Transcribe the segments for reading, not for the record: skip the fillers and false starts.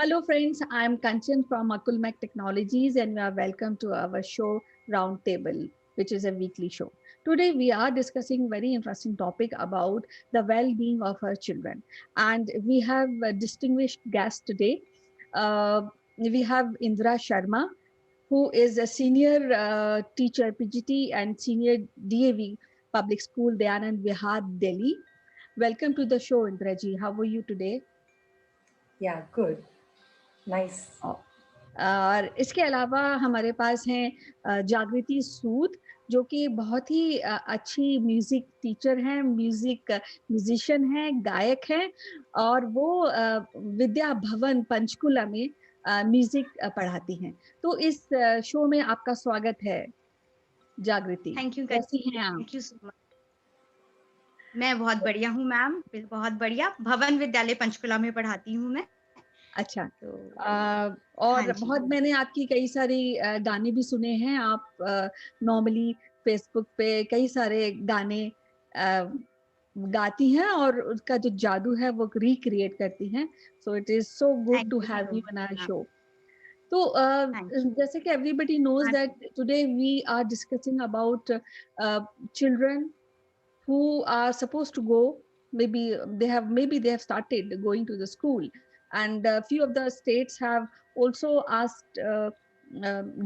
Hello, friends. I'm Kanchan from Akulmach Technologies, and we are welcome to our show Roundtable, which is a weekly show. Today, we are discussing very interesting topic about the well-being of our children, and we have a distinguished guest today. We have Indra Sharma, who is a senior teacher, PGT, and senior DAV Public School, Dayanand Vihar, Delhi. Welcome to the show, Indraji. How are you today? Yeah, good. Nice. और इसके अलावा हमारे पास हैं जागृति सूद, जो कि बहुत ही अच्छी म्यूजिक टीचर हैं, म्यूजिशियन हैं, गायक हैं, और वो विद्या भवन पंचकुला में म्यूजिक पढ़ाती हैं। तो इस शो में आपका स्वागत है, जागृति। Thank you. कैसी हैं आप? Thank you so much. मैं बहुत बढ़िया हूँ मैम, बहुत बढ़िया। भवन विद्यालय पंचकुला में पढ़ाती हूँ मैं। अच्छा। तो और हाँ जी। बहुत मैंने आपकी कई सारी गाने भी सुने हैं। आप नॉर्मली फेसबुक पे कई सारे गाने गाती हैं और उसका जो जादू है वो रिक्रिएट करती हैं। So it is so good to have you on our show. तो जैसे कि everybody knows that today we are discussing about children who are supposed to go, maybe they have started going to the school, and a few of the states have also asked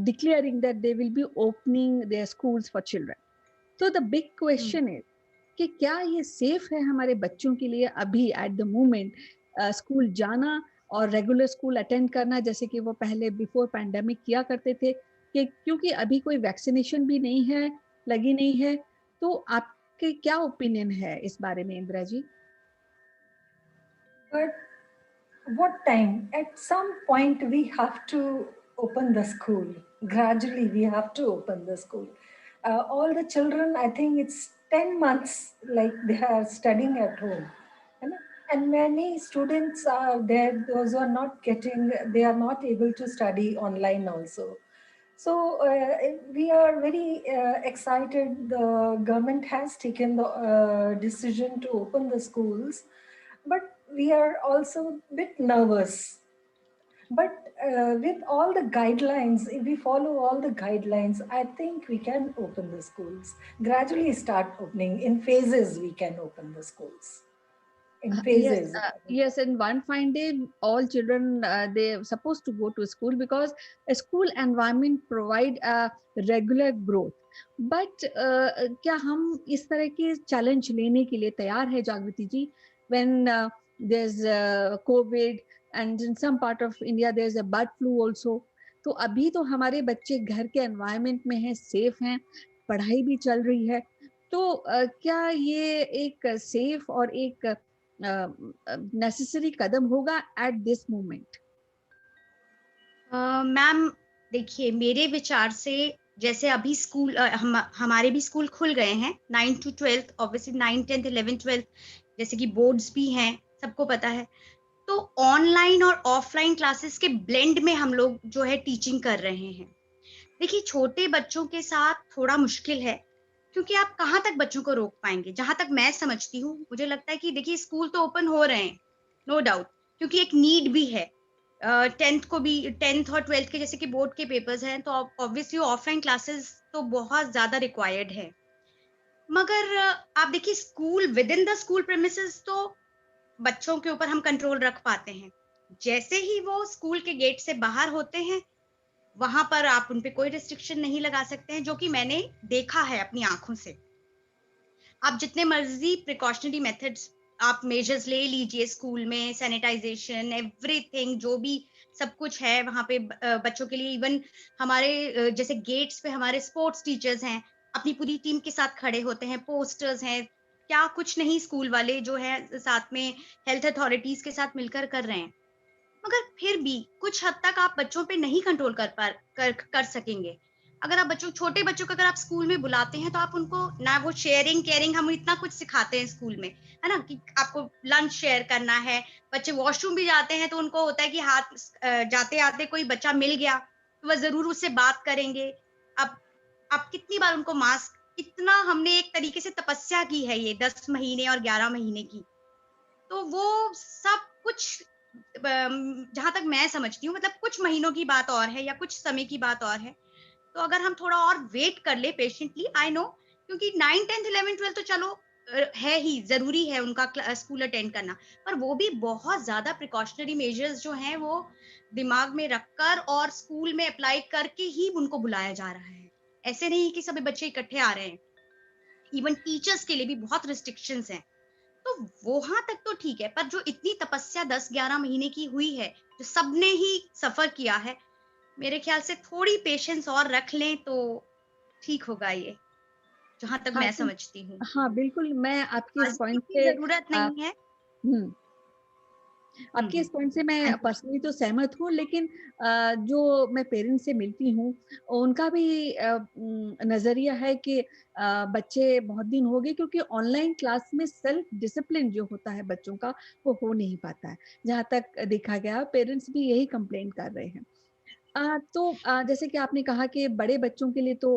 declaring that they will be opening their schools for children. So the big question is कि क्या ये safe है हमारे बच्चों के लिए अभी at the moment school जाना और रेगुलर स्कूल अटेंड करना, जैसे कि वो पहले बिफोर पैंडेमिक किया करते थे, कि क्योंकि अभी कोई वैक्सीनेशन भी नहीं है, लगी नहीं है। तो आपके क्या ओपिनियन है इस बारे में, Indira ji? But what time? At some point, we have to open the school. Gradually, we have to open the school. All the children, I think it's 10 months, like they are studying at home. And many students are there, those who are not getting, they are not able to study online also. So we are very excited. The government has taken the decision to open the schools, but we are also a bit nervous. But with all the guidelines, if we follow all the guidelines, I think we can open the schools. Gradually start opening in phases. We can open the schools. In phases. Yes, and one fine day all children they're supposed to go to school, because a school environment provide a regular growth. But क्या हम इस तरह के challenge लेने के लिए तैयार है, जागृति जी? when there's COVID and in some part of India there's a bird flu also. तो अभी तो हमारे बच्चे घर के एनवायरनमेंट में हैं, सेफ हैं, पढ़ाई भी चल रही है। तो क्या ये एक सेफ और एक नेसेसरी कदम होगा एट दिस मोमेंट? मैम देखिए, मेरे विचार से जैसे अभी स्कूल हमारे भी स्कूल खुल गए हैं 9 to 12, ऑब्वियसली 9, 10, 11, 12 जैसे कि बोर्ड्स भी हैं, सबको पता है। तो ऑनलाइन और ऑफलाइन क्लासेस के ब्लेंड में हम लोग जो है टीचिंग कर रहे हैं। देखिए, छोटे बच्चों के साथ थोड़ा मुश्किल है, क्योंकि आप कहाँ तक बच्चों को रोक पाएंगे। जहां तक मैं समझती हूँ, मुझे लगता है कि देखिए स्कूल तो ओपन हो रहे हैं, नो डाउट, क्योंकि एक नीड भी है। 10th और 12th के जैसे कि बोर्ड के पेपर्स हैं, तो ऑब्वियसली ऑफलाइन क्लासेस तो बहुत ज्यादा रिक्वायर्ड है। मगर आप देखिए, school with in the school premises तो बच्चों के ऊपर हम कंट्रोल रख पाते हैं। जैसे ही वो स्कूल के गेट से बाहर होते हैं, वहां पर आप उन पे कोई रिस्ट्रिक्शन नहीं लगा सकते हैं, जो कि मैंने देखा है अपनी आंखों से। आप जितने मर्जी प्रिकॉशनरी मेथड्स आप मेजर्स ले लीजिए, स्कूल में सैनिटाइजेशन, एवरीथिंग, जो भी सब कुछ है वहां पे बच्चों के लिए। इवन हमारे जैसे गेट्स पे हमारे स्पोर्ट्स टीचर्स हैं, अपनी पूरी टीम के साथ खड़े होते हैं, पोस्टर्स हैं, क्या कुछ नहीं स्कूल वाले जो है साथ में हेल्थ अथॉरिटीज के साथ मिलकर कर रहे हैं। मगर फिर भी कुछ हद तक आप बच्चों पे नहीं कंट्रोल कर सकेंगे। अगर आप छोटे बच्चों को अगर आप स्कूल में बुलाते हैं, तो आप उनको ना वो शेयरिंग केयरिंग, हम इतना कुछ सिखाते हैं स्कूल में, है ना, कि आपको लंच शेयर करना है। बच्चे वॉशरूम भी जाते हैं, तो उनको होता है कि हाथ जाते आते कोई बच्चा मिल गया तो वह जरूर उससे बात करेंगे। अब आप कितनी बार उनको मास्क, इतना हमने एक तरीके से तपस्या की है ये 10 महीने और 11 महीने की, तो वो सब कुछ जहां तक मैं समझती हूँ, मतलब कुछ महीनों की बात और है या कुछ समय की बात और है। तो अगर हम थोड़ा और वेट कर ले पेशेंटली, आई नो, क्योंकि 9 10th 11 12 तो चलो है ही, जरूरी है उनका स्कूल अटेंड करना, पर वो भी बहुत ज्यादा प्रिकॉशनरी मेजर्स जो हैं वो दिमाग में रखकर और स्कूल में अप्लाई करके ही उनको बुलाया जा रहा है। ऐसे नहीं कि सभी बच्चे इकट्ठे आ रहे हैं। इवन टीचर्स के लिए भी बहुत रिस्ट्रिक्शंस हैं। तो वहां तक तो ठीक है, पर जो इतनी तपस्या 10-11 महीने की हुई है, जो सबने ही सफर किया है, मेरे ख्याल से थोड़ी पेशेंस और रख लें तो ठीक होगा ये, जहाँ तक हाँ, मैं तो समझती हूँ। हाँ, बिल्कुल मैं आपके इस आज़माने पॉइंट की से ज़रूरत नहीं है। हुँ। हुँ, आपके हुँ। इस पॉइंट से हाँ मैं जी। पर्सनली तो सहमत हूँ, लेकिन जो मैं पेरेंट्स से मिलती हूँ, उनका भी नज़रिया है कि बच्चे बहुत दिन हो गए, क्योंकि ऑनलाइन क्लास में सेल्फ डिसिप्लिन जो होता है बच्चों का, वो हो नहीं पाता है। जहाँ तक देखा गया, पेरेंट्स भी यही कंप्लेंट कर रहे हैं। तो जैसे कि आपने कहा कि बड़े बच्चों के लिए तो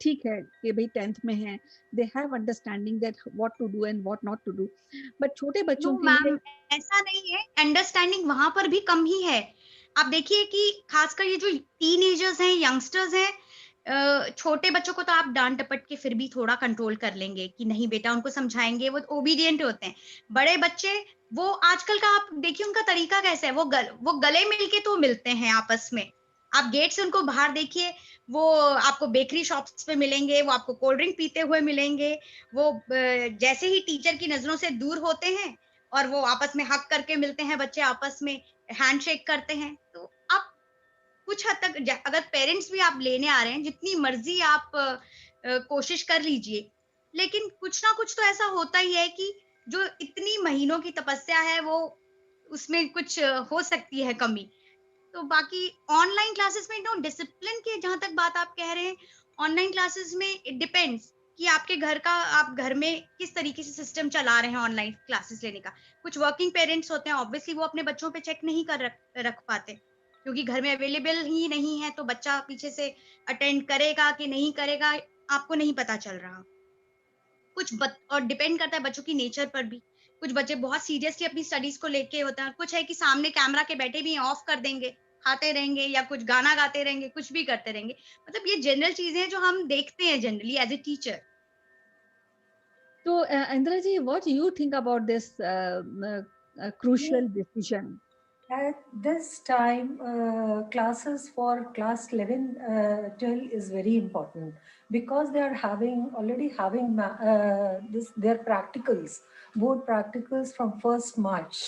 ठीक है कि भई 10th में हैं, they have understanding that what to do and what not to do. But छोटे नो बच्चों के लिए मैम, ऐसा नहीं है, अंडरस्टैंडिंग वहाँ पर भी कम ही है। आप देखिए कि खासकर ये जो टीनेजर्स हैं, यंगस्टर्स हैं, छोटे बच्चों को तो आप डाँट-डपट के फिर भी थोड़ा कंट्रोल कर लेंगे कि नहीं बेटा, उनको समझाएँगे, वो ओबीडिएंट होते हैं। बड़े बच्चे, वो आजकल का आप देखिए उनका तरीका कैसा है, वो गले मिल के तो मिलते हैं आपस में। आप गेट से उनको बाहर देखिए, वो आपको बेकरी शॉप्स पे मिलेंगे, वो आपको कोल्ड ड्रिंक पीते हुए मिलेंगे, वो जैसे ही टीचर की नज़रों से दूर होते हैं और वो आपस में हग करके मिलते हैं, बच्चे आपस में हैंडशेक करते हैं। तो आप कुछ हद तक अगर पेरेंट्स भी आप लेने आ रहे हैं, जितनी मर्ज़ी आप कोशिश कर लीजिए, लेकिन कुछ ना कुछ तो ऐसा होता ही है कि जो इतनी महीनों की तपस्या है, वो उसमें कुछ हो सकती है कमी। तो बाकी ऑनलाइन क्लासेस में नो डिसिप्लिन की जहाँ तक बात आप कह रहे हैं, ऑनलाइन क्लासेस में इट डिपेंड्स कि आपके घर का, आप घर में किस तरीके से सिस्टम चला रहे हैं ऑनलाइन क्लासेस लेने का। कुछ वर्किंग पेरेंट्स होते हैं, ऑब्वियसली वो अपने बच्चों पे चेक नहीं कर रख पाते, क्योंकि घर में अवेलेबल ही नहीं है, तो बच्चा पीछे से अटेंड करेगा कि नहीं करेगा, आपको नहीं पता चल रहा। और डिपेंड करता है बच्चों की नेचर पर भी। कुछ बच्चे बहुत सीरियसली अपनी स्टडीज़ को लेके होते हैं, कुछ है कि सामने कैमरा के बैठे भी हैं, ऑफ कर देंगे, खाते रहेंगे या कुछ गाना गाते रहेंगे, कुछ भी करते रहेंगे। मतलब ये जनरल चीज़ें हैं जो हम देखते हैं जनरली एज़ अ टीचर। तो Indira ji, what you think about this Yes. Crucial decision? At this time, classes for class 11, 12 is very important because they are already having their practicals, board practicals from 1st March.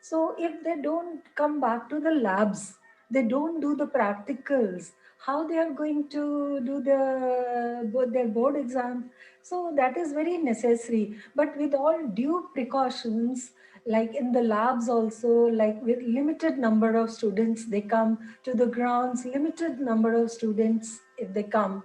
So if they don't come back to the labs, they don't do the practicals, how they are going to do their board exam? So that is very necessary. But with all due precautions, like in the labs also, like with limited number of students, they come to the grounds, limited number of students if they come,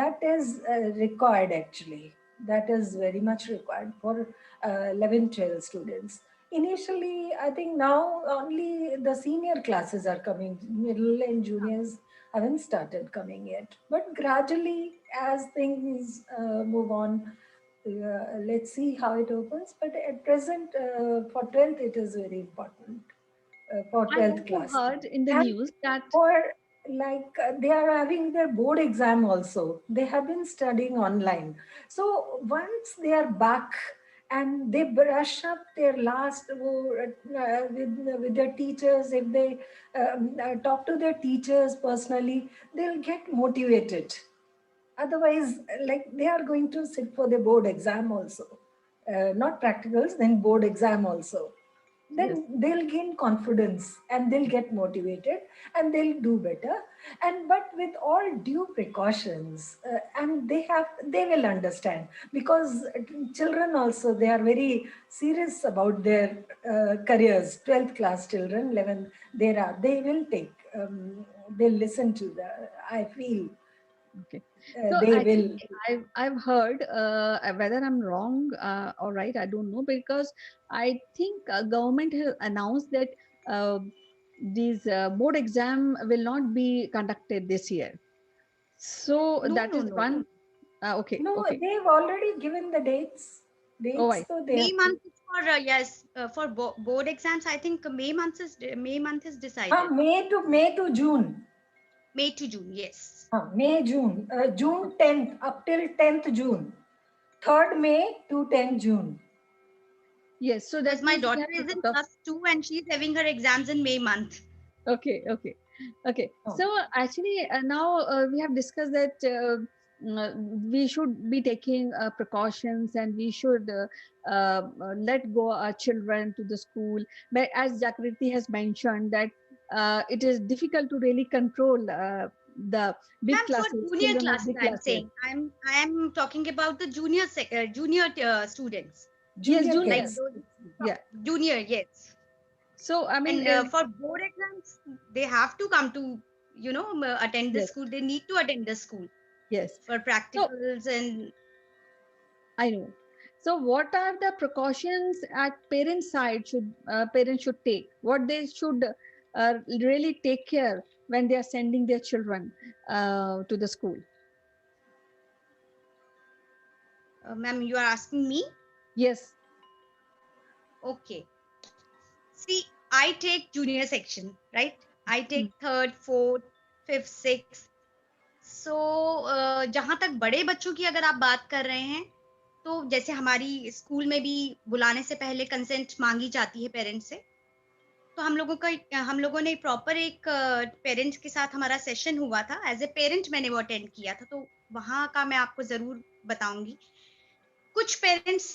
that is required actually. That is very much required for 11 12 students. Initially, I think now only the senior classes are coming, middle and juniors haven't started coming yet, but gradually as things move on, let's see how it opens. But at present, for 12th, it is very important for I 12th also class. heard in the And news that for they are having their board exam also. They have been studying online. So once they are back and they brush up their last with their teachers, if they talk to their teachers personally, they'll get motivated. Otherwise, like they are going to sit for the board exam also, not practicals, then board exam also. yes, Then they'll gain confidence and they'll get motivated and they'll do better. And but with all due precautions, and they will understand because children also, they are very serious about their careers. 12th class children, 11th, they will take. They'll listen to the. I feel okay. So they I think will. I've heard, whether I'm wrong or right, I don't know, because I think government has announced that uh, these board exam will not be conducted this year. So No, that no, is no. one. Okay, No, okay. they've already given the dates. Oh, Dates, I so they have नहीं ma'am, to. for yes, for board exams, I think May month is decided. May to June. May to June, yes. May, June. June 10th, up till 10th June. 3rd May to 10th June. Yes, so Because that my means we daughter have a is in lot of. +2 and she's having her exams in May month. Okay, okay, okay. Oh. So actually, now we have discussed that we should be taking precautions, and we should let go our children to the school. But as Jagriti has mentioned, that it is difficult to really control the big Ma'am, for classes, junior children of classes, big I'm classes. saying. I am talking about the junior students. Yes, Junior Like junior. kids. those Yeah. junior, yes. So I mean, And for board exams, they have to come to, attend the yes, school. They need to attend the school yes. for So practicals and I know. So, what are the precautions at parents' side parents should take? What they should really take care when they are sending their children to the school? ma'am, you are asking me? Yes. Okay. See, I take junior section, right? I Mm. take third, fourth, fifth, sixth. So जहां तक बड़े बच्चों की अगर आप बात कर रहे हैं, तो जैसे हमारी स्कूल में भी बुलाने से पहले कंसेंट मांगी जाती है पेरेंट्स से। तो हम लोगों ने प्रॉपर एक पेरेंट्स के साथ हमारा सेशन हुआ था। एज ए पेरेंट मैंने वो अटेंड किया था, तो वहां का मैं आपको जरूर बताऊंगी। कुछ पेरेंट्स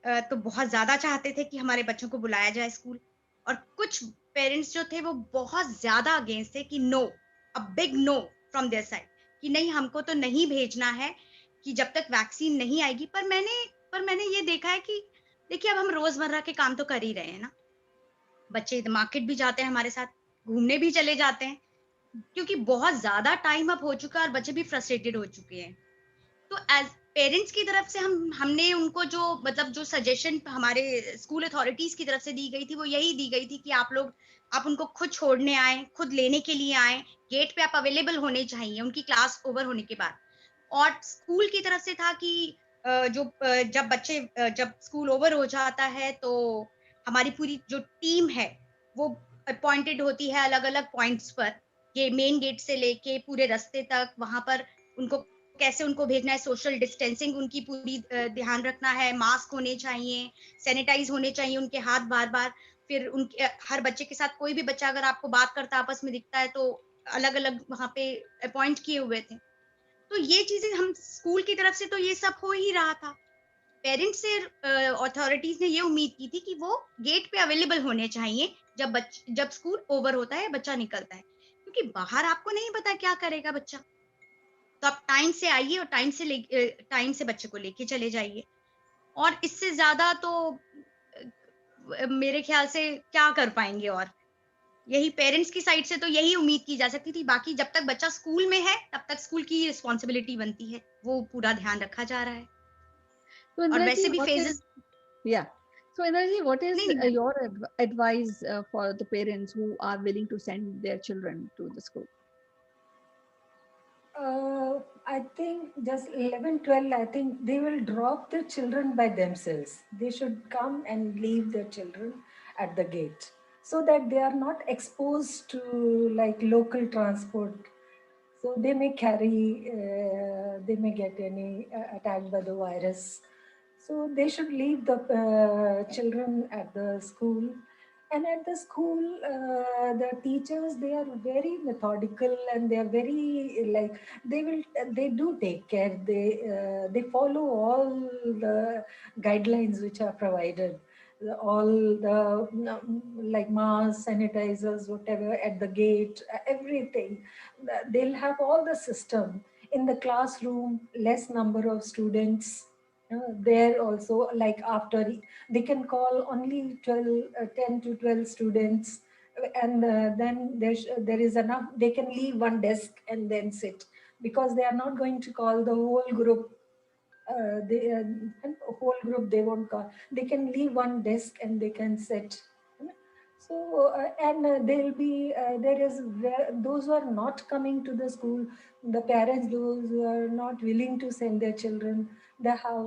तो बहुत ज्यादा चाहते थे कि हमारे बच्चों को बुलाया जाए स्कूल, और कुछ पेरेंट्स जो थे वो बहुत ज्यादा अगेंस्ट थे कि no, a big no from their side, कि नहीं, हमको तो नहीं भेजना है कि जब तक वैक्सीन नहीं आएगी। पर मैंने ये देखा है कि देखिए, अब हम रोजमर्रा के काम तो कर ही रहे हैं ना। बच्चे मार्केट भी जाते हैं हमारे साथ, घूमने भी चले जाते हैं, क्योंकि बहुत ज्यादा टाइम अब हो चुका है और बच्चे भी फ्रस्ट्रेटेड हो चुके हैं। तो एज पेरेंट्स की तरफ से हमने उनको जो मतलब जो सजेशन हमारे स्कूल अथॉरिटीज की तरफ से दी गई थी, वो यही दी गई थी कि आप उनको खुद छोड़ने आए, खुद लेने के लिए आए, गेट पे आप अवेलेबल होने चाहिए उनकी क्लास ओवर होने के बाद। और स्कूल की तरफ से था कि जब स्कूल ओवर हो जाता है, तो हमारी पूरी जो टीम है वो अपॉइंटेड होती है अलग अलग पॉइंट्स पर, ये मेन गेट से लेके पूरे रास्ते तक। वहां पर उनको कैसे उनको भेजना है, सोशल डिस्टेंसिंग उनकी पूरी ध्यान रखना है, मास्क होने चाहिए, सैनिटाइज होने चाहिए उनके हाथ बार बार। फिर उनके हर बच्चे के साथ कोई भी बच्चा अगर आपको बात करता आपस में दिखता है, तो अलग अलग वहां पे अपॉइंट किए हुए थे। तो ये चीजें हम स्कूल की तरफ से तो ये सब हो ही रहा था। पेरेंट्स से अथॉरिटीज ने ये उम्मीद की थी कि वो गेट पे अवेलेबल होने चाहिए जब स्कूल ओवर होता है, बच्चा निकलता है, क्योंकि बाहर आपको नहीं पता क्या करेगा बच्चा। तो आप टाइम से आइए और टाइम से बच्चे को लेके चले जाइए। और इससे ज्यादा तो मेरे ख्याल से क्या कर पाएंगे। और यही पेरेंट्स की साइड से तो यही उम्मीद की जा सकती थी। बाकी जब तक बच्चा स्कूल में है तब तक स्कूल की रिस्पॉन्सिबिलिटी बनती है, वो पूरा ध्यान रखा जा रहा है। So, और Indraji, वैसे भी what phases is yeah? So, Indraji, what is नहीं नहीं your advice for the parents who are willing to send their children to the school? I think just 11, 12, I think they will drop their children by themselves. They should come and leave their children at the gate so that they are not exposed to like local transport. So they may they may get any attacked by the virus. So they should leave the children at the school. And at the school, the teachers, they are very methodical, and they are very like they do take care. They follow all the guidelines which are provided, all the like masks, sanitizers, whatever at the gate, everything. They'll have all the system in the classroom. Less number of students. There also, like after they can call only 12, 10 to 12 students, and then there is enough. They can leave one desk and then sit, because they are not going to call the whole group. The whole group they won't call. They can leave one desk and they can sit. So and they'll be there is those who are not coming to the school, the parents, those who are not willing to send their children, they have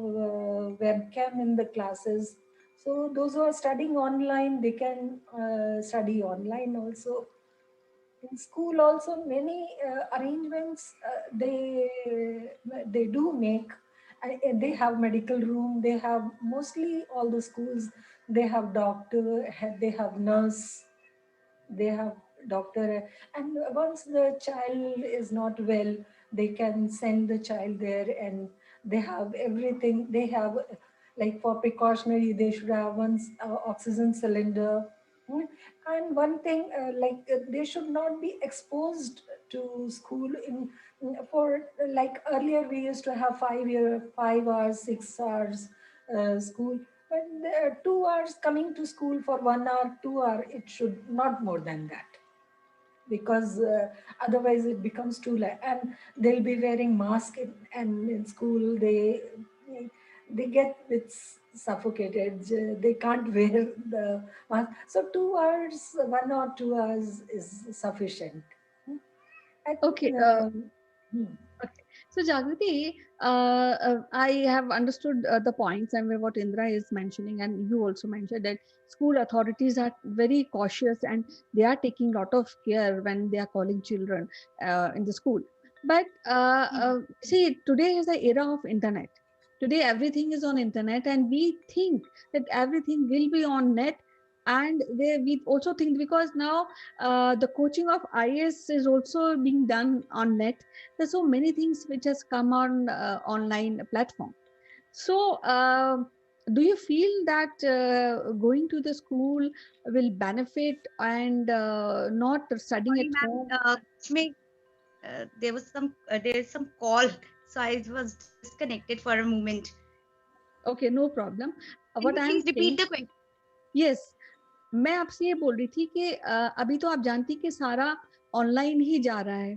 webcam in the classes, So those who are studying online, they can study online also. In school also, many arrangements they do make. They have medical room. They have mostly all the schools. They have doctor. They have nurse. They have doctor, and once the child is not well, they can send the child there, and they have everything. They have, like, for precautionary, they should have one oxygen cylinder. Mm. And one thing, they should not be exposed to school for, like, earlier we used to have 5 hours, 6 hours school. But 2 hours coming to school for 1 hour, 2 hour, it should not more than that, because otherwise it becomes too late. And they'll be wearing mask and in school they get bit suffocated. They can't wear the mask. So 2 hours, 1 or 2 hours is sufficient. I think, Okay. hmm. Okay. So Jagriti, I have understood the points and what Indra is mentioning, and you also mentioned that school authorities are very cautious and they are taking a lot of care when they are calling children in the school. But see, today is the era of internet. Today everything is on internet, and we think that everything will be on net. And we also think, because now the coaching of IAS is also being done on net. There's so many things which has come on online platform. So do you feel that going to the school will benefit, and not studying at Sorry, ma'am. home? इसमें there is some call, so I was disconnected for a moment. Okay, no problem. Can What you I am please repeat saying, the question? yes, मैं आपसे ये बोल रही थी कि अभी तो आप जानती कि सारा ऑनलाइन ही जा रहा है,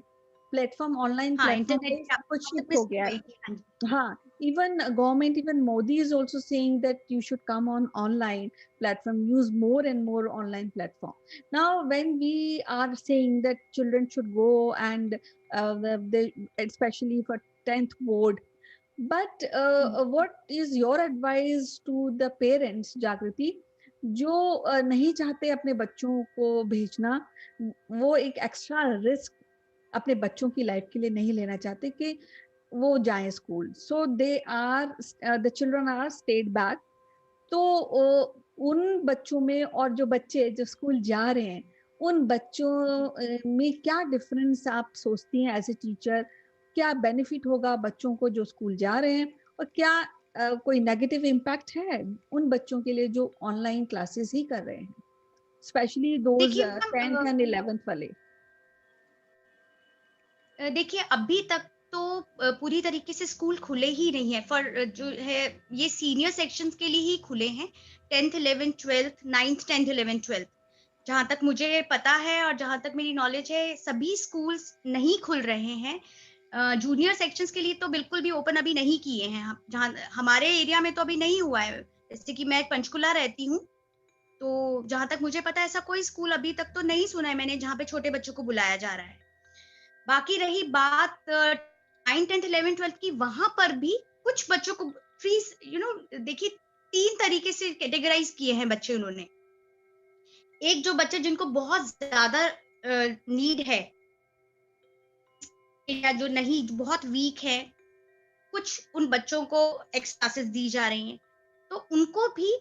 प्लेटफॉर्म ऑनलाइन हाँ, प्लेटफॉर्म इंटरनेट पे पे सब आपको कुछ जहाँ तक शिफ्ट मैं हो सुन गया है. रही थी, हाँ जी। Huh. Even government, even Modi is also saying that you should come on online platform, use more and more online platform. Now, when we are saying that children should go and especially for 10th board, but what is your advice to the parents, Jagriti, जो नहीं चाहते अपने बच्चों को भेजना, वो एक extra risk अपने बच्चों की लाइफ के लिए नहीं लेना चाहते कि वो जाएं school, so they are the children are stayed back. तो उन बच्चों में और जो बच्चे जो स्कूल जा रहे हैं, उन बच्चों में क्या डिफरेंस आप सोचती हैं एज ए टीचर? क्या बेनिफिट होगा बच्चों को जो स्कूल जा रहे हैं, और क्या कोई नेगेटिव इम्पैक्ट है उन बच्चों के लिए जो ऑनलाइन क्लासेस ही कर रहे हैं, स्पेशली दोज देखिए 10th मैम, एंड 11th वाले? देखिए अभी तक तो पूरी तरीके से स्कूल खुले ही नहीं है, फॉर जो है ये सीनियर सेक्शंस के लिए ही खुले हैं। 10th 11th 12th 9th 10th 11th 12th जहाँ तक मुझे पता है और जहाँ तक मेरी नॉलेज है, सभी स्कूल्स नहीं खुल रहे हैं। जूनियर सेक्शंस के लिए तो बिल्कुल भी ओपन अभी नहीं किए हैं। जहाँ हमारे एरिया में तो अभी नहीं हुआ है। जैसे कि मैं पंचकुला रहती हूँ, तो जहाँ तक मुझे पता है ऐसा कोई स्कूल अभी तक तो नहीं सुना है मैंने जहाँ पे छोटे बच्चों को बुलाया जा रहा है। बाकी रही बात 9th 10th 11th 12th की, वहां पर भी कुछ बच्चों को फ्री देखिए 3 तरीके से कैटेगराइज किए हैं बच्चे उन्होंने। एक जो बच्चे जिनको बहुत ज्यादा नीड है या जो नहीं बहुत वीक है, कुछ उन बच्चों को एक्स्ट्रा क्लासेस दी जा रही हैं, तो उनको भी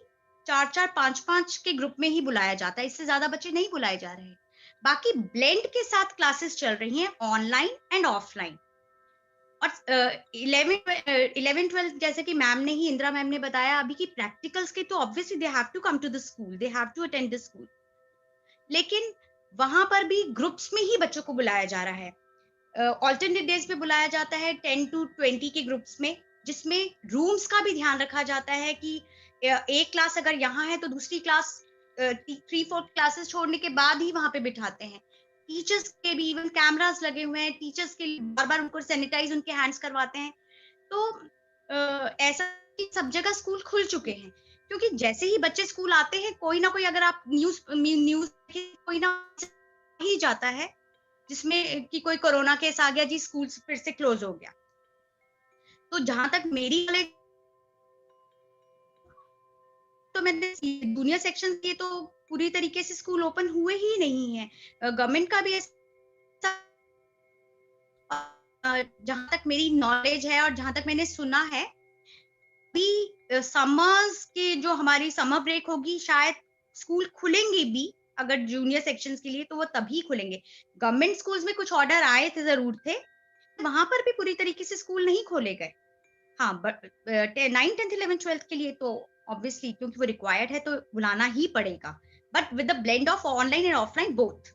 4-4 5-5 के ग्रुप में ही बुलाया जाता है। इससे ज्यादा बच्चे नहीं बुलाए जा रहे हैं। बाकी ब्लेंड के साथ क्लासेस चल रही हैं ऑनलाइन एंड ऑफलाइन। और 11th 12th जैसे कि मैम ने ही, इंदिरा मैम ने बताया अभी की प्रैक्टिकल्स के, तो obviously they have to come to the school, they have to attend the school. लेकिन वहां पर भी ग्रुप्स में ही बच्चों को बुलाया जा रहा है। ऑल्टरनेट डेज पे बुलाया जाता है 10 to 20 के ग्रुप्स में, जिसमें रूम्स का भी ध्यान रखा जाता है कि एक क्लास अगर यहाँ है तो दूसरी क्लास 3-4 क्लासेस छोड़ने के बाद ही वहां पे बिठाते हैं। टीचर्स के भी इवन कैमरास लगे हुए हैं, टीचर्स के लिए बार बार उनको सैनिटाइज उनके हैंड्स करवाते हैं। तो ऐसा सब जगह स्कूल खुल चुके हैं, क्योंकि जैसे ही बच्चे स्कूल आते हैं कोई ना कोई, अगर आप न्यूज कोई ना ही जाता है जिसमें कि कोई कोरोना केस आ गया जी, स्कूल फिर से क्लोज हो गया। तो जहां तक मेरी तो मैंने जूनियर सेक्शन के तो पूरी तरीके से स्कूल ओपन हुए ही नहीं है। गवर्नमेंट का भी ऐसा जहाँ तक मेरी नॉलेज है और जहाँ तक मैंने सुना है, अभी समर्स के जो हमारी समर ब्रेक होगी, शायद स्कूल खुलेंगे भी, अगर जूनियर सेक्शंस के लिए तो वो तभी खुलेंगे। गवर्नमेंट स्कूल्स में कुछ ऑर्डर आए थे, ज़रूर थे, वहाँ पर भी पूरी तरीके से स्कूल नहीं खोले गए। हाँ, बट 9, 10th, 11th, 12th के लिए तो ऑब्वियसली क्योंकि वो रिक्वायर्ड है तो बुलाना ही पड़ेगा। But with the blend of online and offline both.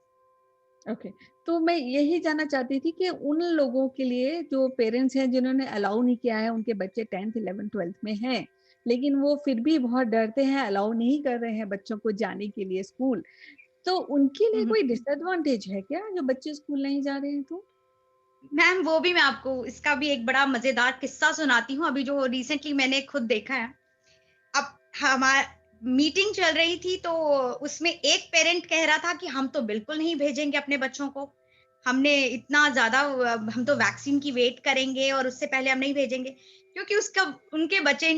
Okay, तो मैं यही जानना चाहती थी कि उन लोगों के लिए जो पेरेंट्स हैं जिन्होंने अलाउ नहीं किया है, उनके बच्चे 10th 11th 12th में हैं, लेकिन वो फिर भी बहुत डरते हैं, अलाउ नहीं कर रहे हैं बच्चों को जाने के लिए स्कूल, तो उनके लिए कोई डिसएडवांटेज है क्या, जो बच्चे स्कूल नहीं जा रहे हैं तो? मैम, वो भी मैं आपको इसका भी एक बड़ा मज़ेदार किस्सा सुनाती हूँ, अभी जो रिसेंटली मैंने खुद देखा है। अब हमारा मीटिंग चल रही थी तो उसमें एक पेरेंट कह रहा था कि हम तो बिल्कुल नहीं भेजेंगे अपने बच्चों को। हमने इतना ज़्यादा हम तो वैक्सीन की वेट करेंगे और उससे पहले हम नहीं भेजेंगे। क्योंकि उसका उनके बच्चे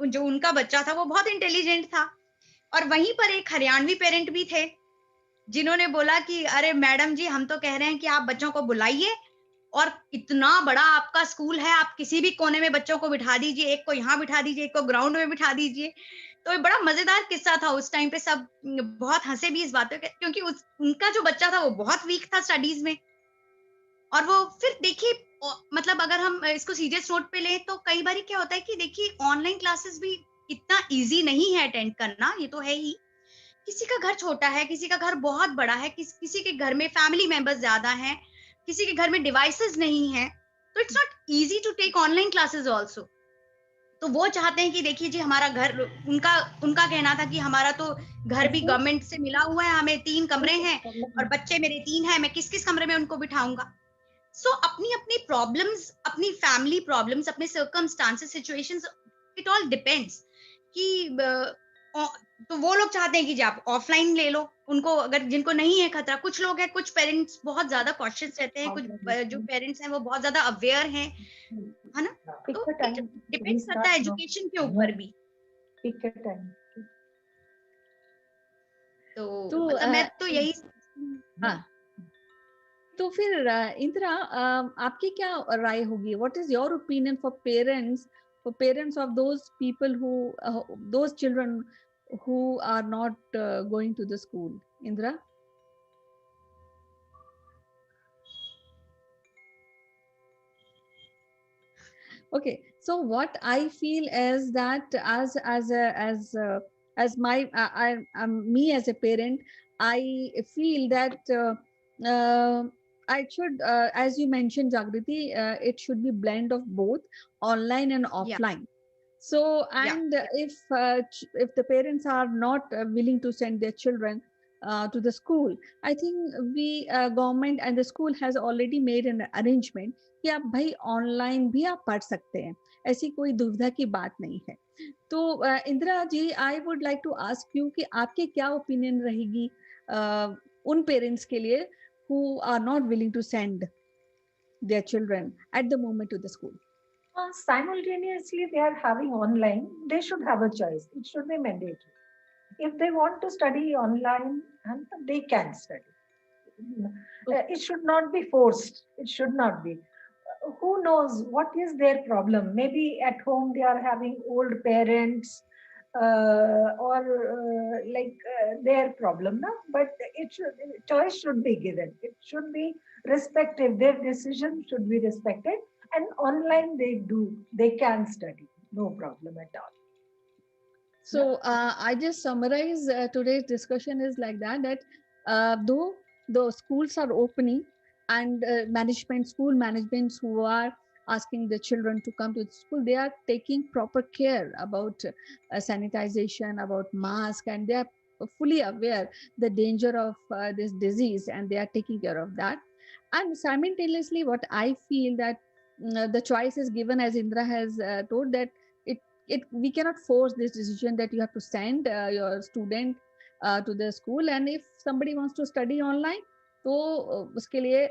जो उनका बच्चा था वो बहुत इंटेलिजेंट था। और वहीं पर एक हरियाणवी पेरेंट भी थे, जिन्होंने बोला कि अरे मैडम जी, हम तो कह रहे हैं कि आप बच्चों को बुलाइए और इतना बड़ा आपका स्कूल है, आप किसी भी कोने में बच्चों को बिठा दीजिए, एक को यहाँ बिठा दीजिए, एक को ग्राउंड में बिठा दीजिए। तो ये बड़ा मज़ेदार किस्सा था, उस टाइम पे सब बहुत हँसे भी इस बात पे, क्योंकि उस उनका जो बच्चा था वो बहुत वीक था स्टडीज़ में। और वो फिर देखिए, मतलब अगर हम इसको सीरियस नोट पे लें तो कई बारी क्या होता है कि देखिए ऑनलाइन क्लासेस भी इतना ईज़ी नहीं है अटेंड करना, ये तो है ही। किसी का घर छोटा है, किसी का घर बहुत बड़ा है, किसी के घर में फैमिली मेंबर्स ज़्यादा हैं, किसी के घर में डिवाइसेज़ नहीं हैं, तो it's not easy to take online classes also. तो वो चाहते हैं कि देखिए जी, हमारा घर, उनका उनका कहना था कि हमारा तो घर भी ऐसे गवर्नमेंट से मिला हुआ है, हमें 3 कमरे हैं और मतलब बच्चे मेरे 3 हैं, मैं किस-किस कमरे में उनको बिठाऊँगा? सो अपनी-अपनी प्रॉब्लम्स, अपनी फैमिली प्रॉब्लम्स, अपने circumstances, situations, it all depends कि औ तो वो लोग चाहते हैं कि जी आप ऑफलाइन ले लो, उनको अगर जिनको नहीं है खतरा। कुछ लोग हैं, कुछ पेरेंट्स बहुत ज़्यादा कॉशियस रहते हैं, कुछ जो पेरेंट्स हैं वो बहुत ज़्यादा अवेयर हैं, है ना? pick तो a इट time. डिपेंड्स करता Restart है now. एजुकेशन के ऊपर भी। Pick a time. तो तो मतलब मैं तो यही हाँ, तो फिर इंदिरा, आपकी क्या राय होगी? What is your opinion for parents of those people who, those children who are not going to the school? Indra? Okay, so what I feel is that as my me as a parent, I feel that I should, as you mentioned, Jagriti, it should be blend of both online and या offline. So, या and if the parents are not willing to send their children to the school, I think we government and the school has already made an arrangement कि आप भाई online भी आप पढ़ सकते हैं, ऐसी कोई दुविधा की बात नहीं है। तो Indira ji, I would like to ask you कि आपके क्या ओपिनियन रहेगी उन पेरेंट्स के लिए who are not willing to send their children at the moment to the school? Simultaneously, they are having online. They should have a choice. It should be mandatory. If they want to study online, they can study. It should not be forced. It should not be. Who knows what is their problem? Maybe at home they are having old parents or their problem, no? But choice should be given. It should be respected. Their decision should be respected. And online they can study, no problem at all. So I just summarize today's discussion is like that though the schools are opening and school managements who are asking the children to come to the school, they are taking proper care about sanitization, about mask, and they are fully aware the danger of this disease, and they are taking care of that. And simultaneously, what I feel that the choice is given, as Indra has told, that we cannot force this decision that you have to send your student to the school, and if somebody wants to study online तो उसके लिए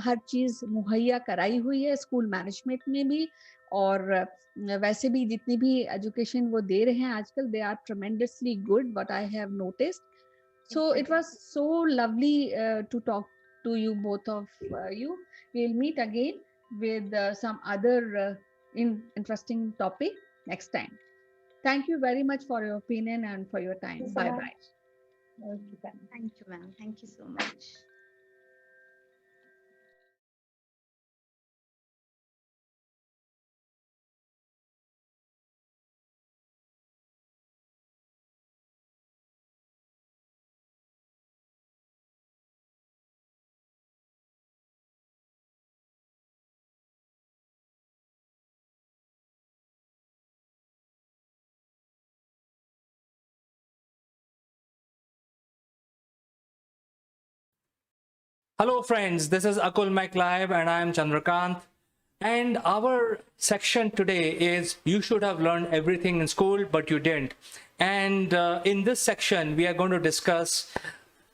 हर चीज मुहैया कराई हुई है school management में भी और वैसे भी जितनी भी एजुकेशन वो दे रहे हैं आजकल, they are tremendously good, what I have noticed. So it was so lovely to talk to you, both of you. We'll meet again with some other interesting topic next time. Thank you very much for your opinion and for your time. Bye bye. Thank you, ma'am. Thank you so much. Hello friends, this is Akulmach Live and I am Chandrakant. And our section today is you should have learned everything in school, but you didn't. And in this section, we are going to discuss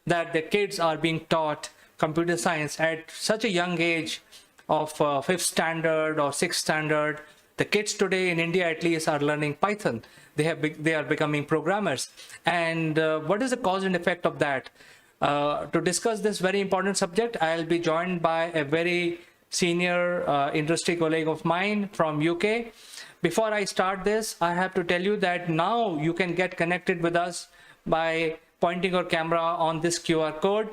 that the kids are being taught computer science at such a young age of 5th standard or 6th standard. The kids today in India at least are learning Python. They are becoming programmers. And what is the cause and effect of that? To discuss this very important subject, I'll be joined by a very senior industry colleague of mine from UK. Before I start this, I have to tell you that now you can get connected with us by pointing your camera on this QR code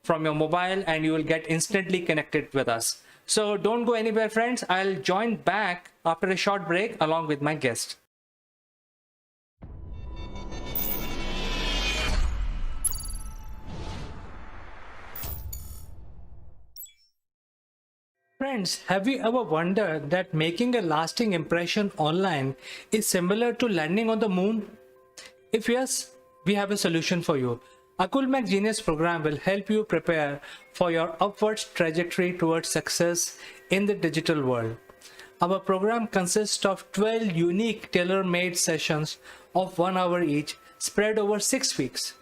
from your mobile and you will get instantly connected with us. So don't go anywhere, friends. I'll join back after a short break along with my guest. Friends, have you ever wondered that making a lasting impression online is similar to landing on the moon? If yes, we have a solution for you. Akulmach Genius program will help you prepare for your upwards trajectory towards success in the digital world. Our program consists of 12 unique tailor-made sessions of 1 hour each, spread over 6 weeks.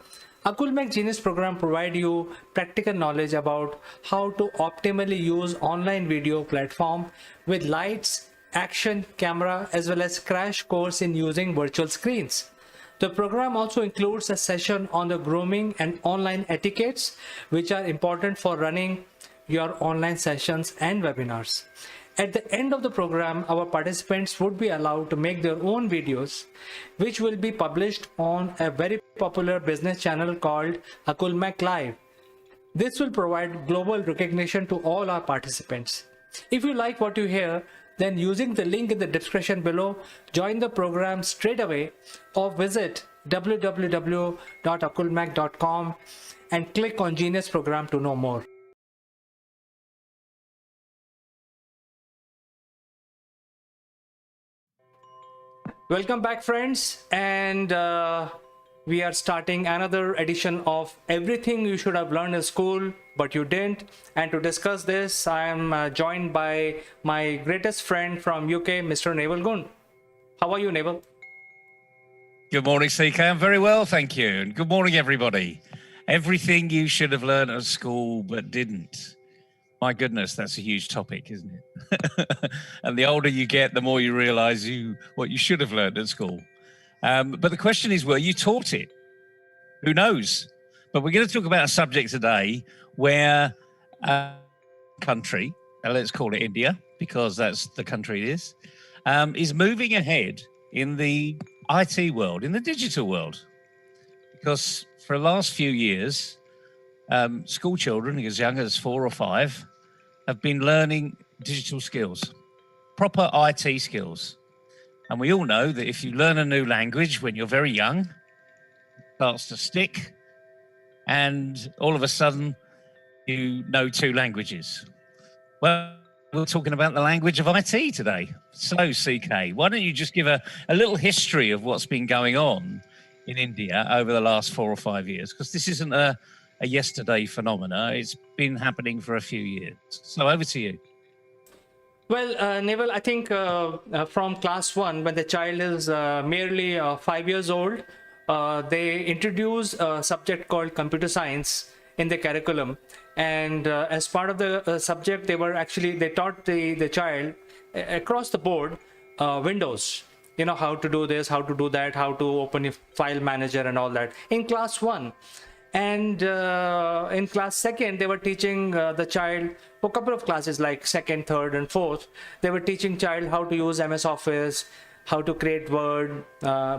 Akulmach Genius program provide you practical knowledge about how to optimally use online video platform with lights, action, camera, as well as crash course in using virtual screens. The program also includes a session on the grooming and online etiquettes, which are important for running your online sessions and webinars. At the end of the program, our participants would be allowed to make their own videos, which will be published on a very popular business channel called Akulmach Live. This will provide global recognition to all our participants. If you like what you hear, then using the link in the description below, join the program straight away or visit www.akulmach.com and click on Genius program to know more. Welcome back, friends, and we are starting another edition of Everything You Should Have Learned in School But You Didn't. And to discuss this, I am joined by my greatest friend from UK, Mr. Naval Gund. How are you, Naval? Good morning, CK. I'm very well, thank you. And good morning, everybody. Everything you should have learned at school but didn't. My goodness, that's a huge topic, isn't it? And the older you get, the more you realize what you should have learned at school. But the question is, were you taught it? Who knows? But we're going to talk about a subject today where a country, let's call it India, because that's the country it is moving ahead in the IT world, in the digital world. Because for the last few years, school children as young as 4 or 5 have been learning digital skills, proper IT skills. And we all know that if you learn a new language when you're very young, it starts to stick, and all of a sudden you know 2 languages. Well, we're talking about the language of IT today. So, CK, why don't you just give a little history of what's been going on in India over the last 4 or 5 years? Because this isn't a yesterday phenomena. It's been happening for a few years. So over to you. Well, Naval, I think from class 1, when the child is merely 5 years old, they introduce a subject called computer science in the curriculum. And as part of the subject, they taught the child across the board Windows, how to do this, how to do that, how to open a file manager and all that in class 1. And in class 2nd, they were teaching the child for a couple of classes, like 2nd, 3rd, and 4th. They were teaching child how to use MS Office, how to create Word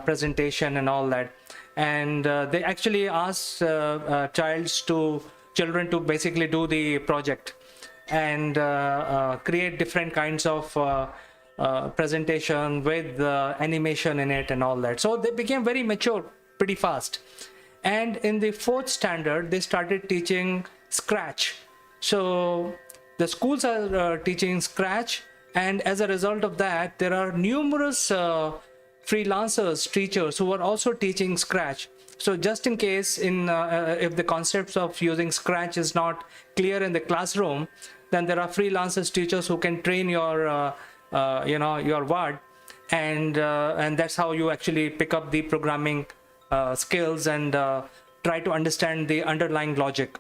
presentation and all that. And they actually asked children to basically do the project and create different kinds of presentation with animation in it and all that. So they became very mature pretty fast. And in the 4th standard, they started teaching Scratch. So the schools are teaching Scratch, and as a result of that, there are numerous freelancers, teachers who are also teaching Scratch. So just in case, if the concepts of using Scratch is not clear in the classroom, then there are freelancers, teachers who can train your word, and that's how you actually pick up the programming skills and try to understand the underlying logic.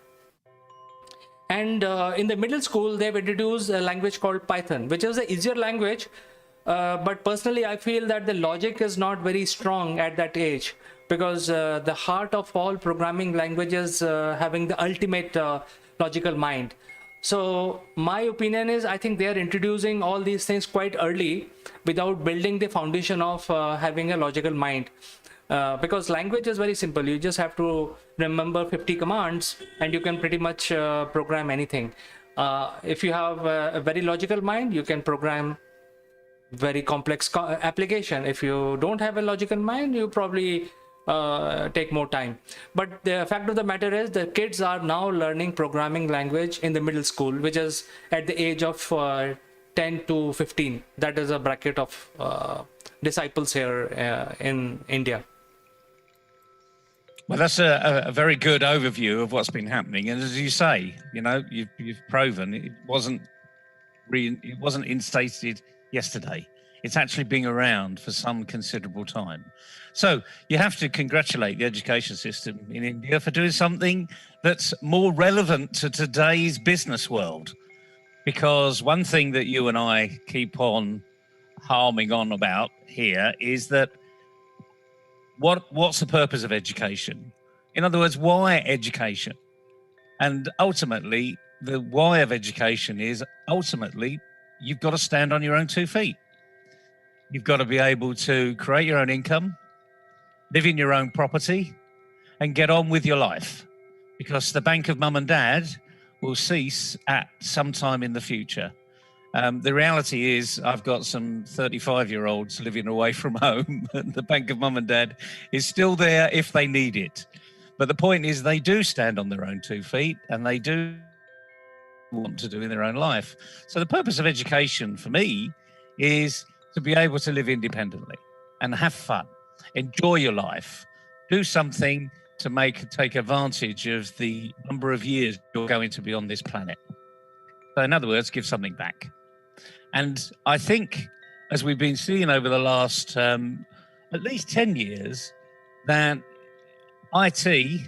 And in the middle school, they've introduced a language called Python, which is an easier language. But personally, I feel that the logic is not very strong at that age, because the heart of all programming languages having the ultimate logical mind. So my opinion is, I think they are introducing all these things quite early without building the foundation of having a logical mind. Because language is very simple. You just have to remember 50 commands and you can pretty much program anything. If you have a very logical mind, you can program very complex application. If you don't have a logical mind, you probably take more time. But the fact of the matter is the kids are now learning programming language in the middle school, which is at the age of 10 to 15. That is a bracket of disciples here in India. Well, that's a very good overview of what's been happening. And as you say, you've proven it wasn't instated yesterday. It's actually been around for some considerable time. So you have to congratulate the education system in India for doing something that's more relevant to today's business world. Because one thing that you and I keep on harming on about here is that what's the purpose of education? In other words, why education? And ultimately, the why of education is you've got to stand on your own 2 feet. You've got to be able to create your own income, live in your own property, and get on with your life. Because the bank of mum and dad will cease at some time in the future. The reality is I've got some 35-year-olds living away from home, and the bank of mum and dad is still there if they need it. But the point is they do stand on their own 2 feet, and they do want to do in their own life. So the purpose of education for me is to be able to live independently and have fun, enjoy your life, do something to take advantage of the number of years you're going to be on this planet. So in other words, give something back. And I think, as we've been seeing over the last at least 10 years, that IT,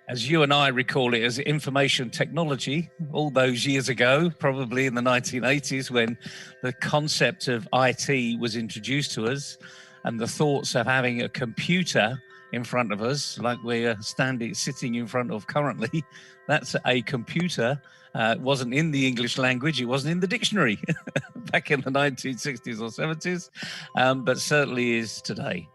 as you and I recall it as information technology, all those years ago, probably in the 1980s, when the concept of IT was introduced to us, and the thoughts of having a computer in front of us, like we're sitting in front of currently, that's a computer. It wasn't in the English language, it wasn't in the dictionary back in the 1960s or 70s, but certainly is today.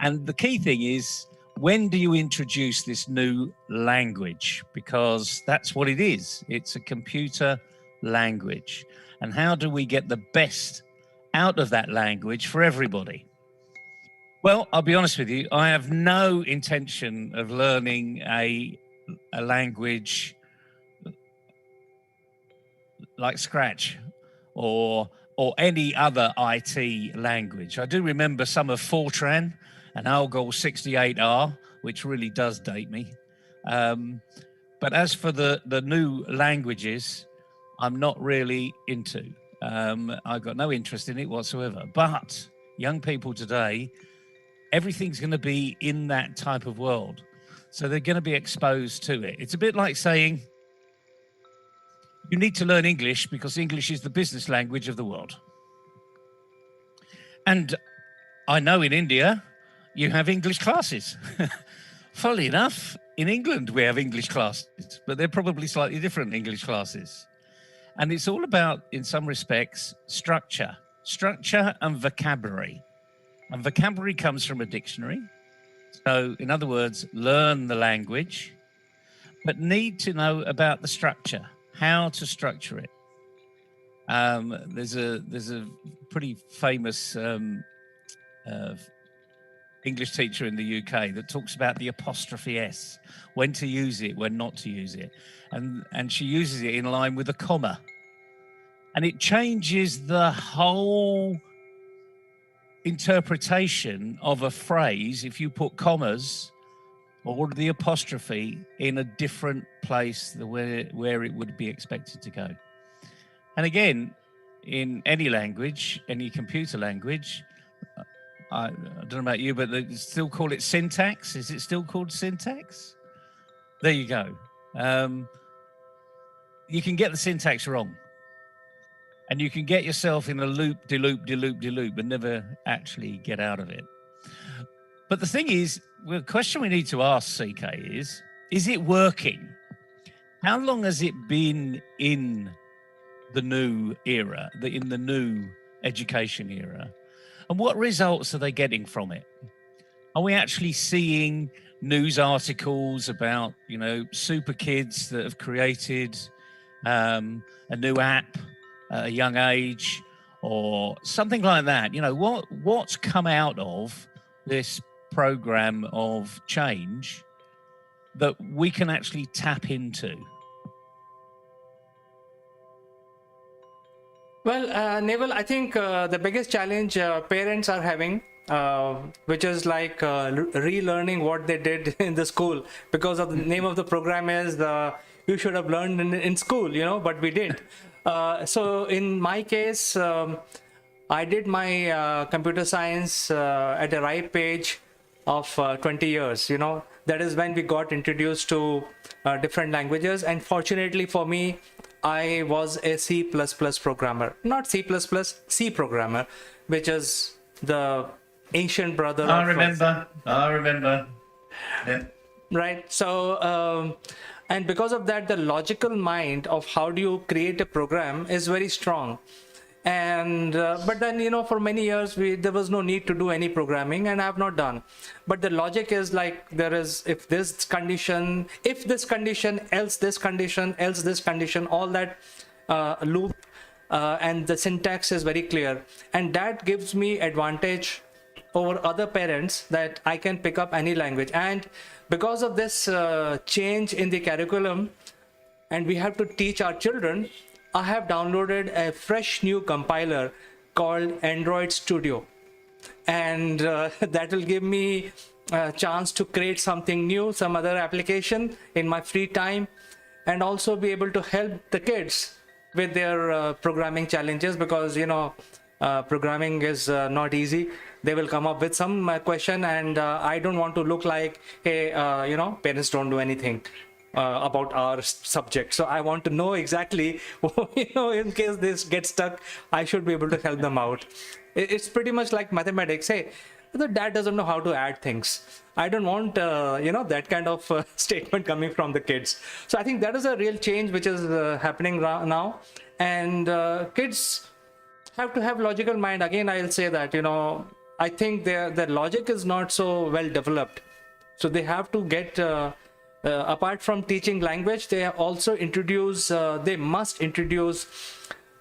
And the key thing is, when do you introduce this new language? Because that's what it is. It's a computer language. And how do we get the best out of that language for everybody? Well, I'll be honest with you, I have no intention of learning a language like Scratch or any other IT language. I do remember some of Fortran and Algol 68R, which really does date me. But as for the new languages, I'm not really into. I've got no interest in it whatsoever. But young people today, everything's going to be in that type of world. So they're going to be exposed to it. It's a bit like saying, you need to learn English because English is the business language of the world. And I know in India, you have English classes. Funnily enough, in England, we have English classes, but they're probably slightly different English classes. And it's all about, in some respects, structure and vocabulary. And vocabulary comes from a dictionary. So, in other words, learn the language, but need to know about the structure, how to structure it. There's a pretty famous English teacher in the UK that talks about the apostrophe S, when to use it, when not to use it. And she uses it in line with a comma. And it changes the whole interpretation of a phrase if you put commas or the apostrophe in a different place where it would be expected to go. And again, in any language, any computer language, I don't know about you, but they still call it syntax. Is it still called syntax? There you go. You can get the syntax wrong. And you can get yourself in a loop, de-loop, and never actually get out of it. But the thing is, the question we need to ask, CK, is it working? How long has it been in the new era, in the new education era? And what results are they getting from it? Are we actually seeing news articles about, super kids that have created a new app at a young age or something like that? What's come out of this program of change that we can actually tap into? Well, Naval, I think the biggest challenge parents are having, which is like relearning what they did in the school, because of the name of the program is you should have learned in school, but we did. So in my case, I did my computer science at a ripe age of 20 years. That is when we got introduced to different languages. And fortunately for me, I was a C++ programmer, not C++, C programmer, which is the ancient brother. I remember. Yeah. Right. So, and because of that, the logical mind of how do you create a program is very strong. And but then, for many years there was no need to do any programming, and I have not done. But the logic is like, there is, if this condition, else this condition, else this condition, all that loop, and the syntax is very clear, and that gives me advantage over other parents, that I can pick up any language. And because of this change in the curriculum, and we have to teach our children, I have downloaded a fresh new compiler called Android Studio, and that will give me a chance to create something new, some other application in my free time, and also be able to help the kids with their programming challenges, because programming is not easy. They will come up with some question, and I don't want to look like, hey, parents don't do anything about our subject. So I want to know exactly, in case this gets stuck, I should be able to help them out. It's pretty much like mathematics. Hey, the dad doesn't know how to add things. I don't want, that kind of statement coming from the kids. So I think that is a real change which is happening now. And kids have to have logical mind. Again, I'll say that, I think their logic is not so well developed. So they have to get, apart from teaching language, they also they must introduce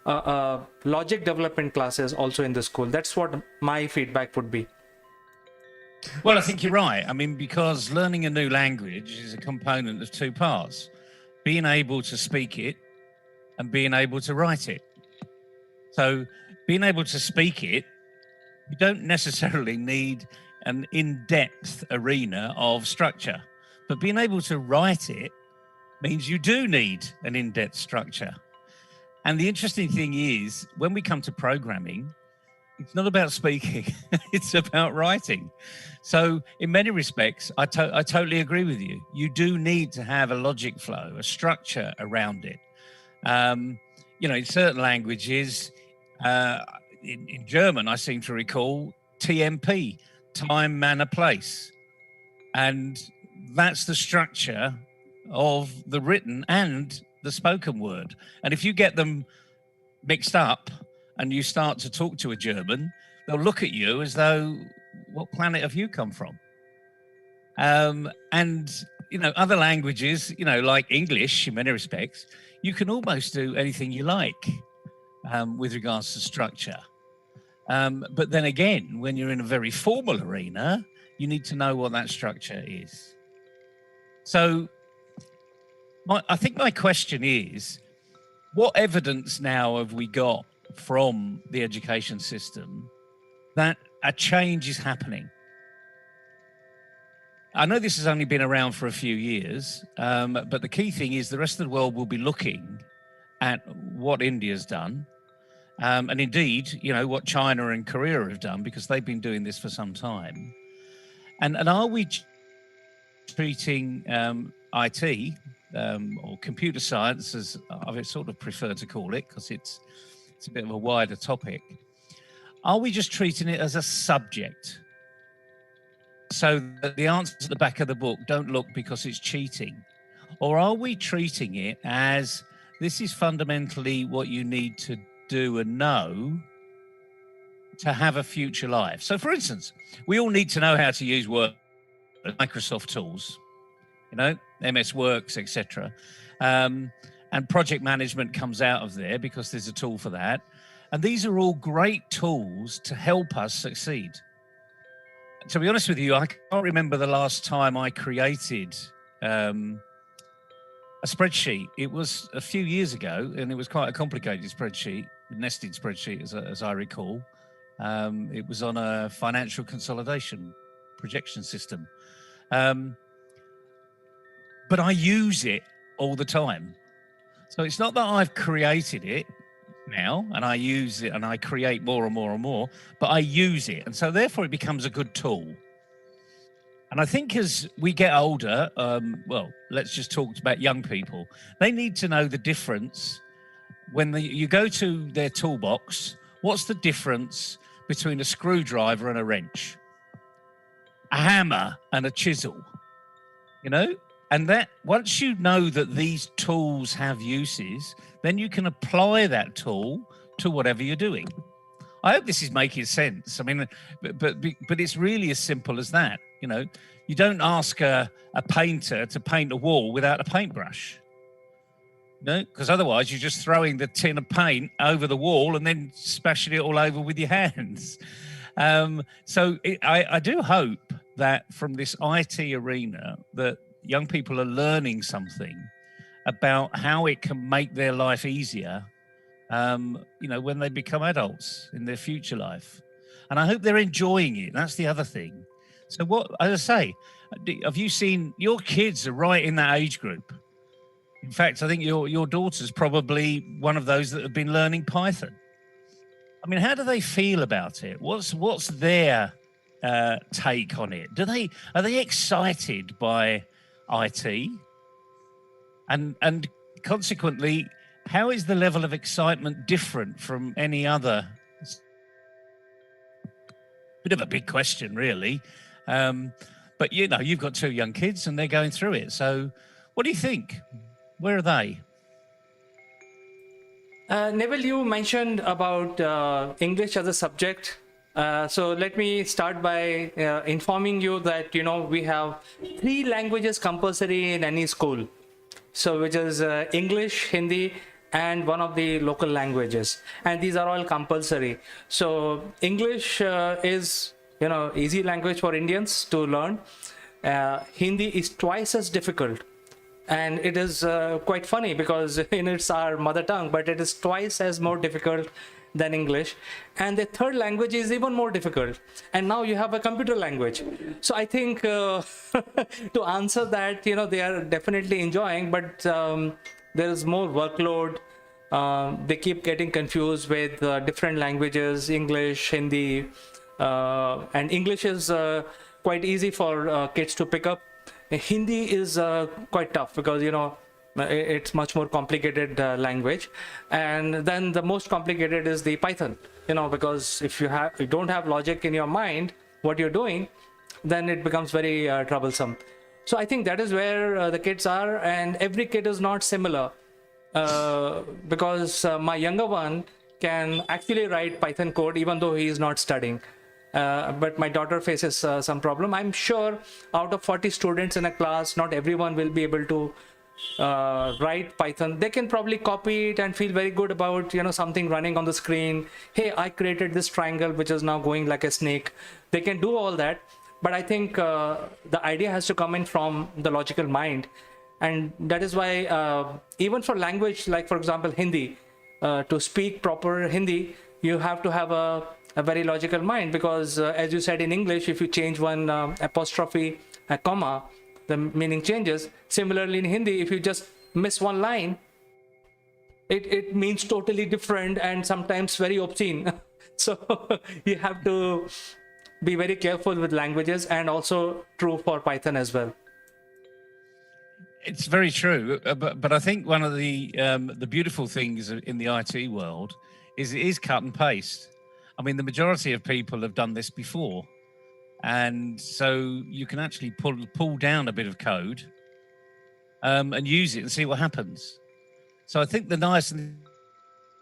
logic development classes also in the school. That's what my feedback would be. Well, I think you're right. I mean, because learning a new language is a component of two parts: being able to speak it and being able to write it. So being able to speak it, you don't necessarily need an in-depth arena of structure. But being able to write it means you do need an in-depth structure. And the interesting thing is, when we come to programming, It's not about speaking, it's about writing. So in many respects, I totally agree with you. You do need to have a logic flow, a structure around it. In certain languages, in German, I seem to recall TMP, time, manner, place. And that's the structure of the written and the spoken word. And if you get them mixed up and you start to talk to a German, they'll look at you as though, what planet have you come from? Other languages, like English in many respects, you can almost do anything you like with regards to structure. But then again, when you're in a very formal arena, you need to know what that structure is. So I think my question is, what evidence now have we got from the education system that a change is happening? I know this has only been around for a few years, but the key thing is the rest of the world will be looking at what India's done, and indeed, what China and Korea have done, because they've been doing this for some time. And are we treating IT or computer science, as I sort of prefer to call it, because it's a bit of a wider topic, are we just treating it as a subject? So that the answers at the back of the book don't look because it's cheating? Or are we treating it as this is fundamentally what you need to do and know to have a future life? So, for instance, we all need to know how to use Word, Microsoft tools, MS Works, etc. And project management comes out of there because there's a tool for that. And these are all great tools to help us succeed. To be honest with you, I can't remember the last time I created a spreadsheet. It was a few years ago, and it was quite a complicated spreadsheet, a nested spreadsheet, as I recall. It was on a financial consolidation projection system. But I use it all the time. So it's not that I've created it now and I use it and I create more and more and more, but I use it. And so therefore it becomes a good tool. And I think as we get older, let's just talk about young people. They need to know the difference when you go to their toolbox. What's the difference between a screwdriver and a wrench, a hammer and a chisel? And that once you know that these tools have uses, then you can apply that tool to whatever you're doing. I hope this is making sense. I mean, but it's really as simple as that. You don't ask a painter to paint a wall without a paintbrush, because otherwise you're just throwing the tin of paint over the wall and then smashing it all over with your hands. I do hope that from this IT arena that young people are learning something about how it can make their life easier, when they become adults in their future life. And I hope they're enjoying it. That's the other thing. So as I say, have you seen, your kids are right in that age group. In fact, I think your daughter's probably one of those that have been learning Python. I mean, how do they feel about it? What's their take on it? Are they excited by IT? And consequently, how is the level of excitement different from any other? Bit of a big question, really. But you've got two young kids and they're going through it. So what do you think? Where are they? Neville, you mentioned about English as a subject. So let me start by informing you that, we have 3 languages compulsory in any school. So which is English, Hindi, and one of the local languages. And these are all compulsory. So English is, easy language for Indians to learn. Hindi is twice as difficult. And it is quite funny because it's our mother tongue, but it is twice as more difficult than English. And the third language is even more difficult. And now you have a computer language. So I think to answer that, they are definitely enjoying, but there is more workload, They keep getting confused with different languages, English, Hindi, and English is quite easy for kids to pick up. Hindi is quite tough because, you know, it's much more complicated language. And then the most complicated is the Python, you know, because if you don't have logic in your mind, what you're doing, then it becomes very troublesome. So I think that is where the kids are, and every kid is not similar. Because my younger one can actually write Python code even though he is not studying. But my daughter faces some problem. I'm sure out of 40 students in a class, not everyone will be able to write Python. They can probably copy it and feel very good about, you know, something running on the screen. Hey, I created this triangle which is now going like a snake. They can do all that. But I think the idea has to come in from the logical mind. And that is why even for language, like for example, Hindi, to speak proper Hindi, you have to have a very logical mind, because as you said in English, if you change one apostrophe, a comma, the meaning changes. Similarly in Hindi, if you just miss one line, it means totally different and sometimes very obscene. So you have to be very careful with languages, and also true for Python as well. It's very true, but I think one of the beautiful things in the IT world is it is cut and paste. I mean, the majority of people have done this before, and so you can actually pull down a bit of code and use it and see what happens. So I think the nice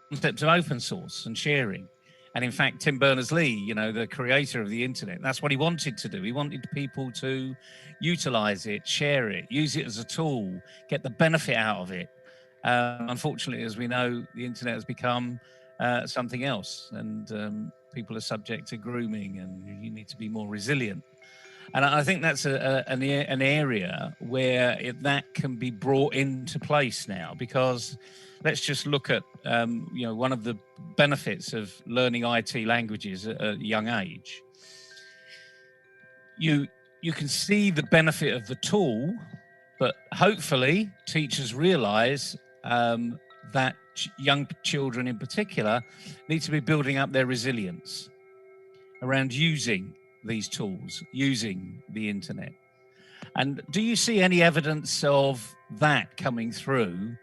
concept of open source and sharing. And in fact, Tim Berners-Lee, you know, the creator of the internet, that's what he wanted to do. He wanted people to utilize it, share it, use it as a tool, get the benefit out of it. Unfortunately, as we know, the internet has become something else, and people are subject to grooming, and you need to be more resilient. And I think that's an area where that can be brought into place now, because let's just look at, you know, one of the benefits of learning IT languages at a young age. You can see the benefit of the tool, but hopefully teachers realize that young children in particular need to be building up their resilience around using these tools, using the internet. And do you see any evidence of that coming through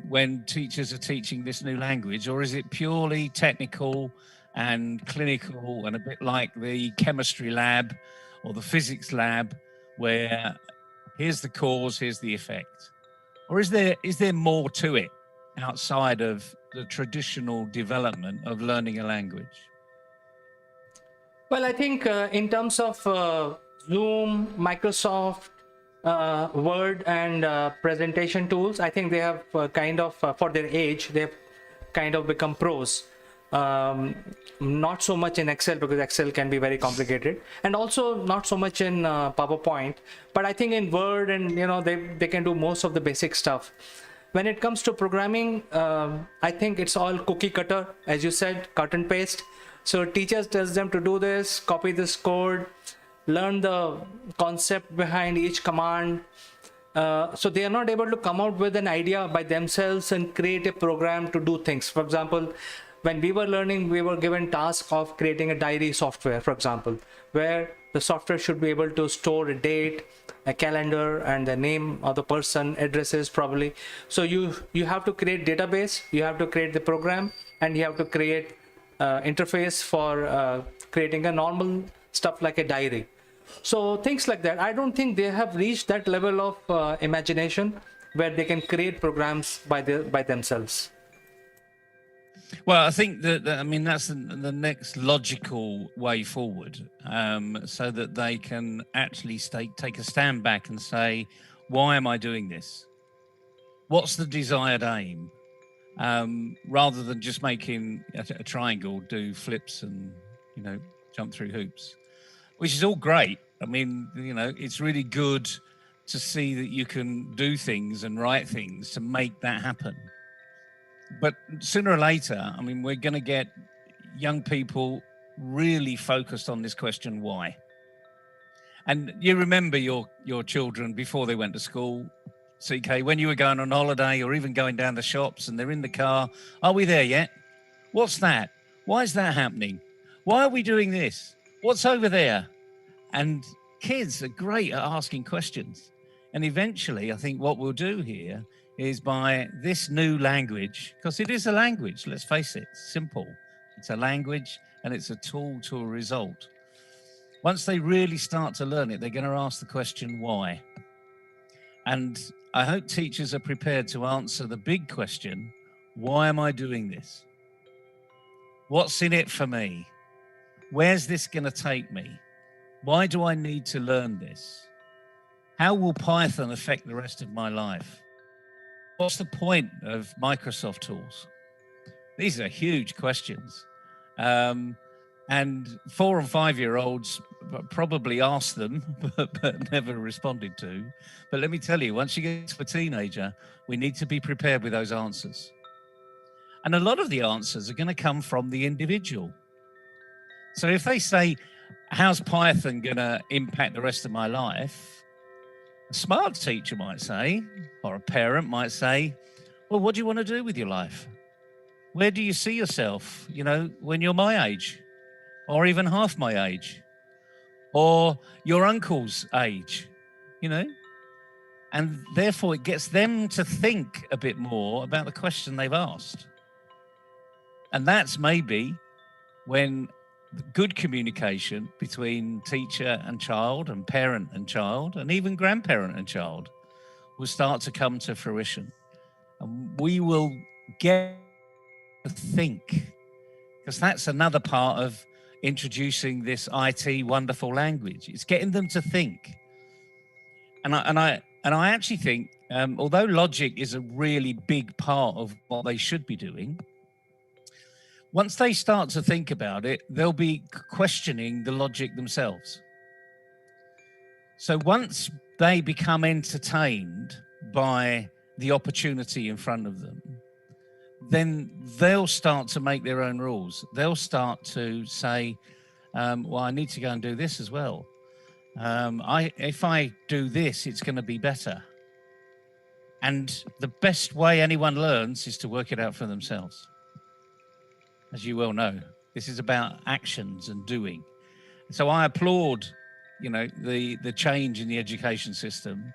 when teachers are teaching this new language, or is it purely technical and clinical and a bit like the chemistry lab or the physics lab, where here's the cause, here's the effect? Or is there more to it outside of the traditional development of learning a language? Well, I think in terms of Zoom, Microsoft, Word, and presentation tools, I think they have kind of, for their age, they've kind of become pros. Not so much in Excel, because Excel can be very complicated, and also not so much in PowerPoint. But I think in Word, and you know, they can do most of the basic stuff. When it comes to programming, I think it's all cookie cutter, as you said, cut and paste. So teachers tells them to do this, copy this code, learn the concept behind each command. So they are not able to come out with an idea by themselves and create a program to do things. For example, when we were learning, we were given task of creating a diary software, for example, where the software should be able to store a date, a calendar, and the name of the person, addresses probably. So you have to create database, you have to create the program, and you have to create interface for creating a normal stuff like a diary. So things like that. I don't think they have reached that level of imagination where they can create programs by themselves. Well, I think that I mean, that's the next logical way forward, so that they can actually take a stand back and say, why am I doing this? What's the desired aim? Rather than just making a triangle do flips and, you know, jump through hoops, which is all great. I mean, you know, it's really good to see that you can do things and write things to make that happen. But sooner or later, I mean, we're going to get young people really focused on this question, why? And you remember your children before they went to school, CK, when you were going on holiday or even going down the shops and they're in the car, are we there yet? What's that? Why is that happening? Why are we doing this? What's over there? And kids are great at asking questions. And eventually, I think what we'll do here is by this new language, because it is a language, let's face it, it's simple. It's a language and it's a tool to a result. Once they really start to learn it, they're going to ask the question, why? And I hope teachers are prepared to answer the big question, why am I doing this? What's in it for me? Where's this going to take me? Why do I need to learn this? How will Python affect the rest of my life? What's the point of Microsoft tools? These are huge questions. And 4 and 5-year-olds probably asked them, but never responded to. But let me tell you, once you get to a teenager, we need to be prepared with those answers. And a lot of the answers are going to come from the individual. So if they say, how's Python going to impact the rest of my life? A smart teacher might say, or a parent might say, well, what do you want to do with your life? Where do you see yourself, when you're my age, or even half my age, or your uncle's age, And therefore, it gets them to think a bit more about the question they've asked. And that's maybe when good communication between teacher and child and parent and child and even grandparent and child will start to come to fruition. And we will get to think, because that's another part of introducing this IT wonderful language. It's getting them to think. And I actually think, although logic is a really big part of what they should be doing, once they start to think about it, they'll be questioning the logic themselves. So once they become entertained by the opportunity in front of them, then they'll start to make their own rules. They'll start to say, well, I need to go and do this as well. If I do this, it's going to be better. And the best way anyone learns is to work it out for themselves. As you well know, this is about actions and doing. So I applaud, the change in the education system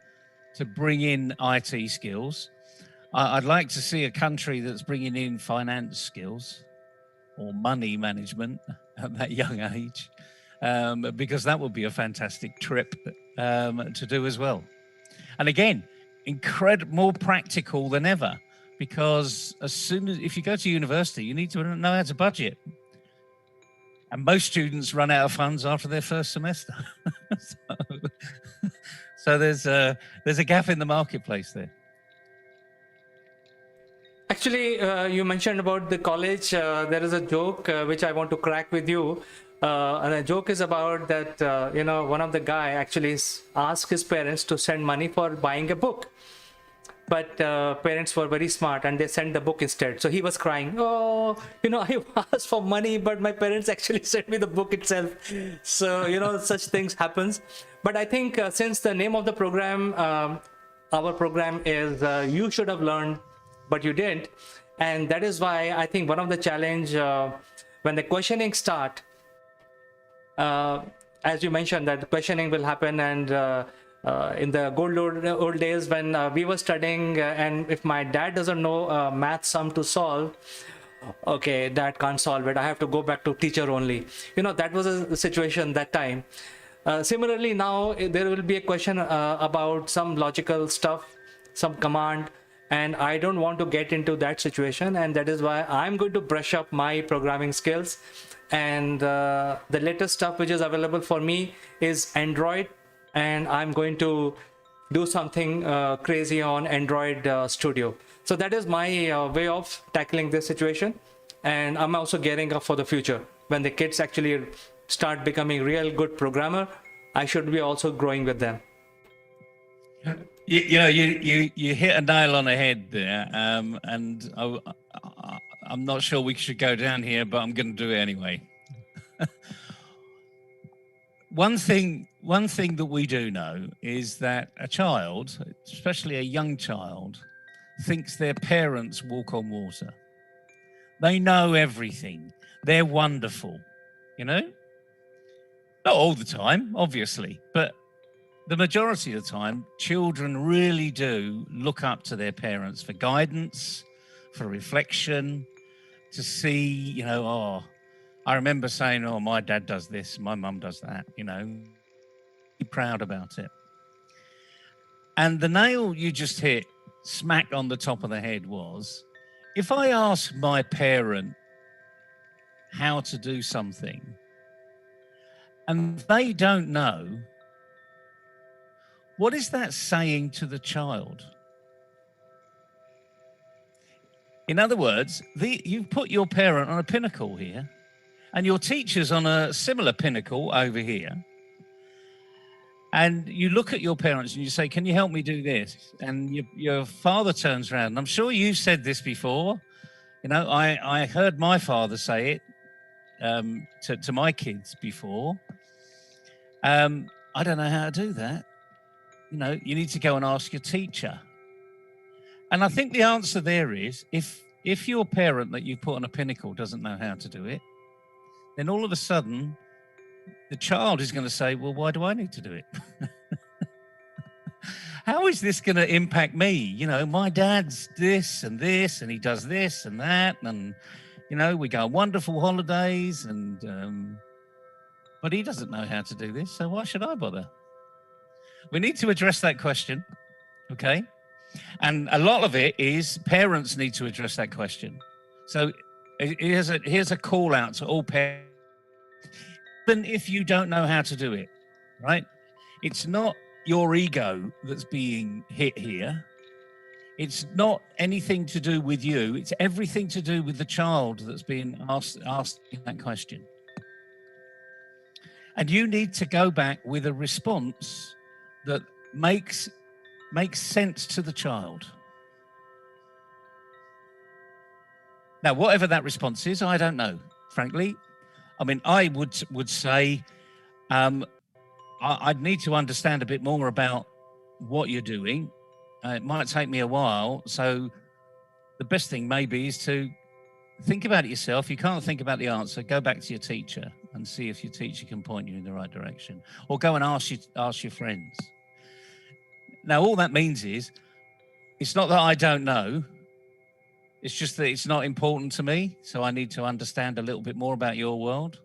to bring in IT skills. I'd like to see a country that's bringing in finance skills or money management at that young age, because that would be a fantastic trip to do as well. And again, more practical than ever. Because if you go to university, you need to know how to budget. And most students run out of funds after their first semester. so there's a gap in the marketplace there. Actually, you mentioned about the college. There is a joke which I want to crack with you. And the joke is about that, one of the guy actually asked his parents to send money for buying a book. But parents were very smart and they sent the book instead. So he was crying, I asked for money, but my parents actually sent me the book itself. So, such things happens. But I think since the name of the program, our program is You Should Have Learned, but You Didn't. And that is why I think one of the challenge when the questioning start, as you mentioned, that the questioning will happen and in the old days when we were studying, and if my dad doesn't know math sum to solve, okay, dad can't solve it, I have to go back to teacher only. That was a situation that time. Similarly, now there will be a question about some logical stuff, some command, and I don't want to get into that situation, and that is why I'm going to brush up my programming skills. And the latest stuff which is available for me is Android, and I'm going to do something crazy on Android Studio. So that is my way of tackling this situation. And I'm also gearing up for the future. When the kids actually start becoming real good programmer, I should be also growing with them. You hit a nail on the head there. And I'm not sure we should go down here, but I'm going to do it anyway. one thing that we do know is that a child, especially a young child, thinks their parents walk on water. They know everything. They're wonderful, you know? Not all the time, obviously, but the majority of the time, children really do look up to their parents for guidance, for reflection, to see, you know, oh, I remember saying, oh, my dad does this, my mum does that, you know, be proud about it. And the nail you just hit smack on the top of the head was, if I ask my parent how to do something and they don't know, what is that saying to the child? In other words, you've put your parent on a pinnacle here and your teacher's on a similar pinnacle over here. And you look at your parents and you say, can you help me do this? And your father turns around. And I'm sure you've said this before. You know, I heard my father say it to my kids before. I don't know how to do that. You know, you need to go and ask your teacher. And I think the answer there is, if your parent that you put on a pinnacle doesn't know how to do it, then all of a sudden the child is going to say, well, why do I need to do it? How is this going to impact me? You know, my dad's this, and he does this and that. And, you know, we go on wonderful holidays but he doesn't know how to do this. So why should I bother? We need to address that question. Okay. And a lot of it is parents need to address that question. So here's a call out to all parents. Even if you don't know how to do it, right? It's not your ego that's being hit here. It's not anything to do with you. It's everything to do with the child that's being asked that question. And you need to go back with a response that makes sense to the child. Now, whatever that response is, I don't know, frankly. I mean, I would say I'd need to understand a bit more about what you're doing. It might take me a while. So the best thing maybe is to think about it yourself. You can't think about the answer. Go back to your teacher and see if your teacher can point you in the right direction. Or go and ask your friends. Now, all that means is, it's not that I don't know. It's just that it's not important to me. So I need to understand a little bit more about your world.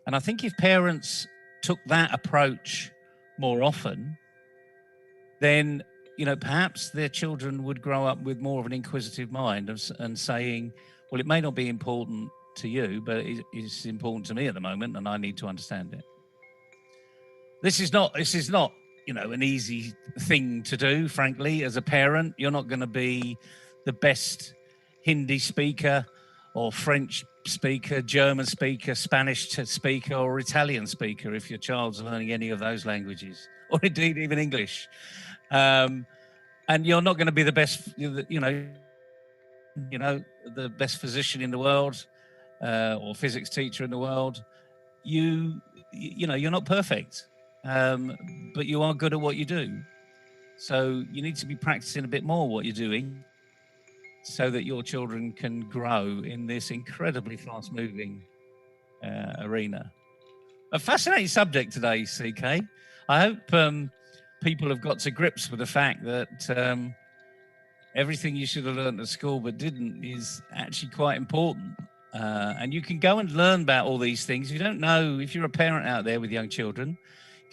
And I think if parents took that approach more often, then, you know, perhaps their children would grow up with more of an inquisitive mind and saying, well, it may not be important to you, but it's important to me at the moment, and I need to understand it. This is not, you know, an easy thing to do, frankly. As a parent, you're not going to be the best Hindi speaker or French speaker, German speaker, Spanish speaker, or Italian speaker if your child's learning any of those languages, or indeed even English. And you're not going to be the best, you know, the best physician in the world or physics teacher in the world. You know, you're not perfect, but you are good at what you do. So you need to be practicing a bit more what you're doing so that your children can grow in this incredibly fast-moving arena. A fascinating subject today, CK. I hope people have got to grips with the fact that everything you should have learned at school but didn't is actually quite important. And you can go and learn about all these things. If you don't know, if you're a parent out there with young children,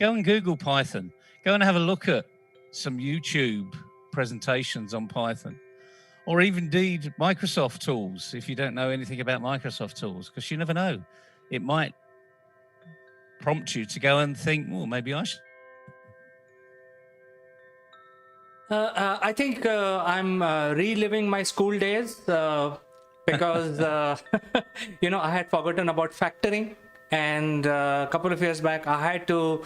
go and Google Python. Go and have a look at some YouTube presentations on Python. Or even indeed Microsoft tools, if you don't know anything about Microsoft tools, because you never know. It might prompt you to go and think, well, maybe I should. I think I'm reliving my school days because, you know, I had forgotten about factoring. And a couple of years back, I had to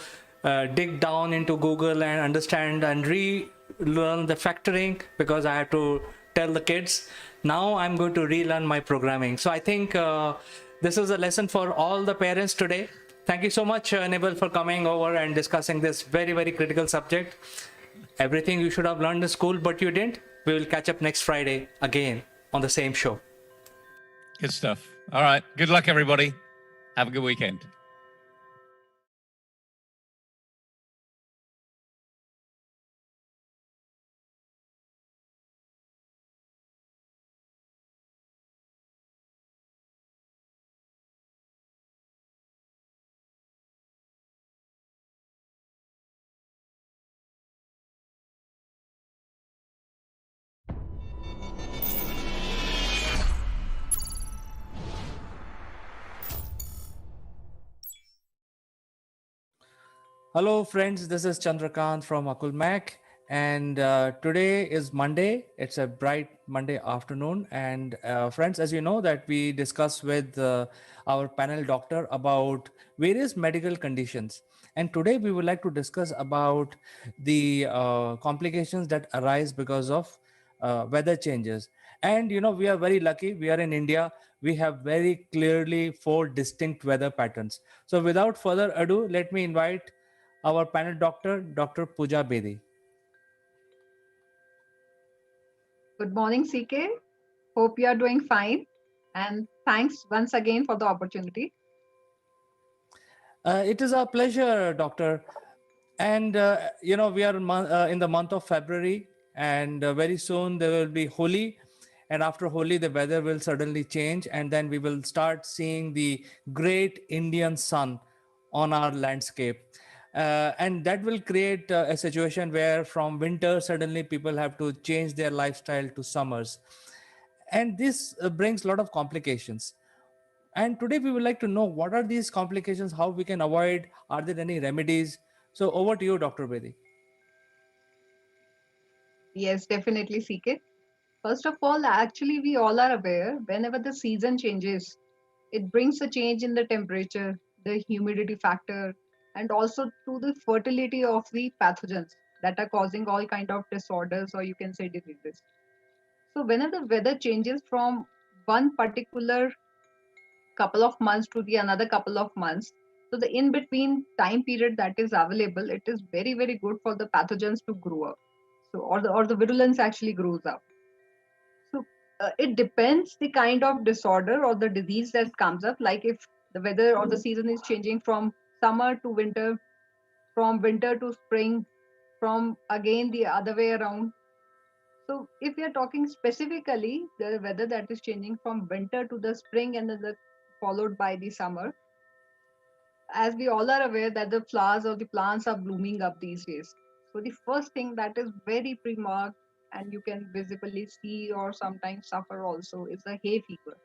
dig down into Google and understand and relearn the factoring because I had to tell the kids. Now I'm going to relearn my programming. So I think this is a lesson for all the parents today. Thank you so much, Nibal, for coming over and discussing this very, very critical subject. Everything you should have learned in school, but you didn't. We will catch up next Friday again on the same show. Good stuff. All right. Good luck, everybody. Have a good weekend. Hello, friends. This is Chandrakant from Akulmach, and today is Monday. It's a bright Monday afternoon, and friends, as you know, that we discuss with our panel doctor about various medical conditions, and today we would like to discuss about the complications that arise because of weather changes. And we are very lucky. We are in India. We have very clearly four distinct weather patterns. So, without further ado, let me invite our panel doctor, Dr. Pooja Bedi. Good morning, CK. Hope you are doing fine. And thanks once again for the opportunity. It is our pleasure, Doctor. And, we are in the month of February, and very soon there will be Holi. And after Holi, the weather will suddenly change, and then we will start seeing the great Indian sun on our landscape. And that will create a situation where from winter, suddenly people have to change their lifestyle to summers. And this brings a lot of complications. And today we would like to know what are these complications, how we can avoid, are there any remedies? So over to you, Dr. Bedi. Yes, definitely, CK. First of all, actually, we all are aware whenever the season changes, it brings a change in the temperature, the humidity factor, and also to the fertility of the pathogens that are causing all kind of disorders or you can say diseases. So whenever the weather changes from one particular couple of months to the another couple of months, so the in between time period that is available, it is very very good for the pathogens to grow up, so or the virulence actually grows up. So it depends the kind of disorder or the disease that comes up, like if the weather or the season is changing from summer to winter, from winter to spring, from again the other way around. So if we are talking specifically the weather that is changing from winter to the spring and then followed by the summer, as we all are aware that the flowers or the plants are blooming up these days. So the first thing that is very pre-marked and you can visibly see or sometimes suffer also is the hay fever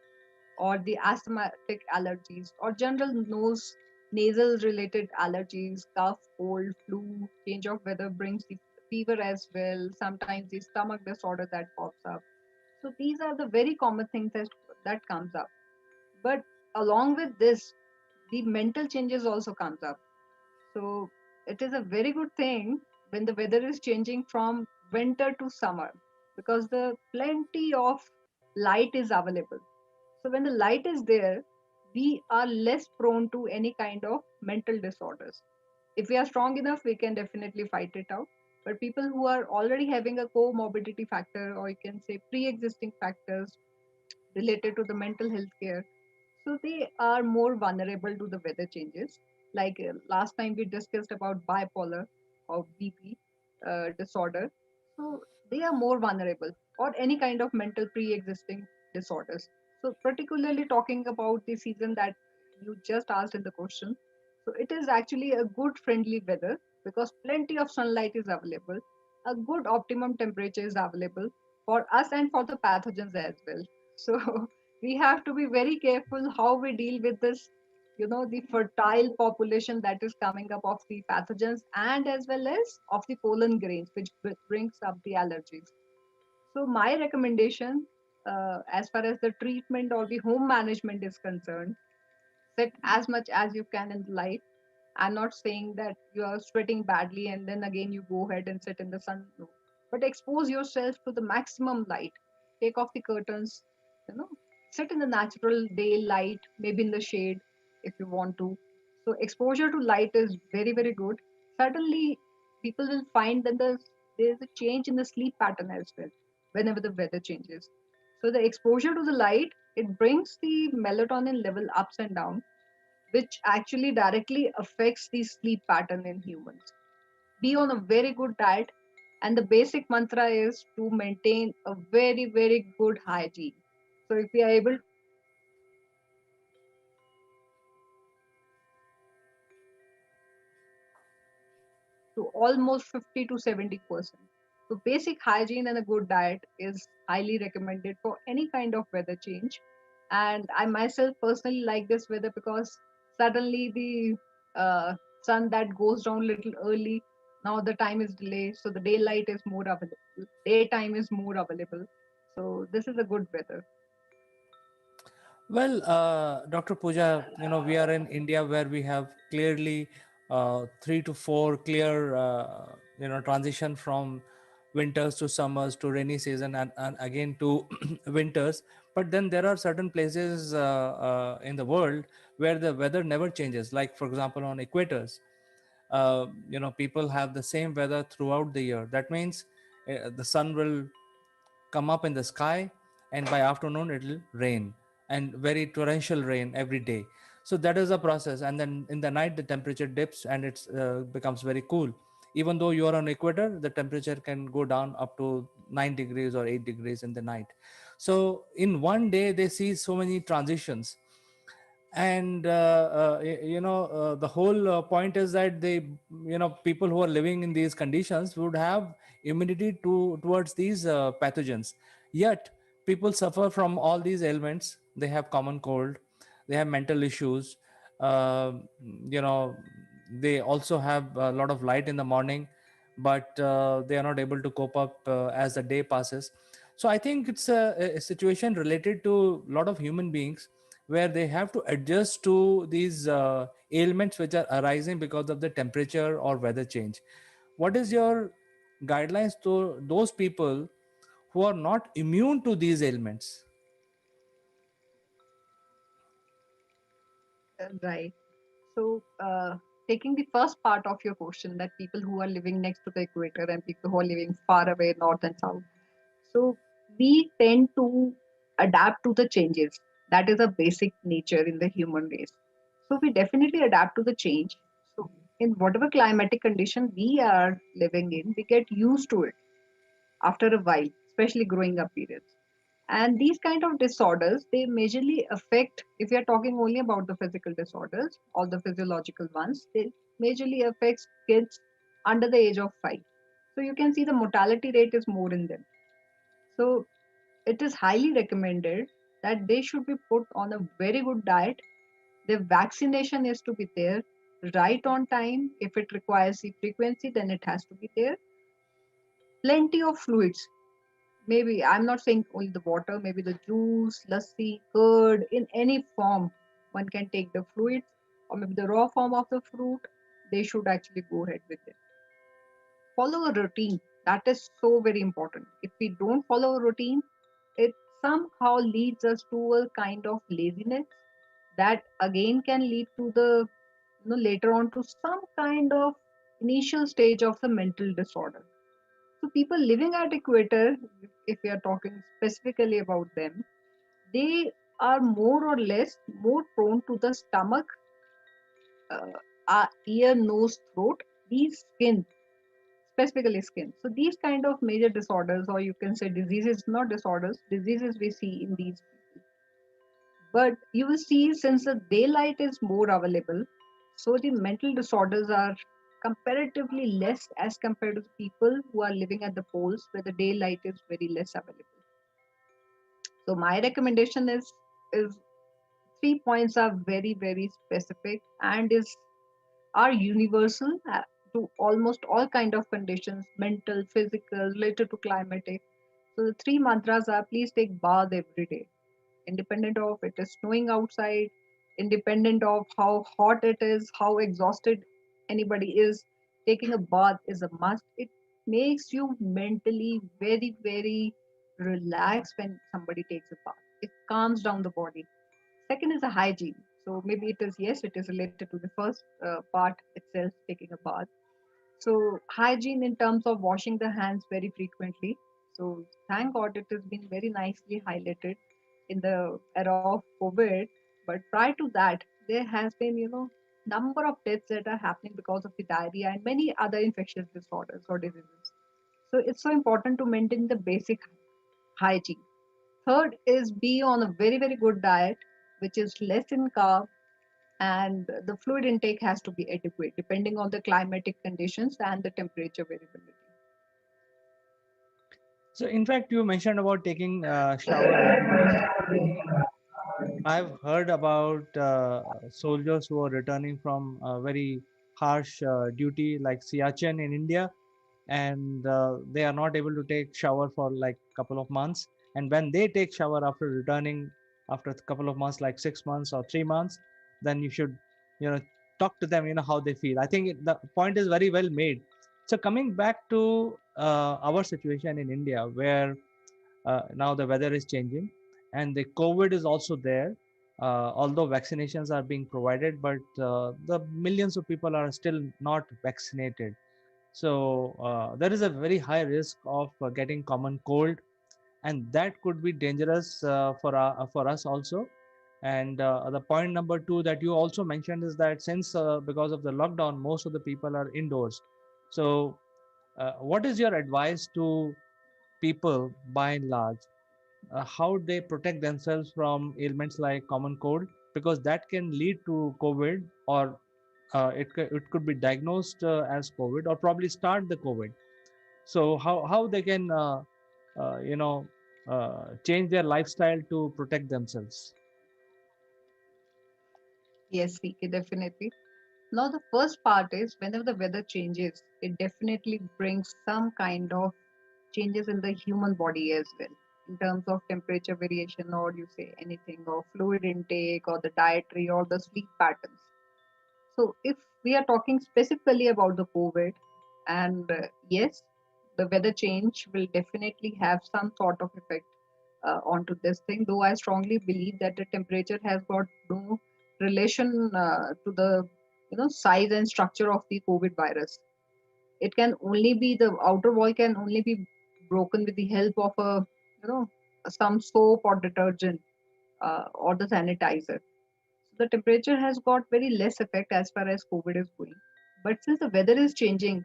or the asthmatic allergies or general nasal related allergies, cough, cold, flu, change of weather brings the fever as well, sometimes the stomach disorder that pops up. So these are the very common things that comes up. But along with this, the mental changes also comes up. So it is a very good thing when the weather is changing from winter to summer because the plenty of light is available. So when the light is there, we are less prone to any kind of mental disorders. If we are strong enough, we can definitely fight it out. But people who are already having a comorbidity factor, or you can say pre-existing factors related to the mental health care, so they are more vulnerable to the weather changes. Like last time we discussed about bipolar or BP disorder. So they are more vulnerable or any kind of mental pre-existing disorders. So particularly talking about the season that you just asked in the question. So it is actually a good friendly weather because plenty of sunlight is available. A good optimum temperature is available for us and for the pathogens as well. So we have to be very careful how we deal with this, the fertile population that is coming up of the pathogens and as well as of the pollen grains, which brings up the allergies. So my recommendation, as far as the treatment or the home management is concerned, sit as much as you can in the light. I'm not saying that you are sweating badly and then again you go ahead and sit in the sun. No. But expose yourself to the maximum light. Take off the curtains, you know, sit in the natural daylight, maybe in the shade if you want to. So exposure to light is very, very good. Suddenly, people will find that there's a change in the sleep pattern as well whenever the weather changes. So the exposure to the light, it brings the melatonin level ups and down, which actually directly affects the sleep pattern in humans. Be on a very good diet, and the basic mantra is to maintain a very, very good hygiene. So if we are able to maintain a very good hygiene, we can actually reduce the to almost 50 to 70%. So basic hygiene and a good diet is highly recommended for any kind of weather change. And I myself personally like this weather because suddenly the sun that goes down little early, now the time is delayed, so the daylight is more available. Daytime is more available. So this is a good weather. Well, Dr. Pooja, we are in India where we have clearly 3 to 4 clear, transition from winters to summers to rainy season and again to winters. But then there are certain places in the world where the weather never changes. Like, for example, on equators, people have the same weather throughout the year. That means the sun will come up in the sky, and by afternoon it will rain, and very torrential rain every day. So that is a process, and then in the night the temperature dips and it becomes very cool. Even though you are on equator, the temperature can go down up to 9 degrees or 8 degrees in the night. So in one day they see so many transitions. And the whole point is that they, people who are living in these conditions would have immunity towards these pathogens. Yet people suffer from all these ailments. They have common cold, they have mental issues, uh, you know they also have a lot of light in the morning, but they are not able to cope up as the day passes. So I think it's a situation related to a lot of human beings, where they have to adjust to these ailments which are arising because of the temperature or weather change. What is your guidelines to those people who are not immune to these ailments? Right. So, taking the first part of your question, that people who are living next to the equator and people who are living far away, north and south. So, we tend to adapt to the changes. That is a basic nature in the human race. So, we definitely adapt to the change. So, in whatever climatic condition we are living in, we get used to it after a while, especially growing up periods. And these kind of disorders, they majorly affect, if we are talking only about the physical disorders, all the physiological ones, they majorly affects kids under the age of 5. So you can see the mortality rate is more in them. So it is highly recommended that they should be put on a very good diet. The vaccination is to be there right on time. If it requires the frequency, then it has to be there. Plenty of fluids. Maybe I'm not saying only the water, maybe the juice, lassi, curd, in any form. One can take the fluids, or maybe the raw form of the fruit. They should actually go ahead with it. Follow a routine. That is so very important. If we don't follow a routine, it somehow leads us to a kind of laziness that again can lead to the, later on, to some kind of initial stage of the mental disorder. So people living at equator, if we are talking specifically about them, they are more or less more prone to the stomach, ear, nose, throat, these skin, specifically skin. So these kind of major disorders, or you can say diseases, not disorders, diseases we see in these people. But you will see, since the daylight is more available, so the mental disorders are comparatively less as compared to the people who are living at the poles where the daylight is very less available. So my recommendation is 3 points are very, very specific and is are universal to almost all kind of conditions, mental, physical, related to climatic. So the three mantras are: please take bath every day, independent of it is snowing outside, independent of how hot it is, how exhausted anybody is. Taking a bath is a must. It makes you mentally very, very relaxed when somebody takes a bath. It calms down the body. Second is the hygiene. So maybe it is, yes, it is related to the first part itself, taking a bath. So hygiene in terms of washing the hands very frequently. So thank God it has been very nicely highlighted in the era of COVID. But prior to that, there has been, number of deaths that are happening because of the diarrhea and many other infectious disorders or diseases. So it's so important to maintain the basic hygiene. Third is be on a very, very good diet, which is less in carb, and the fluid intake has to be adequate depending on the climatic conditions and the temperature variability. So, in fact, you mentioned about taking shower regularly. I've heard about soldiers who are returning from very harsh duty, like Siachen in India, and they are not able to take shower for like couple of months. And when they take shower after returning after a couple of months, like 6 months or 3 months, then you should, talk to them, how they feel. I think the point is very well made. So coming back to our situation in India, where now the weather is changing and the COVID is also there. Although vaccinations are being provided, but the millions of people are still not vaccinated. So there is a very high risk of getting common cold, and that could be dangerous for us also. And the point number two that you also mentioned is that since because of the lockdown, most of the people are indoors. So what is your advice to people by and large, how they protect themselves from ailments like common cold, because that can lead to COVID, or it could be diagnosed as COVID, or probably start the COVID. So how they can change their lifestyle to protect themselves. Yes, CK, definitely. Now, the first part is whenever the weather changes, it definitely brings some kind of changes in the human body as well, in terms of temperature variation, or you say anything, or fluid intake, or the dietary, or the sleep patterns. So, if we are talking specifically about the COVID, and yes, the weather change will definitely have some sort of effect onto this thing, though I strongly believe that the temperature has got no relation to the size and structure of the COVID virus. It can only be, the outer wall can only be broken with the help of a you know some soap or detergent or the sanitizer. So the temperature has got very less effect as far as COVID is going. But since the weather is changing,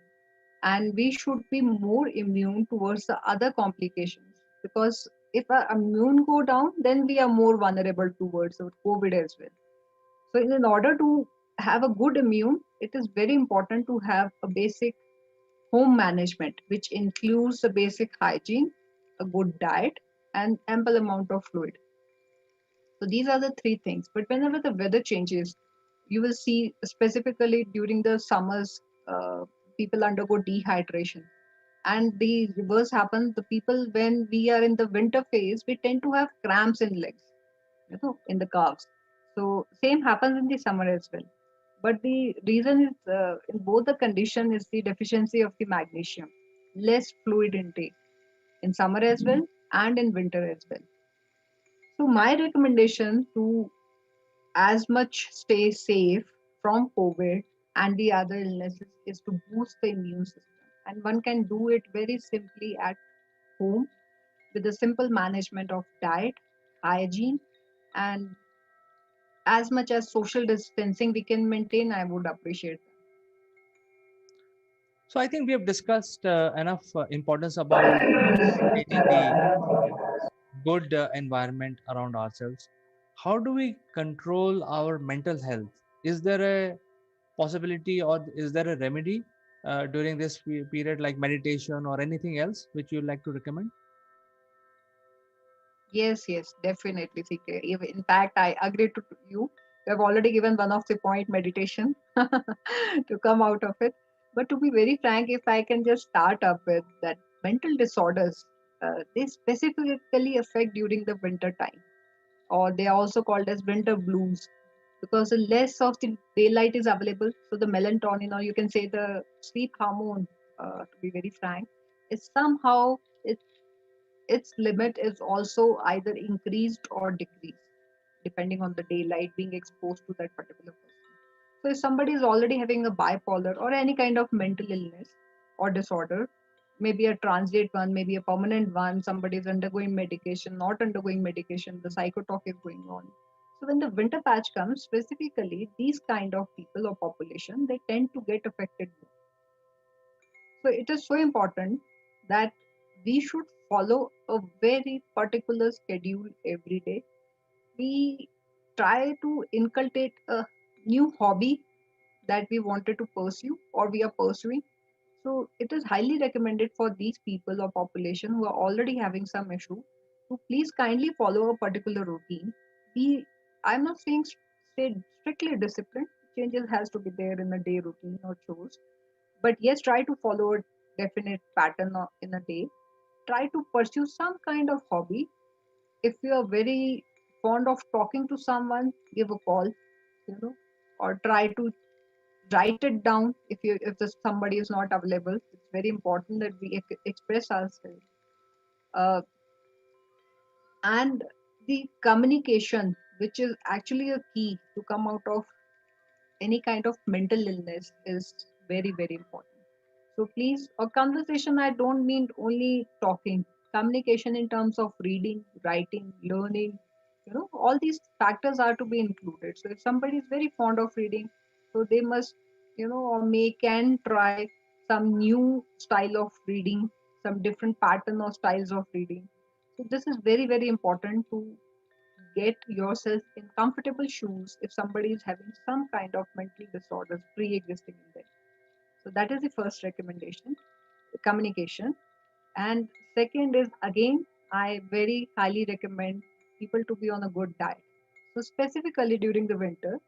and we should be more immune towards the other complications, because if our immune go down, then we are more vulnerable towards the COVID as well. So in order to have a good immune, it is very important to have a basic home management, which includes the basic hygiene, a good diet, and ample amount of fluid. So these are the three things. But whenever the weather changes, you will see specifically during the summers, people undergo dehydration. And the reverse happens. The people, when we are in the winter phase, we tend to have cramps in legs, in the calves. So same happens in the summer as well. But the reason is in both the condition is the deficiency of the magnesium, less fluid intake in summer as well and in winter as well. So my recommendation to as much stay safe from COVID and the other illnesses is to boost the immune system. And one can do it very simply at home with the simple management of diet, hygiene, and as much as social distancing we can maintain, I would appreciate that. So I think we have discussed enough importance about maintaining the good environment around ourselves. How do we control our mental health? Is there a possibility, or is there a remedy during this period, like meditation or anything else which you'd like to recommend? Yes, yes, definitely, CK. In fact, I agree to you. You have already given one of the point, meditation, to come out of it. But to be very frank, if I can just start up with that, mental disorders, they specifically affect during the winter time, or they are also called as winter blues, because the less of the daylight is available. So the melatonin, or you can say the sleep hormone, to be very frank, is somehow its limit is also either increased or decreased. depending on the daylight being exposed to that particular person. So if somebody is already having a bipolar or any kind of mental illness or disorder, maybe a transient one, maybe a permanent one, somebody is undergoing medication, not undergoing medication, the psychotalk is going on. So when the winter patch comes, specifically these kind of people or population, they tend to get affected more. So it is so important that we should follow a very particular schedule every day. We try to inculcate a new hobby that we wanted to pursue or we are pursuing. So it is highly recommended for these people or population who are already having some issue to please kindly follow a particular routine. Be I'm not saying stay strictly disciplined. Changes has to be there in a day routine or chores, but yes, try to follow a definite pattern in a day. Try to pursue some kind of hobby. If you are very fond of talking to someone, give a call, or try to write it down if somebody is not available. It's very important that we express ourselves, uh, and the communication, which is actually a key to come out of any kind of mental illness, is very very important. So please, a conversation, I don't mean only talking. Communication in terms of reading, writing, learning, all these factors are to be included. So if somebody is very fond of reading, so they must, or can try some new style of reading, some different pattern or styles of reading. So this is very, very important to get yourself in comfortable shoes if somebody is having some kind of mental disorders pre-existing in them. So that is the first recommendation, communication. And second is, again, I very highly recommend people to be on a good diet. So specifically during the winter,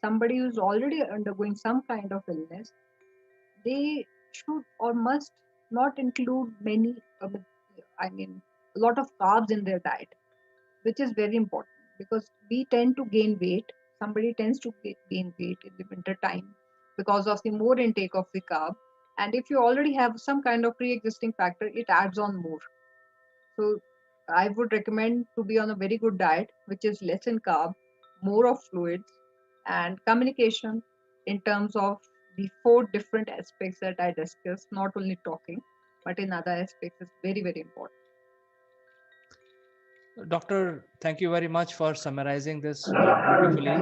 somebody who's already undergoing some kind of illness, they should or must not include I mean, a lot of carbs in their diet, which is very important because we tend to gain weight. Somebody tends to gain weight in the winter time because of the more intake of the carb. And if you already have some kind of pre-existing factor, it adds on more. So I would recommend to be on a very good diet, which is less in carb, more of fluids, and communication in terms of the four different aspects that I discussed, not only talking, but in other aspects is very, very important. Doctor, thank you very much for summarizing this beautifully.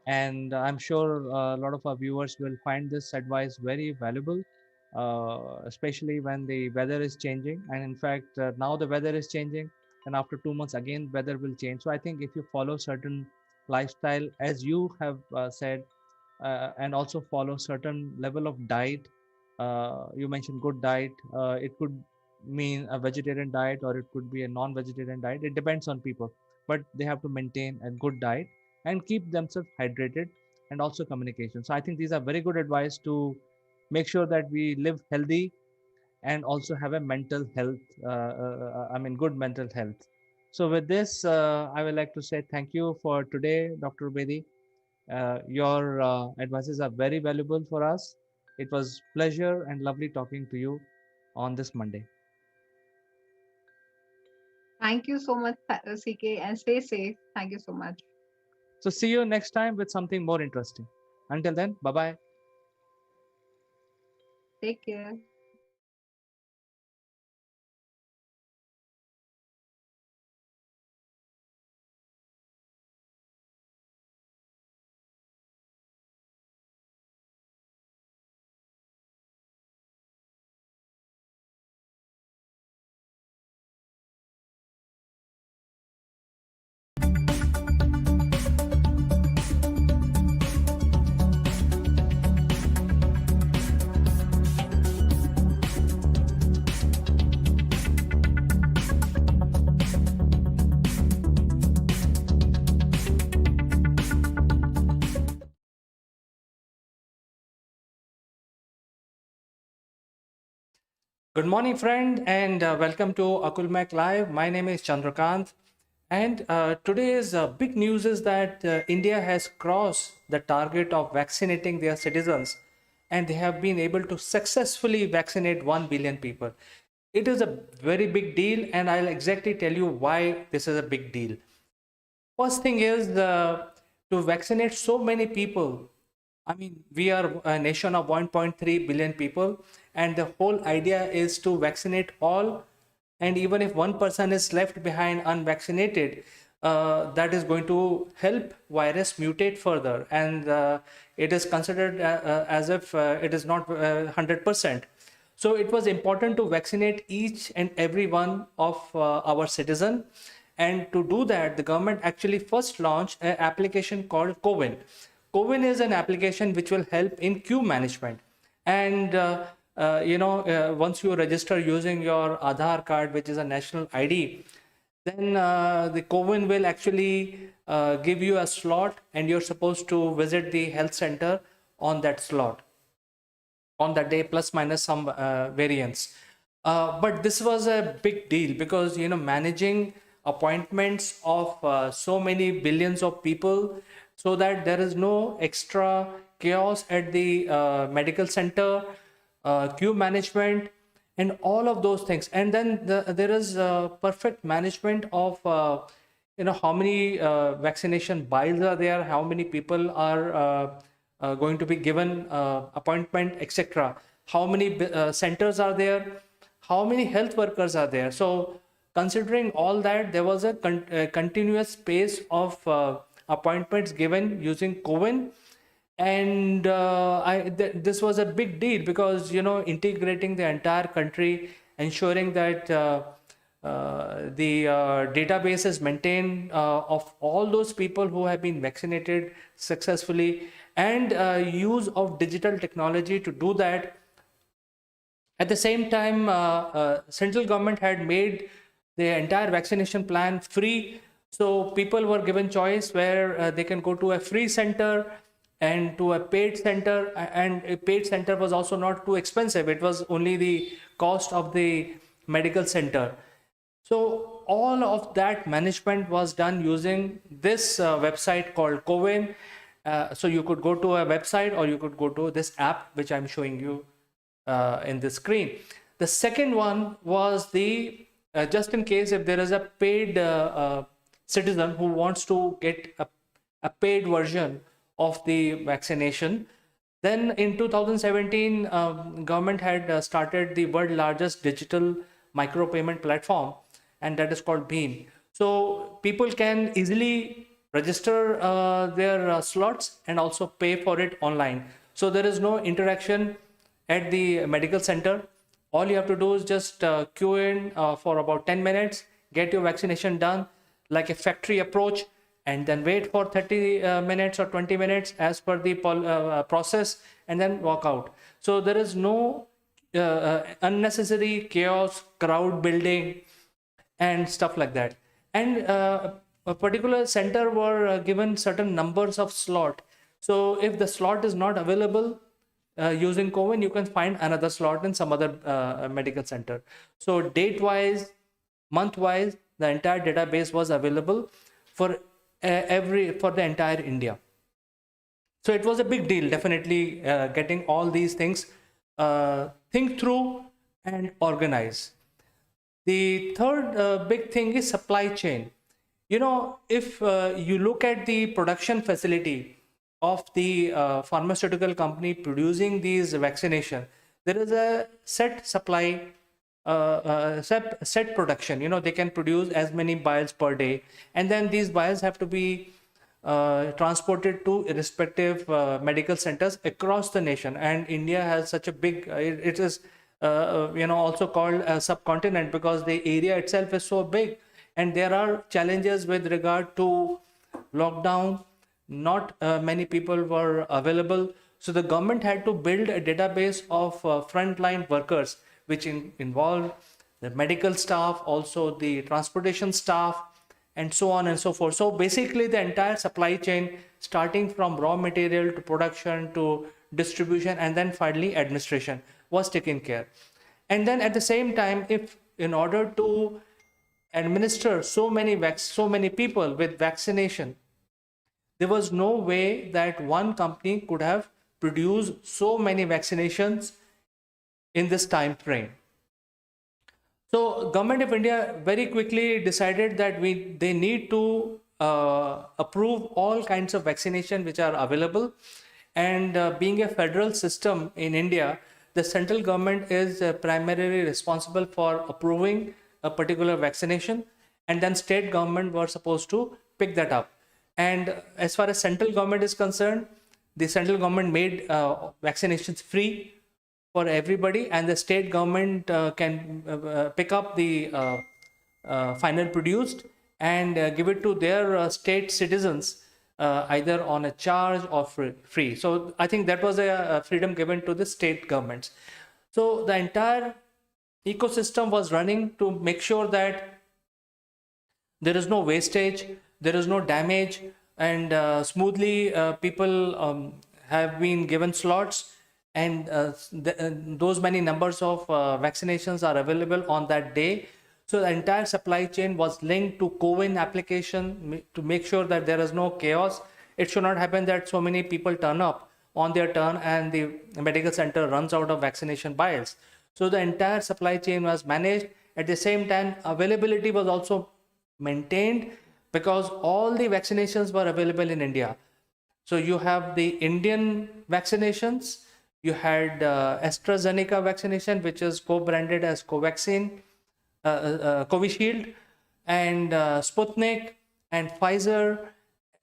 And I'm sure a lot of our viewers will find this advice very valuable, especially when the weather is changing. And in fact, now the weather is changing, and after 2 months, again, weather will change. So I think if you follow certain lifestyle, as you have said, and also follow certain level of diet, you mentioned good diet. It could mean a vegetarian diet or it could be a non-vegetarian diet. It depends on people, but they have to maintain a good diet and keep themselves hydrated, and also communication. So I think these are very good advice to make sure that we live healthy and also have a mental health, good mental health. So with this, I would like to say thank you for today, Dr. Bedi. Your advices are very valuable for us. It was pleasure and lovely talking to you on this Monday. Thank you so much, CK, and stay safe. Thank you so much. So see you next time with something more interesting. Until then, bye-bye. Take care. Good morning, friend, and welcome to Akulmach Live. My name is Chandrakant, and today's big news is that India has crossed the target of vaccinating their citizens, and they have been able to successfully vaccinate 1 billion people. It is a very big deal, and I'll exactly tell you why this is a big deal. First thing is to vaccinate so many people. I mean, we are a nation of 1.3 billion people, and the whole idea is to vaccinate all. And even if one person is left behind unvaccinated, that is going to help virus mutate further, and it is considered as if it is not 100%. So it was important to vaccinate each and every one of our citizen. And to do that, the government actually first launched an application called CoWIN. CoWIN is an application which will help in queue management. And once you register using your Aadhaar card, which is a national ID, then the CoWIN will actually give you a slot, and you're supposed to visit the health center on that slot on that day, plus minus some variance. But this was a big deal because, managing appointments of so many billions of people, so that there is no extra chaos at the medical center, queue management, and all of those things. And then there is perfect management of how many vaccination vials are there, how many people are going to be given appointment, etc. How many centers are there, how many health workers are there. So considering all that, there was a continuous pace of appointments given using CoWIN. And this was a big deal because, integrating the entire country, ensuring that the database is maintained of all those people who have been vaccinated successfully, and use of digital technology to do that. At the same time, central government had made the entire vaccination plan free. So people were given choice where they can go to a free center and to a paid center. And a paid center was also not too expensive. It was only the cost of the medical center. So all of that management was done using this website called CoWIN. So you could go to a website, or you could go to this app, which I'm showing you in the screen. The second one was the just in case if there is a paid citizen who wants to get a paid version of the vaccination. Then in 2017, government had started the world largest digital micropayment platform, and that is called Beam. So people can easily register their slots and also pay for it online. So there is no interaction at the medical center. All you have to do is just queue in for about 10 minutes, get your vaccination done like a factory approach, and then wait for 30 minutes or 20 minutes as per the process, and then walk out. So there is no unnecessary chaos, crowd building, and stuff like that. And a particular center were given certain numbers of slot. So if the slot is not available using CoWIN, you can find another slot in some other medical center. So date wise, month wise, the entire database was available for the entire India. So it was a big deal, definitely getting all these things think through and organize. The third big thing is supply chain. If you look at the production facility of the pharmaceutical company producing these vaccination, there is a set supply, set production. They can produce as many vials per day, and then these vials have to be transported to respective medical centers across the nation. And India has such a big, it is also called a subcontinent because the area itself is so big, and there are challenges with regard to lockdown. Not many people were available, so the government had to build a database of frontline workers, which involved the medical staff, also the transportation staff, and so on and so forth. So basically the entire supply chain, starting from raw material to production to distribution and then finally administration, was taken care. And then at the same time, if in order to administer so many people with vaccination, there was no way that one company could have produced so many vaccinations in this time frame. So government of India very quickly decided that they need to approve all kinds of vaccination which are available. And being a federal system in India, the central government is primarily responsible for approving a particular vaccination, and then state government were supposed to pick that up. And as far as central government is concerned, the central government made vaccinations free for everybody, and the state government can pick up the final produced and give it to their state citizens either on a charge or free. So I think that was a freedom given to the state governments. So the entire ecosystem was running to make sure that there is no wastage, there is no damage, and smoothly people have been given slots, and those many numbers of vaccinations are available on that day. So the entire supply chain was linked to co-win application to make sure that there is no chaos. It should not happen that so many people turn up on their turn and the medical center runs out of vaccination vials. So the entire supply chain was managed. At the same time, availability was also maintained because all the vaccinations were available in India. So you have the Indian vaccinations, you had AstraZeneca vaccination, which is co-branded as Covaxin, Covishield, and Sputnik, and Pfizer,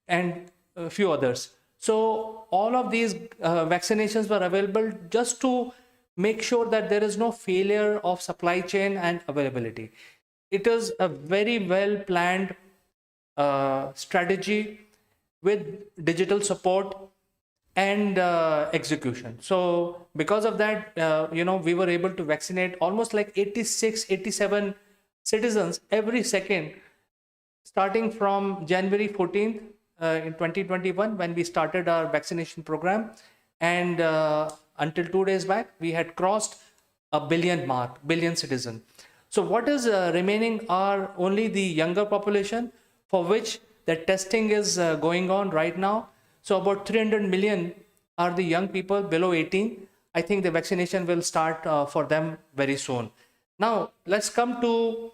and a few others. So all of these vaccinations were available just to make sure that there is no failure of supply chain and availability. It is a very well planned strategy with digital support and execution. So because of that, we were able to vaccinate almost like 86, 87 citizens every second, starting from January 14th in 2021, when we started our vaccination program. And until 2 days back, we had crossed a billion citizens. So what is remaining are only the younger population, for which the testing is going on right now. So about 300 million are the young people below 18. I think the vaccination will start for them very soon. Now, let's come to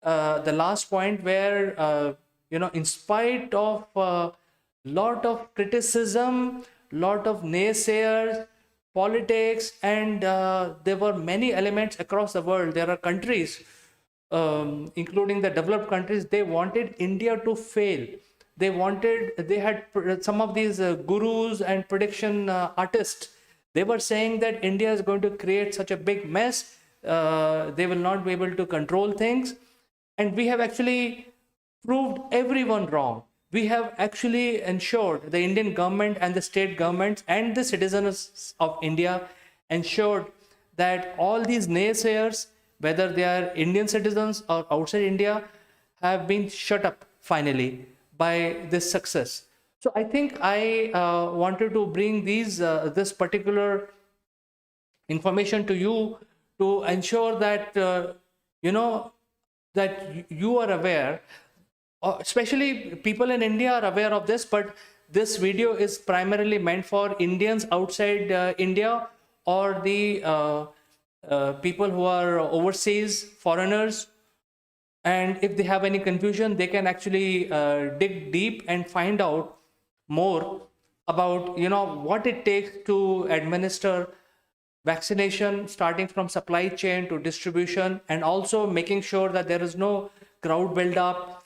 the last point where, in spite of lot of criticism, lot of naysayers, politics, and there were many elements across the world. There are countries, including the developed countries, they wanted India to fail. They had some of these gurus and prediction artists. They were saying that India is going to create such a big mess. They will not be able to control things. And we have actually proved everyone wrong. We have actually ensured, the Indian government and the state governments and the citizens of India ensured that all these naysayers, whether they are Indian citizens or outside India, have been shut up finally by this success. So I think I wanted to bring this particular information to you to ensure that that you are aware. Especially people in India are aware of this, but this video is primarily meant for Indians outside India, or the people who are overseas, foreigners. And if they have any confusion, they can actually dig deep and find out more about what it takes to administer vaccination, starting from supply chain to distribution, and also making sure that there is no crowd build up,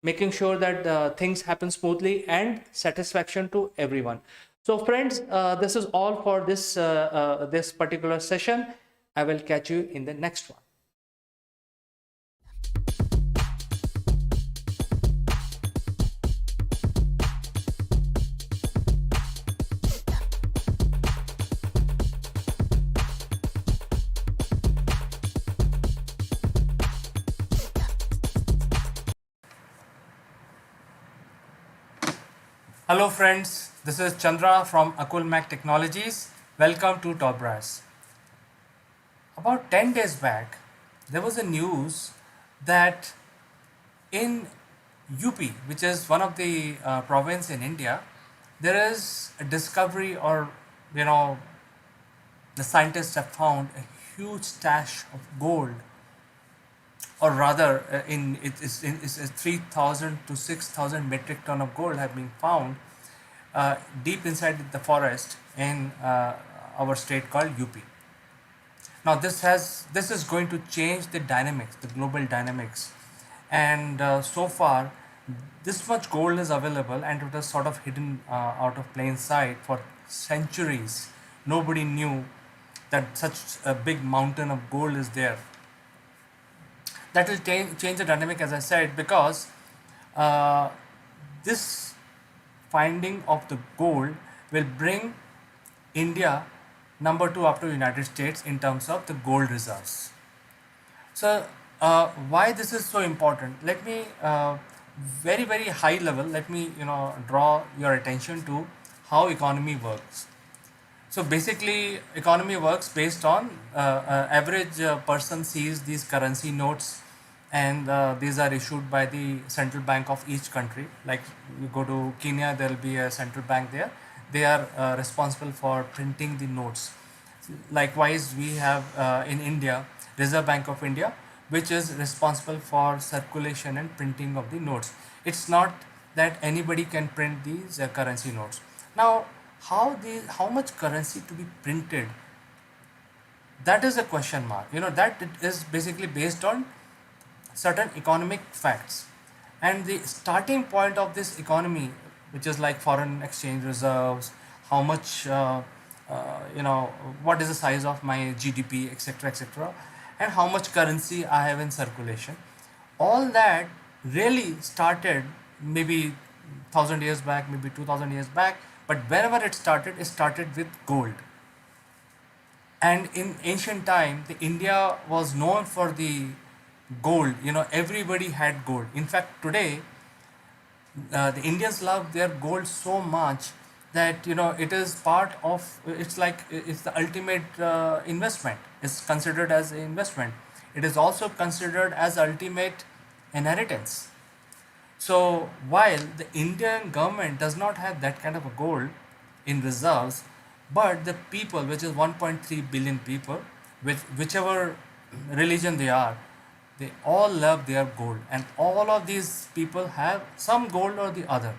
making sure that things happen smoothly and satisfaction to everyone. So friends, this is all for this particular session. I will catch you in the next one. Hello friends, this is Chandra from Akulmach Technologies. Welcome to Top Brass. About 10 days back, there was a news that in UP, which is one of the province in India, there is a discovery, or the scientists have found a huge stash of gold or rather, it's 3,000 to 6,000 metric ton of gold have been found deep inside the forest in our state called UP. Now this is going to change the dynamics, the global dynamics, and so far this much gold is available and it was sort of hidden out of plain sight for centuries. Nobody knew that such a big mountain of gold is there. That will change the dynamic, as I said, because uh, this finding of the gold will bring India number two after United States in terms of the gold reserves. So why this is so important? Let me very high level. Let me draw your attention to how economy works. So basically, economy works based on average person sees these currency notes, and these are issued by the central bank of each country. Like you go to Kenya, there will be a central bank there. They are responsible for printing the notes. Likewise, we have in India Reserve Bank of India, which is responsible for circulation and printing of the notes. It's not that anybody can print these currency notes. Now, how much currency to be printed? That is a question mark. That it is basically based on certain economic facts, and the starting point of this economy, which is like foreign exchange reserves, how much what is the size of my GDP, etc., etc., and how much currency I have in circulation. All that really started maybe 1,000 years back, maybe 2,000 years back, but wherever it started with gold. And in ancient time, the India was known for the gold. Everybody had gold. In fact, today the Indians love their gold so much that it is part of. It's like it's the ultimate investment. It's considered as an investment. It is also considered as ultimate inheritance. So while the Indian government does not have that kind of a gold in reserves, but the people, which is 1.3 billion people, with whichever religion they all love their gold, and all of these people have some gold or the other.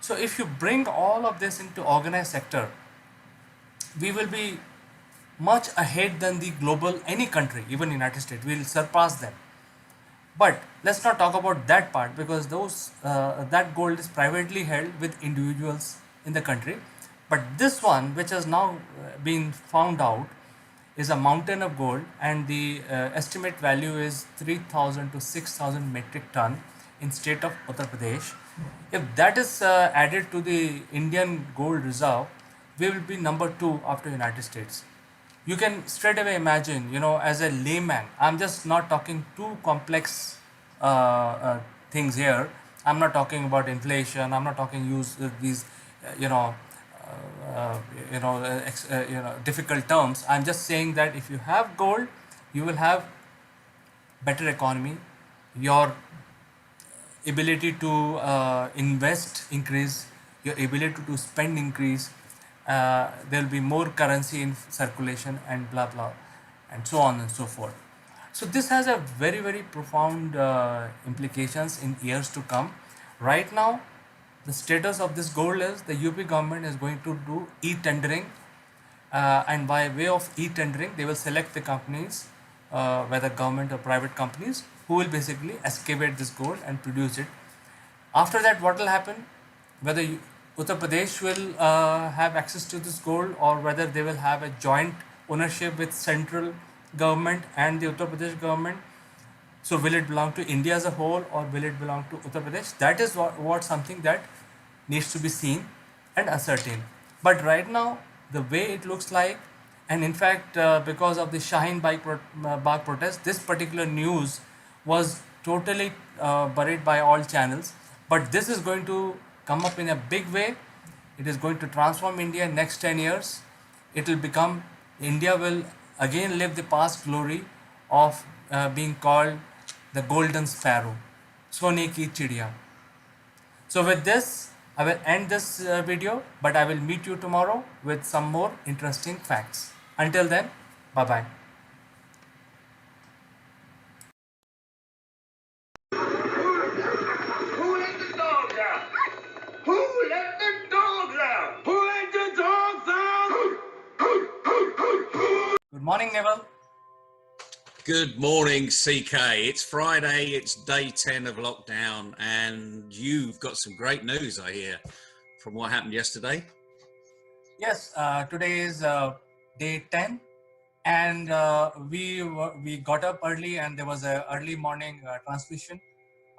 So if you bring all of this into organized sector, we will be much ahead than the global any country, even United States. We will surpass them. But let's not talk about that part, because that gold is privately held with individuals in the country. But this one, which has now been found out, is a mountain of gold, and the estimate value is 3,000 to 6,000 metric ton in state of Uttar Pradesh. If that is added to the Indian gold reserve, we will be number two after United States. You can straight away imagine, as a layman, I'm just not talking too complex things here. I'm not talking about inflation. I'm not talking use these, difficult terms. I'm just saying that if you have gold, you will have better economy. Your ability to invest increase, your ability to spend increase, there will be more currency in circulation, and blah blah, and so on and so forth. So this has a very profound implications in years to come. Right now, the status of this gold is the UP government is going to do e-tendering, and by way of e-tendering, they will select the companies, whether government or private companies, who will basically excavate this gold and produce it. After that, what will happen? Whether Uttar Pradesh will have access to this gold, or whether they will have a joint ownership with central government and the Uttar Pradesh government. So will it belong to India as a whole, or will it belong to Uttar Pradesh? That is what something that needs to be seen and ascertained. But right now, the way it looks like, and in fact, because of the Shaheen Bagh protest, this particular news was totally buried by all channels. But this is going to come up in a big way. It is going to transform India in next 10 years. It will become, India will again live the past glory of being called the golden sparrow, Sone ki chidiya. So with this, I will end this video, but I will meet you tomorrow with some more interesting facts. Until then, bye bye. Good morning, Neville. Good morning, CK. It's Friday, it's day 10 of lockdown, and you've got some great news, I hear, from what happened yesterday. Yes, today is day 10, and we got up early, and there was a early morning transmission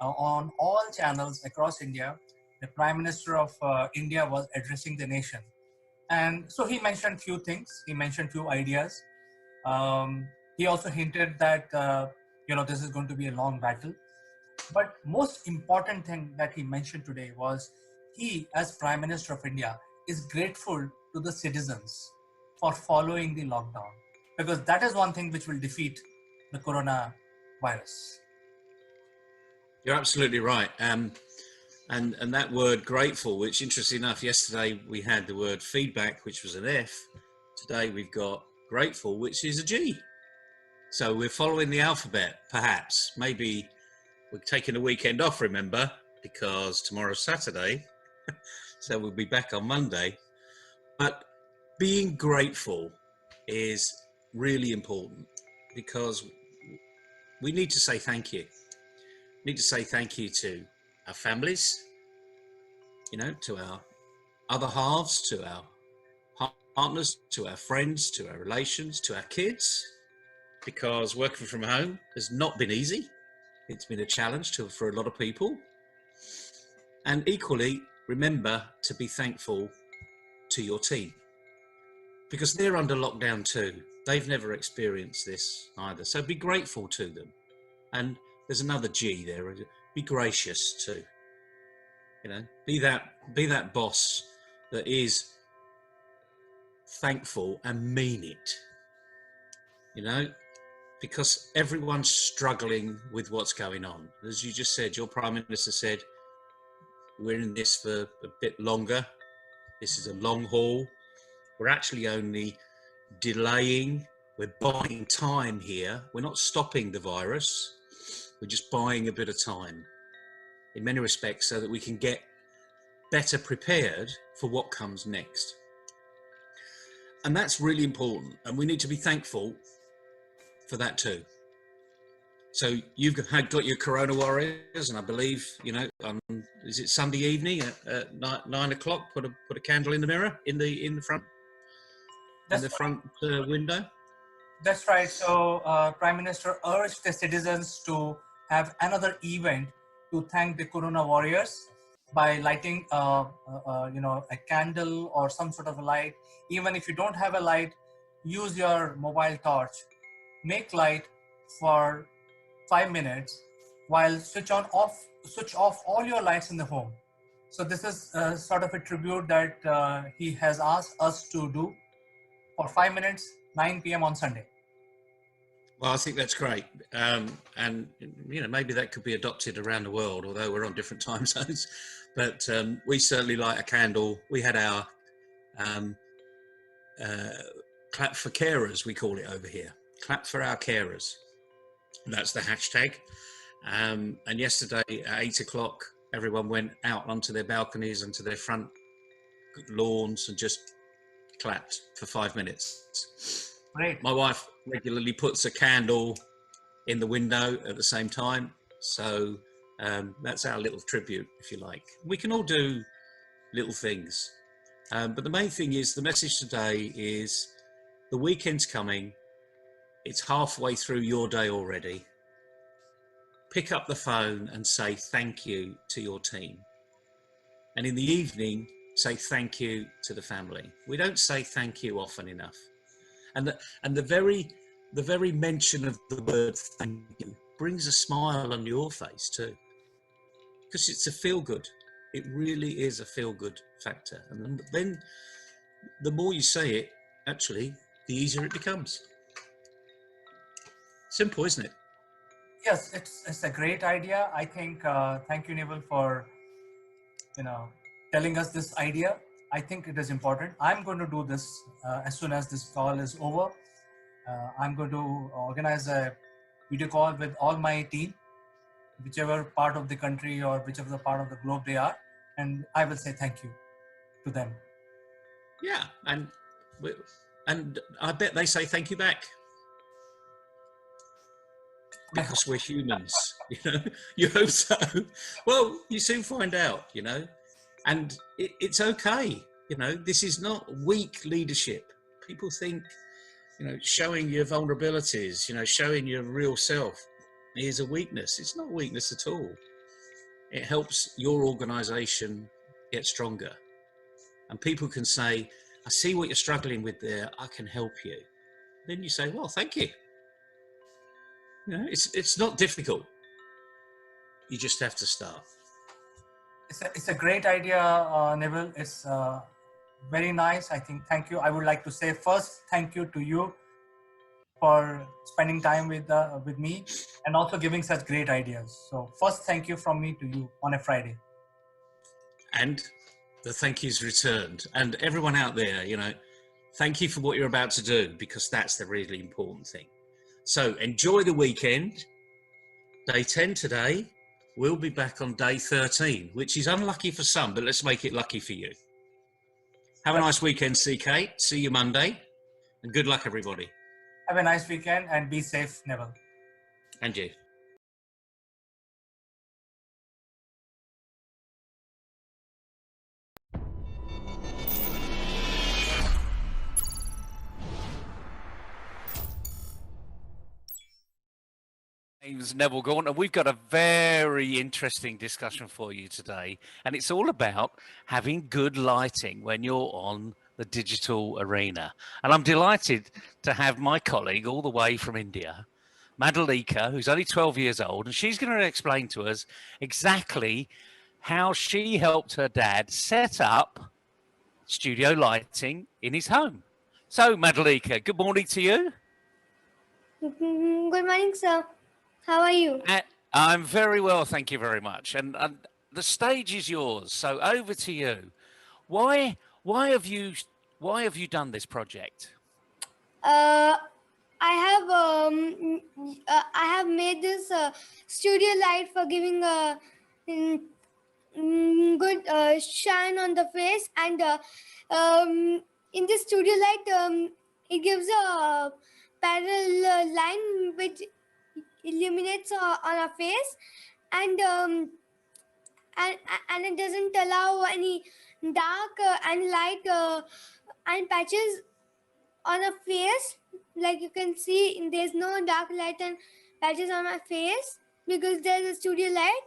on all channels across India. The Prime Minister of India was addressing the nation, and so he mentioned few things. He mentioned few ideas. He also hinted that this is going to be a long battle. But most important thing that he mentioned today was he, as Prime Minister of India, is grateful to the citizens for following the lockdown, because that is one thing which will defeat the coronavirus. You're absolutely right. And that word grateful, which interesting enough, yesterday we had the word feedback, which was an F. Today we've got grateful, which is a G. So we're following the alphabet, perhaps. Maybe we're taking a weekend off, remember, because tomorrow's Saturday. So we'll be back on Monday. But being grateful is really important, because we need to say thank you. We need to say thank you to our families, to our other halves, to our partners, to our friends, to our relations, to our kids, because working from home has not been easy. It's been a challenge for a lot of people. And equally, remember to be thankful to your team, because they're under lockdown too. They've never experienced this either. So be grateful to them. And there's another G there. Be gracious too. Be that boss that is thankful and mean it. Because everyone's struggling with what's going on. As you just said, your Prime Minister said, we're in this for a bit longer. This is a long haul. We're actually only delaying. We're buying time here. We're not stopping the virus. We're just buying a bit of time in many respects, so that we can get better prepared for what comes next. And that's really important. And we need to be thankful for that too. So you've got your Corona warriors, and I believe, is it Sunday evening at 9 o'clock? Put a candle in the mirror in the front, front window. That's right. So Prime Minister urged the citizens to have another event to thank the Corona warriors by lighting a candle or some sort of a light. Even if you don't have a light, use your mobile torch. Make light for 5 minutes while switch off all your lights in the home. So this is sort of a tribute that he has asked us to do for 5 minutes, 9 p.m. on Sunday. Well, I think that's great. And, maybe that could be adopted around the world, although we're on different time zones. But we certainly light a candle. We had our clap for carers, we call it over here. Clap for our carers. That's the hashtag. And yesterday at 8 o'clock, everyone went out onto their balconies and to their front lawns and just clapped for 5 minutes. Great. My wife regularly puts a candle in the window at the same time. So that's our little tribute, if you like. We can all do little things. But the main thing is, the message today is the weekend's coming. It's halfway through your day already. Pick up the phone and say thank you to your team. And in the evening, say thank you to the family. We don't say thank you often enough. And the very mention of the word thank you brings a smile on your face too. Because it's a feel good. It really is a feel good factor. And then the more you say it, actually, the easier it becomes. Simple, isn't it? Yes, it's a great idea. I think, thank you, Neville, for, telling us this idea. I think it is important. I'm going to do this as soon as this call is over. I'm going to organize a video call with all my team, whichever part of the country or whichever part of the globe they are, and I will say thank you to them. Yeah, and And I bet they say thank you back. Because we're humans, you know. You hope so. Well, you soon find out, you know. And it's okay, you know. This is not weak leadership. People think, you know, showing your vulnerabilities, you know, showing your real self is a weakness. It's not weakness at all. It helps your organization get stronger. And people can say, I see what you're struggling with there, I can help you. Then you say, well, thank you. You know, it's not difficult. You just have to start. It's a great idea, Neville. It's very nice. I think. Thank you. I would like to say first thank you to you for spending time with me and also giving such great ideas. So first, thank you from me to you on a Friday. And the thank yous returned. And everyone out there, you know, thank you for what you're about to do, because that's the really important thing. So enjoy the weekend. Day 10 today. We'll be back on day 13, which is unlucky for some, but let's make it lucky for you. Have a nice weekend, CK. See you Monday. And good luck, everybody. Have a nice weekend and be safe, Neville. And you. Name's Neville Gaunt, and we've got a very interesting discussion for you today, and it's all about having good lighting when you're on the digital arena. And I'm delighted to have my colleague all the way from India, Madhulika, who's only 12 years old, and she's going to explain to us exactly how she helped her dad set up studio lighting in his home. So, Madhulika, good morning to you. Good morning, sir. How are you? I'm very well, thank you very much. And the stage is yours. So over to you. Why have you done this project? I have made this studio light for giving a good shine on the face, and in the studio light, it gives a parallel line which illuminates on our face, and it doesn't allow any dark and light and patches on a face. Like you can see, there's no dark light and patches on my face because there's a studio light.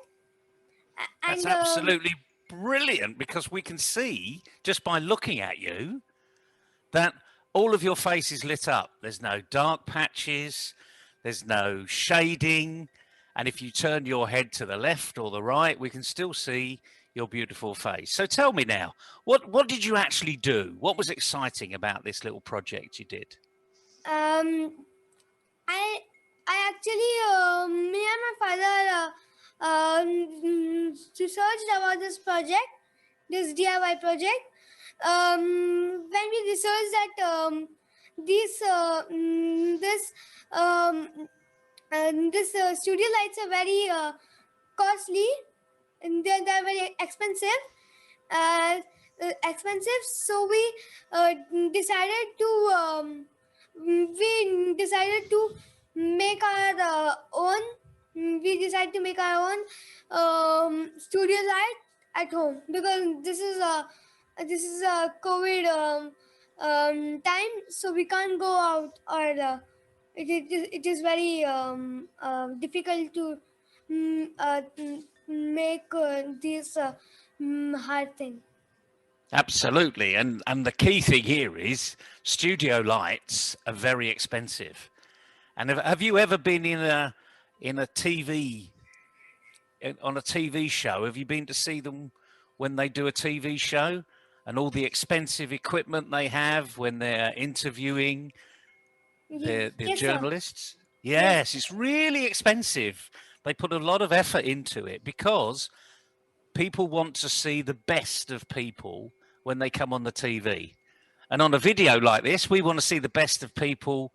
That's absolutely brilliant, because we can see just by looking at you that all of your face is lit up. There's no dark patches, there's no shading, and if you turn your head to the left or the right, we can still see your beautiful face. So tell me now, what did you actually do? What was exciting about this little project you did? I actually, me and my father researched about this project, this DIY project. When we researched that this studio lights are very costly, and they're very expensive. So we decided to make our own. We decided to make our own studio light at home, because this is a COVID time, so we can't go out, or it is very difficult to make this hard thing. Absolutely, and the key thing here is studio lights are very expensive. And have you ever been on a TV show? Have you been to see them when they do a TV show, and all the expensive equipment they have when they're interviewing the Yes, journalists? sir. Yes, it's really expensive. They put a lot of effort into it because people want to see the best of people when they come on the TV. And on a video like this, we want to see the best of people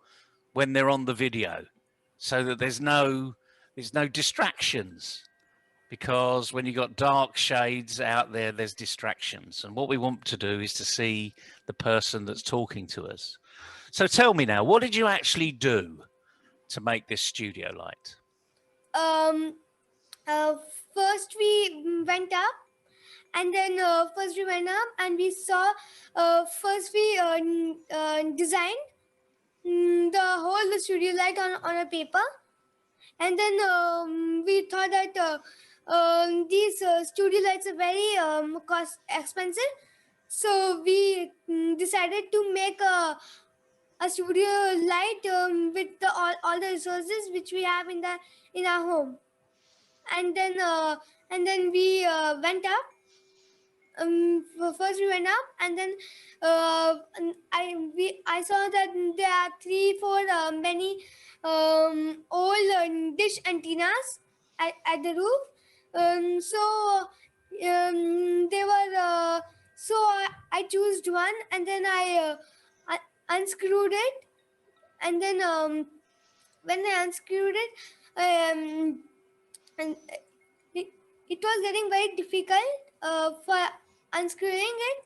when they're on the video, so that there's no distractions, because when you've got dark shades out there, there's distractions. And what we want to do is to see the person that's talking to us. So tell me now, what did you actually do to make this studio light? First we went up, and then and we saw. First we designed the whole studio light on a paper, and then we thought that these studio lights are very cost expensive, so we decided to make a studio light with all the resources which we have in our home, and then we went up. First we went up, and then I saw that there are 3-4 many old dish antennas at the roof. They were so I chose one, and then I unscrewed it, and then when I unscrewed it, and it was getting very difficult for unscrewing it.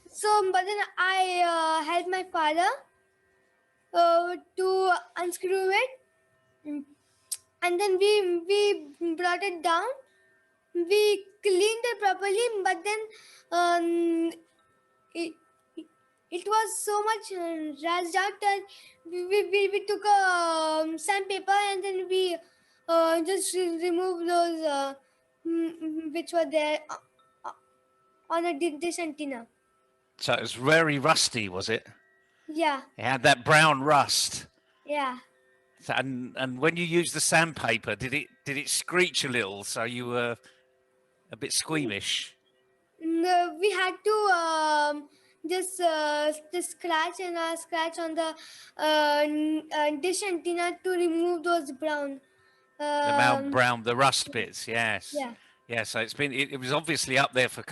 So, but then I helped my father to unscrew it, and then we brought it down. We cleaned it properly, but then it was so much razzed out that we took a sandpaper, and then we just removed those which were there on a dish antenna. So it was very rusty, was it? Yeah. It had that brown rust. Yeah. So, and when you used the sandpaper, did it screech a little? So you were a bit squeamish. No, we had to just scratch on the dish antenna to remove those brown. The rust bits. Yes. Yeah. Yeah. So it was obviously up there for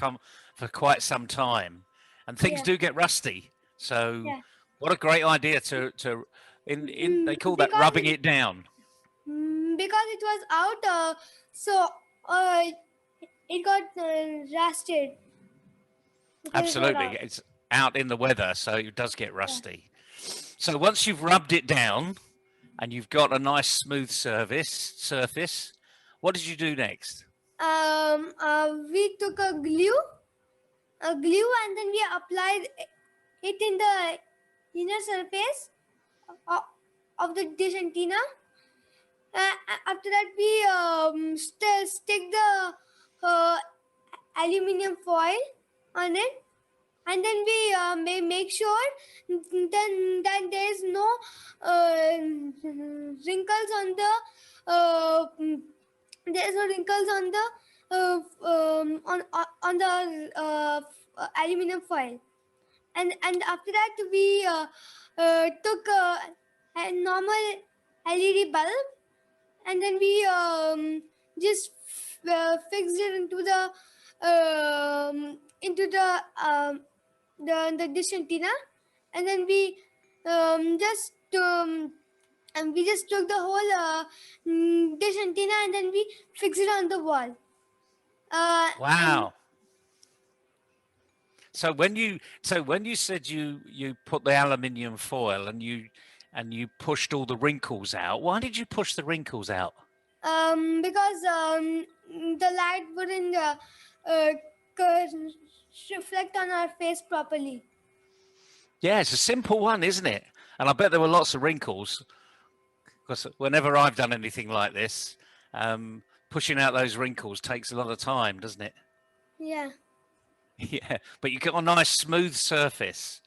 quite some time, and things do get rusty. So what a great idea to they call that rubbing it down. Because it was out, so it got rusted. Absolutely, it's out in the weather, so it does get rusty. So once you've rubbed it down and you've got a nice smooth surface, what did you do next? We took a glue, and then we applied it in the inner surface of the dish antenna. After that, we stick the aluminium foil on it, and then we make sure then that there is no wrinkles on the on the aluminium foil, and after that we took a normal LED bulb, and then we just fixed it into the dish antenna, and then we just took the whole dish antenna, and then we fixed it on the wall. Wow. So when you said you put the aluminium foil and you pushed all the wrinkles out, why did you push the wrinkles out? Because the light wouldn't reflect on our face properly. Yeah, it's a simple one, isn't it? And I bet there were lots of wrinkles, because whenever I've done anything like this, pushing out those wrinkles takes a lot of time, doesn't it? Yeah. Yeah, but you got a nice smooth surface.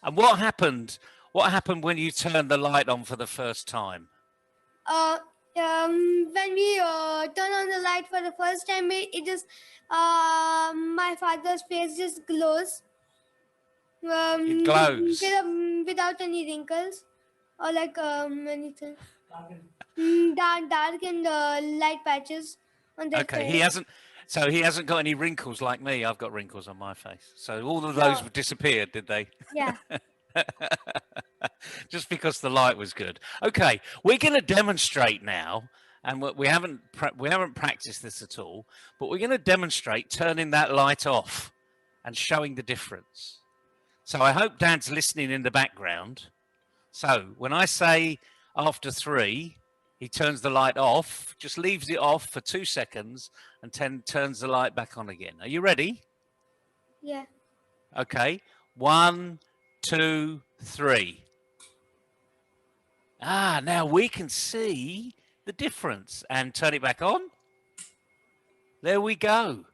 And what happened when you turned the light on for the first time? When we turn on the light for the first time, it just my father's face just glows. It glows without any wrinkles or like anything. Dark and light patches on the Okay, face. he hasn't got any wrinkles like me. I've got wrinkles on my face. So all of those disappeared, did they? Yeah. Just because the light was good. Okay, we're going to demonstrate now, and we haven't practiced this at all, but we're going to demonstrate turning that light off and showing the difference. So I hope Dad's listening in the background. So when I say after 3, he turns the light off, just leaves it off for 2 seconds and turns the light back on again. Are you ready? Yeah. Okay. 1, 2, 3. Now we can see the difference. And turn it back on. There we go.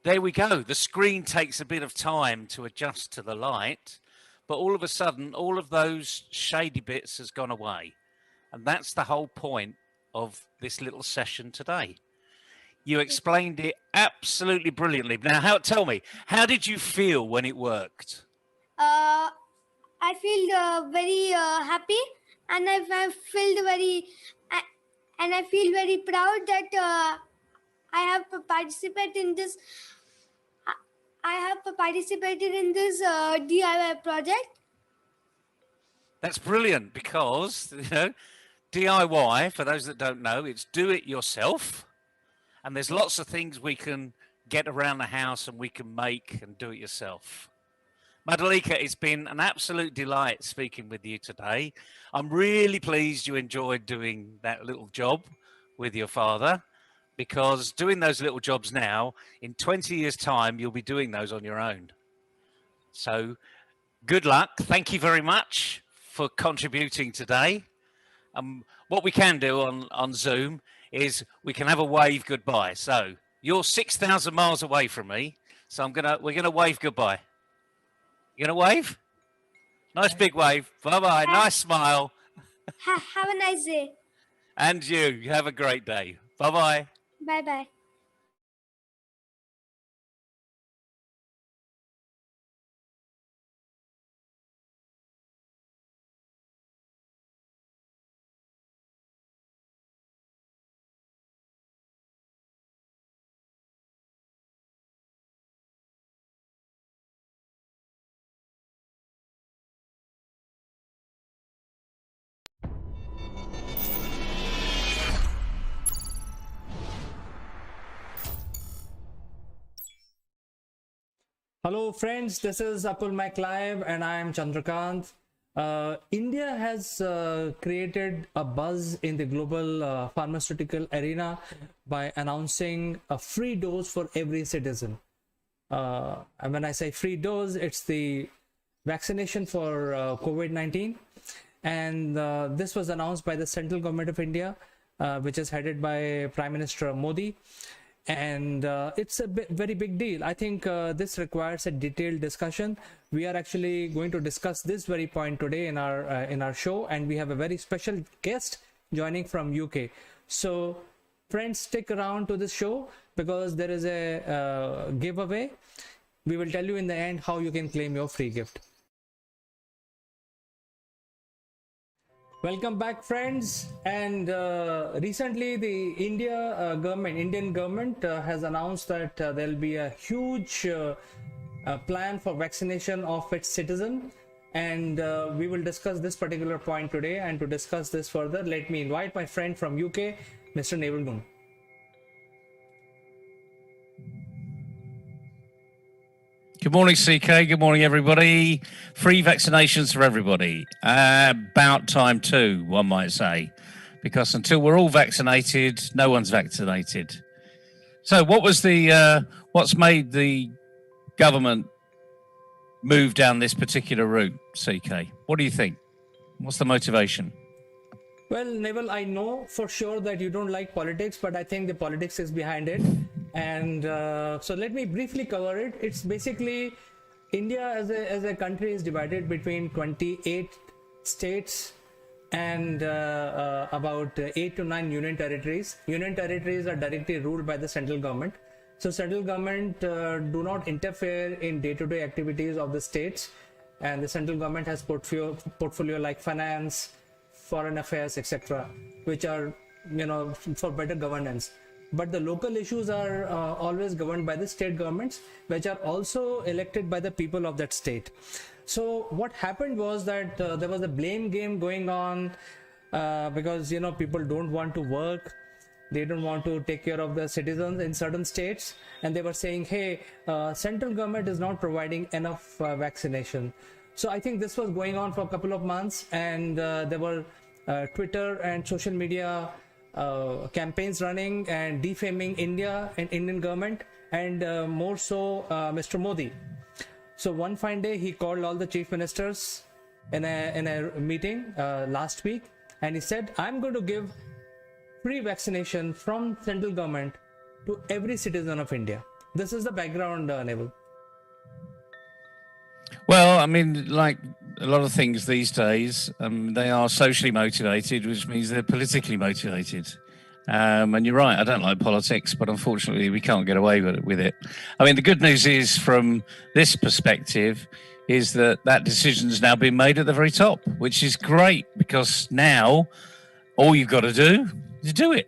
There we go. The screen takes a bit of time to adjust to the light, but all of a sudden, all of those shady bits has gone away. And that's the whole point of this little session today. You explained it absolutely brilliantly. Now, tell me, how did you feel when it worked? I feel very happy, and I feel very proud that I have participated in this. I have participated in this DIY project. That's brilliant because, DIY, for those that don't know, it's do it yourself. And there's lots of things we can get around the house and we can make and do it yourself. Madalika, it's been an absolute delight speaking with you today. I'm really pleased you enjoyed doing that little job with your father, because doing those little jobs now, in 20 years' time, you'll be doing those on your own. So good luck. Thank you very much for contributing today. What we can do on Zoom is we can have a wave goodbye. So you're 6,000 miles away from me, so we're gonna wave goodbye. You gonna wave? Nice big wave. Bye-bye. Nice smile. Have a nice day. And you have a great day. Bye-bye. Bye-bye. Hello friends, this is Akulmach Live and I am Chandrakant. India has created a buzz in the global pharmaceutical arena by announcing a free dose for every citizen. And when I say free dose, it's the vaccination for COVID-19. And this was announced by the central government of India, which is headed by Prime Minister Modi. And it's a very big deal. I think this requires a detailed discussion. We are actually going to discuss this very point today in our show, and we have a very special guest joining from UK. So friends, stick around to this show because there is a giveaway. We will tell you in the end how you can claim your free gift. Welcome back, friends. And recently the Indian government has announced that there'll be a huge plan for vaccination of its citizens, and we will discuss this particular point today. And to discuss this further, let me invite my friend from UK, Mr. Naval. Good morning, CK. Good morning, everybody. Free vaccinations for everybody. About time too, one might say, because until we're all vaccinated, no one's vaccinated. So what's made the government move down this particular route, CK? What do you think? What's the motivation? Well, Naval, I know for sure that you don't like politics, but I think the politics is behind it. And so let me briefly cover it. It's basically India as a country is divided between 28 states and about 8 to 9 union territories. Union territories are directly ruled by the central government. So central government do not interfere in day-to-day activities of the states, and the central government has portfolio like finance, foreign affairs, etc., which are for better governance. But the local issues are always governed by the state governments, which are also elected by the people of that state. So what happened was that there was a blame game going on because people don't want to work, they don't want to take care of the citizens in certain states, and they were saying, hey, central government is not providing enough vaccination. So I think this was going on for a couple of months, and there were Twitter and social media campaigns running and defaming India and Indian government, and more so Mr. Modi. So one fine day he called all the chief ministers in a meeting last week, and he said, I'm going to give free vaccination from central government to every citizen of India. This is the background, Neville. Well, I mean, like a lot of things these days, they are socially motivated, which means they're politically motivated. And you're right, I don't like politics, but unfortunately we can't get away with it. I mean, the good news is, from this perspective, is that decision's now been made at the very top, which is great, because now all you've got to do is do it.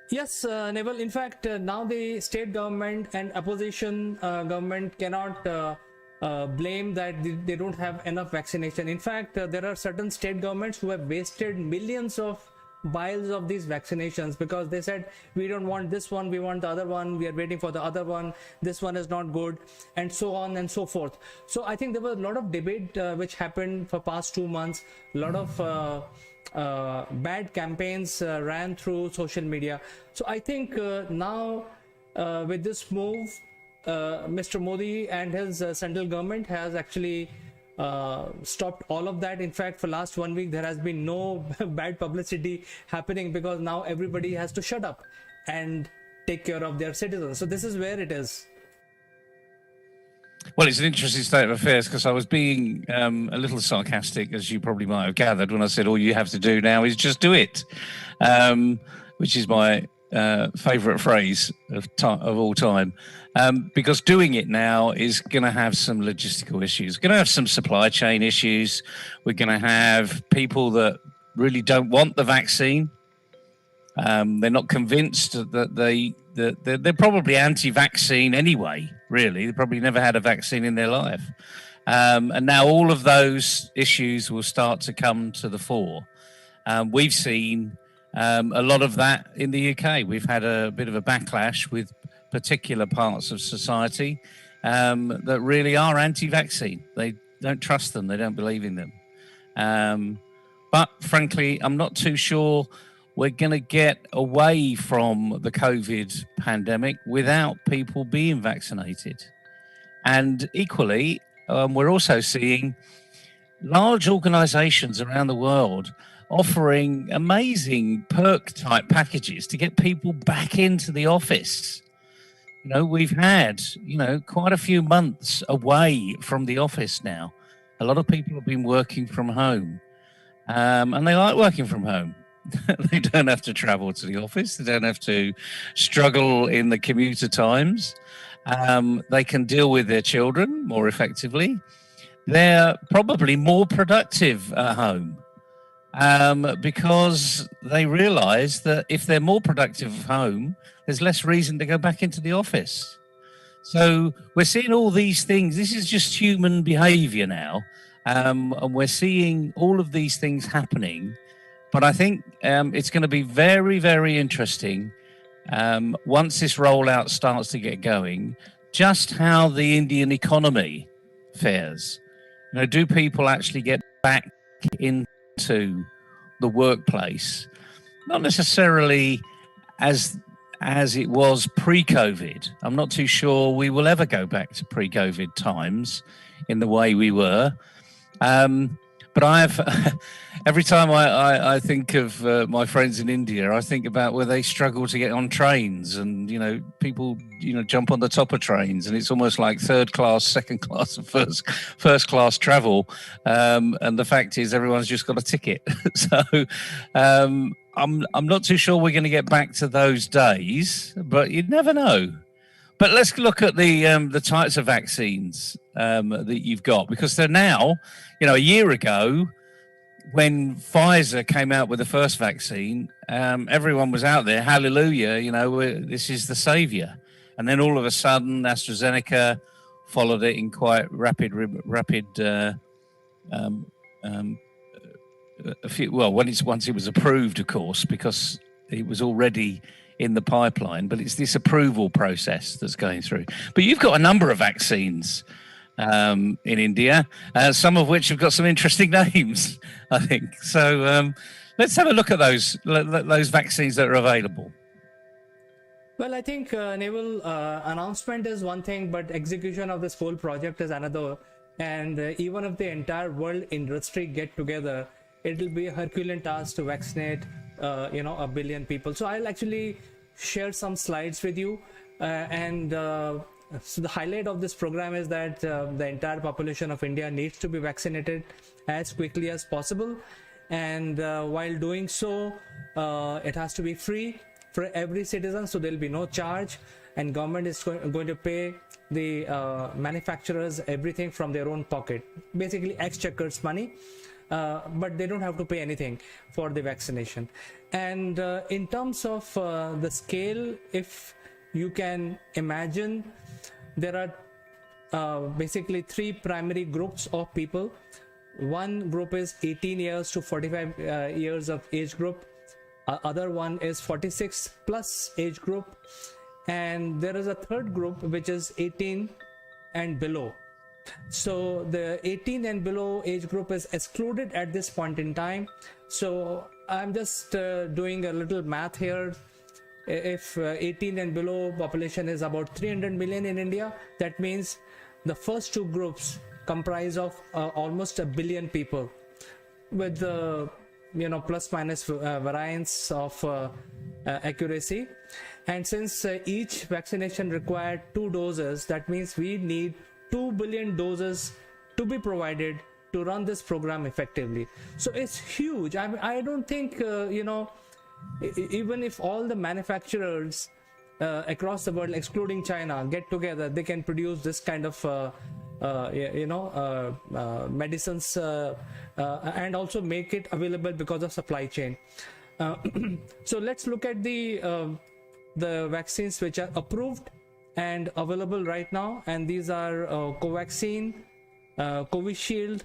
Yes, Neville. In fact, now the state government and opposition government cannot blame that they don't have enough vaccination. In fact, there are certain state governments who have wasted millions of vials of these vaccinations because they said, we don't want this one, we want the other one, we are waiting for the other one, this one is not good, and so on and so forth. So I think there was a lot of debate which happened for past 2 months. A lot of bad campaigns ran through social media. So I think now with this move, Mr. Modi and his central government has actually stopped all of that. In fact, for last 1 week there has been no bad publicity happening, because now everybody has to shut up and take care of their citizens. So this is where it is. Well, it's an interesting state of affairs, because I was being a little sarcastic, as you probably might have gathered, when I said all you have to do now is just do it, which is my favourite phrase of all time, because doing it now is going to have some logistical issues. We're going to have some supply chain issues. We're going to have people that really don't want the vaccine. They're not convinced that they're probably anti-vaccine anyway, really. They probably never had a vaccine in their life. And now all of those issues will start to come to the fore. We've seen a lot of that in the UK. We've had a bit of a backlash with particular parts of society that really are anti-vaccine. They don't trust them. They don't believe in them. But frankly, I'm not too sure we're going to get away from the COVID pandemic without people being vaccinated. And equally, we're also seeing large organizations around the world offering amazing perk type packages to get people back into the office. You know, we've had, quite a few months away from the office now. A lot of people have been working from home, and they like working from home. They don't have to travel to the office. They don't have to struggle in the commuter times. They can deal with their children more effectively. They're probably more productive at home because they realize that if they're more productive at home, there's less reason to go back into the office. So we're seeing all these things. This is just human behavior now. And we're seeing all of these things happening. But I think it's going to be very, very interesting once this rollout starts to get going, just how the Indian economy fares. Do people actually get back into the workplace? Not necessarily as it was pre-COVID. I'm not too sure we will ever go back to pre-COVID times in the way we were. But every time I think of my friends in India, I think about where they struggle to get on trains, and people jump on the top of trains, and it's almost like third class, second class, and first class travel. And the fact is, everyone's just got a ticket. So I'm not too sure we're going to get back to those days, but you'd never know. But let's look at the types of vaccines that you've got, because they're now, a year ago, when Pfizer came out with the first vaccine, everyone was out there, hallelujah, this is the savior. And then all of a sudden, AstraZeneca followed it in quite rapid. Once it was approved, of course, because it was already in the pipeline, but it's this approval process that's going through. But you've got a number of vaccines in India, some of which have got some interesting names, I think. So let's have a look at those vaccines that are available. Well, I think naval announcement is one thing, but execution of this whole project is another. And even if the entire world industry get together, it will be a Herculean task to vaccinate, 1 billion people. So I'll actually share some slides with you. So the highlight of this program is that the entire population of India needs to be vaccinated as quickly as possible. And while doing so, it has to be free for every citizen, so there'll be no charge, and government is going to pay the manufacturers everything from their own pocket, basically exchequer's money, but they don't have to pay anything for the vaccination. And in terms of the scale, if you can imagine, there are basically 3 primary groups of people. One group is 18 years to 45 years of age group. Other one is 46 plus age group, and there is a third group which is 18 and below. So the 18 and below age group is excluded at this point in time. So I'm just doing a little math here. If 18 and below population is about 300 million in India, that means the first 2 groups comprise of almost 1 billion people, with the plus minus variance of accuracy. And since each vaccination required 2 doses, that means we need 2 billion doses to be provided to run this program effectively. So it's huge. I don't think even if all the manufacturers across the world, excluding China, get together, they can produce this kind of medicines and also make it available because of supply chain. So let's look at the vaccines which are approved and available right now, and these are Covaxin, Covishield.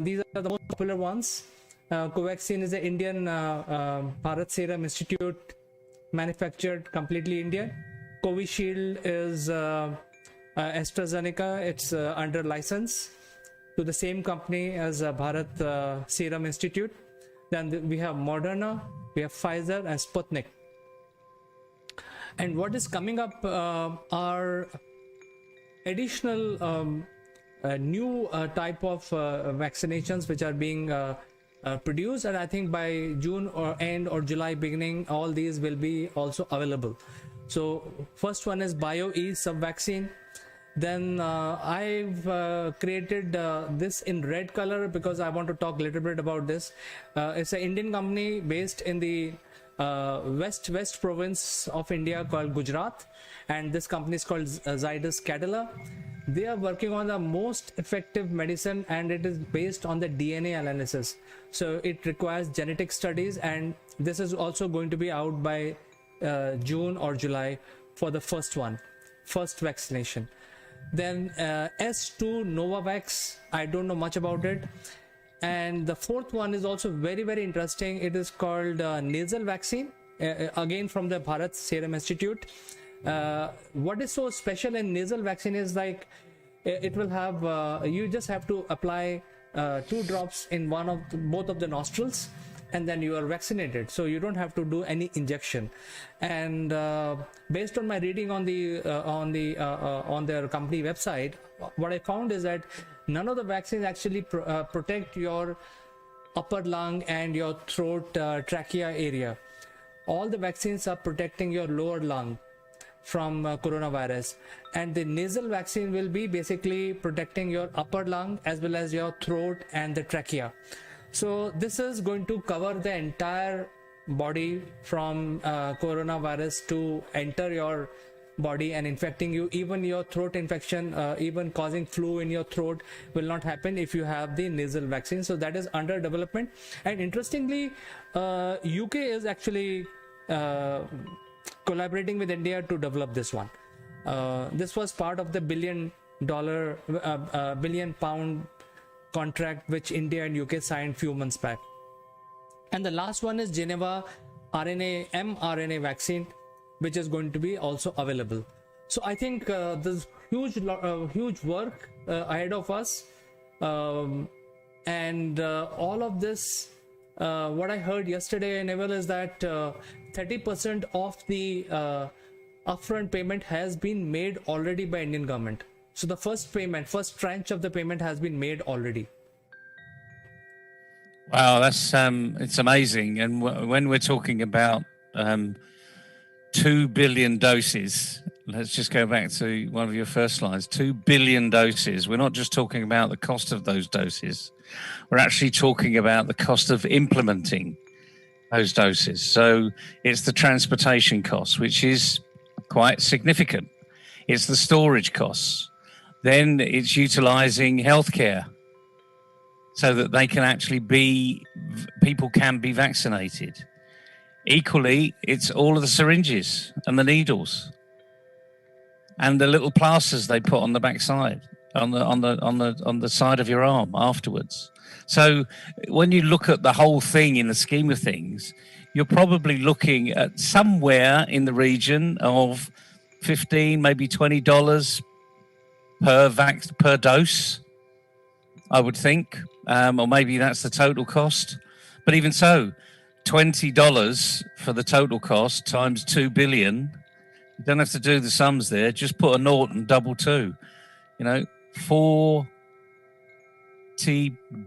These are the most popular ones. Covaxin is an Indian Bharat Serum Institute manufactured, completely Indian. Covishield is AstraZeneca. It's under license to the same company as Bharat Serum Institute. Then we have Moderna, we have Pfizer and Sputnik. And what is coming up are additional new type of vaccinations which are being produced, and I think by June or end or July beginning, all these will be also available. So first one is BioE sub vaccine. Then I've created this in red color because I want to talk a little bit about this. It's an Indian company based in the west province of India called Gujarat, and this company is called Zydus Cadila. They are working on the most effective medicine, and it is based on the DNA analysis. So it requires genetic studies, and this is also going to be out by June or July for the first vaccination. Then S2 Novavax, I don't know much about it. And the fourth one is also very, very interesting. It is called Nasal Vaccine, again from the Bharat Serum Institute. What is so special in nasal vaccine is like it will have, you just have to apply 2 drops in both of the nostrils, and then you are vaccinated. So you don't have to do any injection. And based on my reading on their company website, what I found is that none of the vaccines actually protect your upper lung and your throat trachea area. All the vaccines are protecting your lower lung from coronavirus, and the nasal vaccine will be basically protecting your upper lung as well as your throat and the trachea. So this is going to cover the entire body from coronavirus to enter your body and infecting you. Even your throat infection, even causing flu in your throat, will not happen if you have the nasal vaccine. So that is under development. And interestingly, UK is actually collaborating with India to develop this one. This was part of the billion pound contract which India and UK signed few months back. And the last one is Geneva mRNA vaccine, which is going to be also available. So I think there's huge work ahead of us, and all of this. What I heard yesterday, Neville, is that 30% of the upfront payment has been made already by Indian government. So the first tranche of the payment has been made already. Wow, that's it's amazing. And when we're talking about 2 billion doses, let's just go back to one of your first slides. 2 billion doses. We're not just talking about the cost of those doses. We're actually talking about the cost of implementing those doses. So it's the transportation costs, which is quite significant. It's the storage costs. Then it's utilizing healthcare so that they can actually people can be vaccinated. Equally, it's all of the syringes and the needles and the little plasters they put on the backside, on the side of your arm afterwards. So when you look at the whole thing in the scheme of things, you're probably looking at somewhere in the region of $15, maybe $20 per dose, I would think, or maybe that's the total cost. But even so, $20 for the total cost times 2 billion. You don't have to do the sums there. Just put a naught and double 2. You know, $40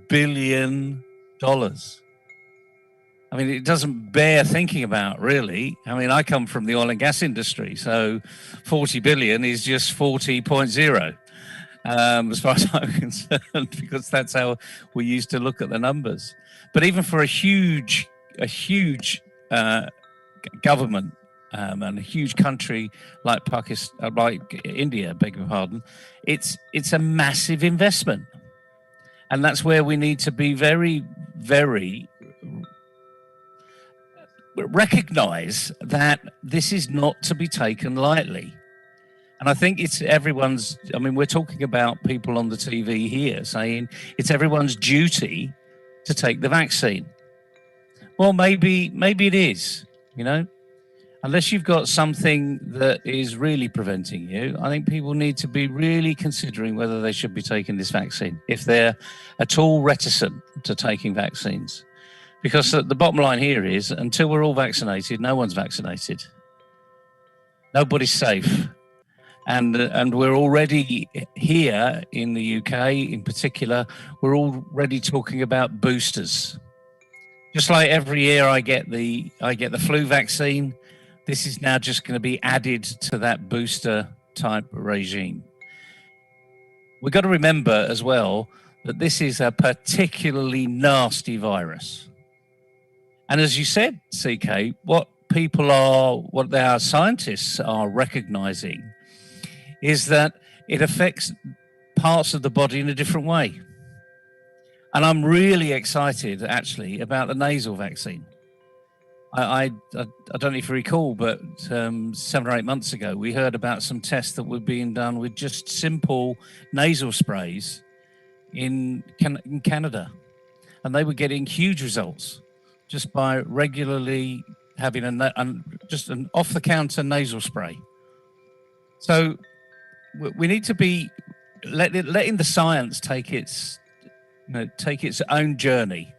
billion. I mean, it doesn't bear thinking about, really. I mean, I come from the oil and gas industry, so 40 billion is just 40.0. As far as I'm concerned, because that's how we used to look at the numbers. But even for a huge government and a huge country like Pakistan, like India, beg your pardon, it's a massive investment, and that's where we need to be very, very recognize that this is not to be taken lightly. And I think it's everyone's, I mean, we're talking about people on the TV here saying it's everyone's duty to take the vaccine. Well, maybe it is, you know, unless you've got something that is really preventing you. I think people need to be really considering whether they should be taking this vaccine, if they're at all reticent to taking vaccines. Because the bottom line here is, until we're all vaccinated, no one's vaccinated. Nobody's safe. And we're already here in the UK, in particular, we're already talking about boosters. Just like every year I get the flu vaccine, this is now just going to be added to that booster type regime. We've got to remember as well that this is a particularly nasty virus. And as you said, CK, what our scientists are recognizing is that it affects parts of the body in a different way. And I'm really excited, actually, about the nasal vaccine. I don't know if you recall, but 7 or 8 months ago, we heard about some tests that were being done with just simple nasal sprays in Canada. And they were getting huge results just by regularly having just an off-the-counter nasal spray. So we need to be letting the science take its own journey,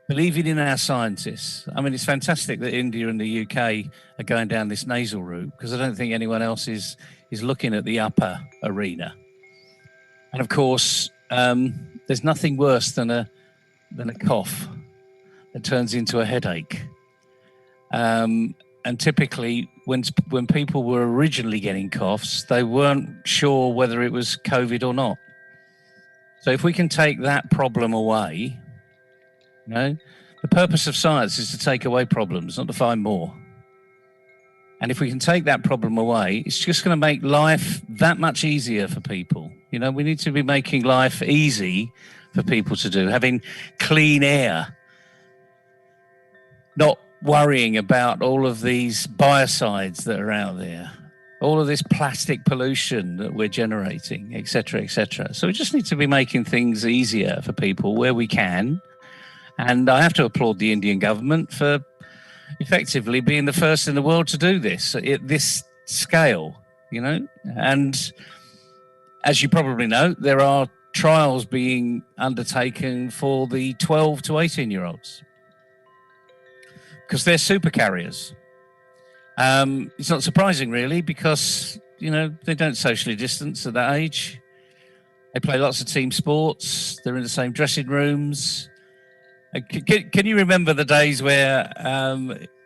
believing in our scientists. I mean, it's fantastic that India and the UK are going down this nasal route, because I don't think anyone else is looking at the upper arena. And of course, there's nothing worse than a cough that turns into a headache. And typically, when people were originally getting coughs, they weren't sure whether it was COVID or not. So if we can take that problem away, you know, the purpose of science is to take away problems, not to find more. And if we can take that problem away, it's just going to make life that much easier for people. You know, we need to be making life easy for people to do, having clean air, not worrying about all of these biocides that are out there, all of this plastic pollution that we're generating, et cetera, et cetera. So we just need to be making things easier for people where we can. And I have to applaud the Indian government for effectively being the first in the world to do this at this scale, you know. And as you probably know, there are trials being undertaken for the 12 to 18-year-olds because they're super carriers. It's not surprising, really, because, they don't socially distance at that age. They play lots of team sports. They're in the same dressing rooms. Can you remember the days where,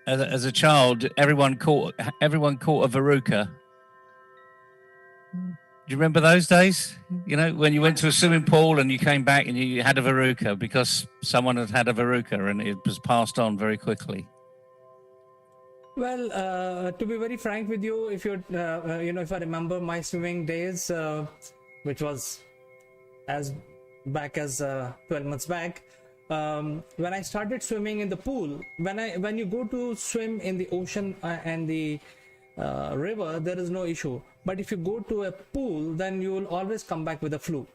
as a child, everyone caught a verruca? Do you remember those days? When you went to a swimming pool and you came back and you had a verruca because someone had a verruca and it was passed on very quickly. Well, to be very frank with you, if if I remember my swimming days, which was as back as 12 months back, when I started swimming in the pool, when you go to swim in the ocean and the river, there is no issue. But if you go to a pool, then you will always come back with a flu.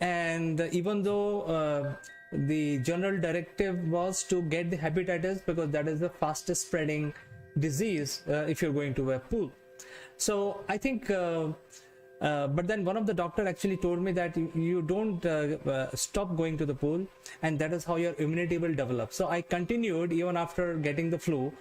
And even though the general directive was to get the hepatitis because that is the fastest spreading disease if you're going to a pool. So I think, but then one of the doctor actually told me that you don't stop going to the pool, and that is how your immunity will develop. So I continued even after getting the flu.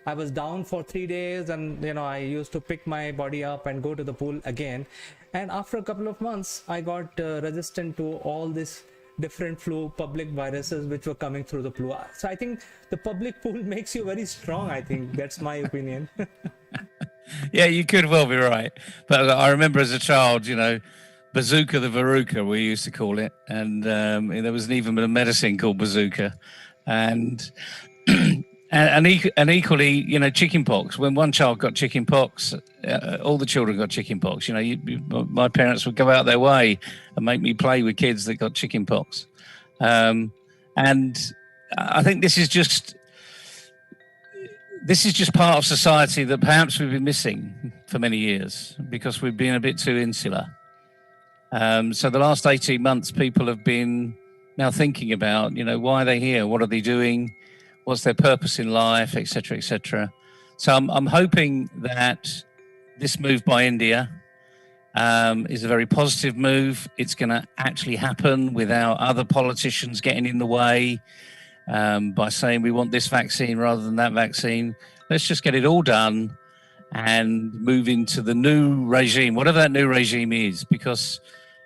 I was down for 3 days, and I used to pick my body up and go to the pool again. And after a couple of months, I got resistant to all these different flu public viruses which were coming through the pool. So I think the public pool makes you very strong. I think that's my opinion. Yeah, you could well be right. But I remember as a child, bazooka the verruca, we used to call it. And there was even a medicine called bazooka. And and equally, chickenpox. When one child got chickenpox, all the children got chickenpox. My parents would go out their way and make me play with kids that got chickenpox. And I think this is just part of society that perhaps we've been missing for many years because we've been a bit too insular. So the last 18 months, people have been now thinking about, why are they here? What are they doing? What's their purpose in life, etc., etc. So I'm hoping that this move by India is a very positive move. It's going to actually happen without other politicians getting in the way by saying we want this vaccine rather than that vaccine. Let's just get it all done and move into the new regime, whatever that new regime is, because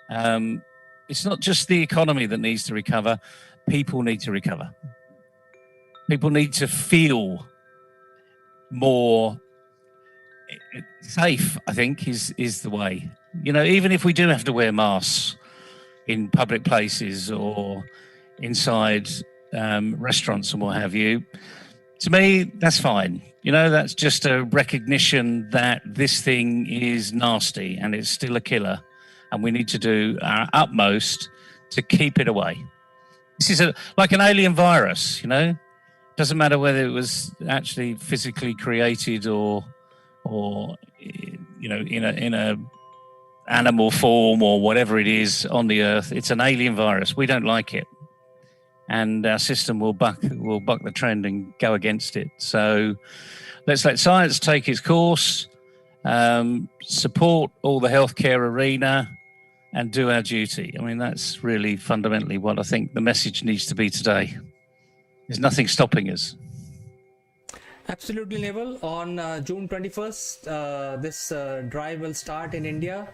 it's not just the economy that needs to recover. People need to recover. People need to feel more safe, I think, is the way. Even if we do have to wear masks in public places or inside restaurants and what have you, to me, that's fine. That's just a recognition that this thing is nasty and it's still a killer, and we need to do our utmost to keep it away. This is like an alien virus, Doesn't matter whether it was actually physically created or in a animal form or whatever it is on the earth. It's an alien virus. We don't like it, and our system will buck the trend and go against it. So let's let science take its course, support all the healthcare arena, and do our duty. I mean, that's really fundamentally what I think the message needs to be today. There's nothing stopping us. Absolutely, Neville. On June 21st, this drive will start in India,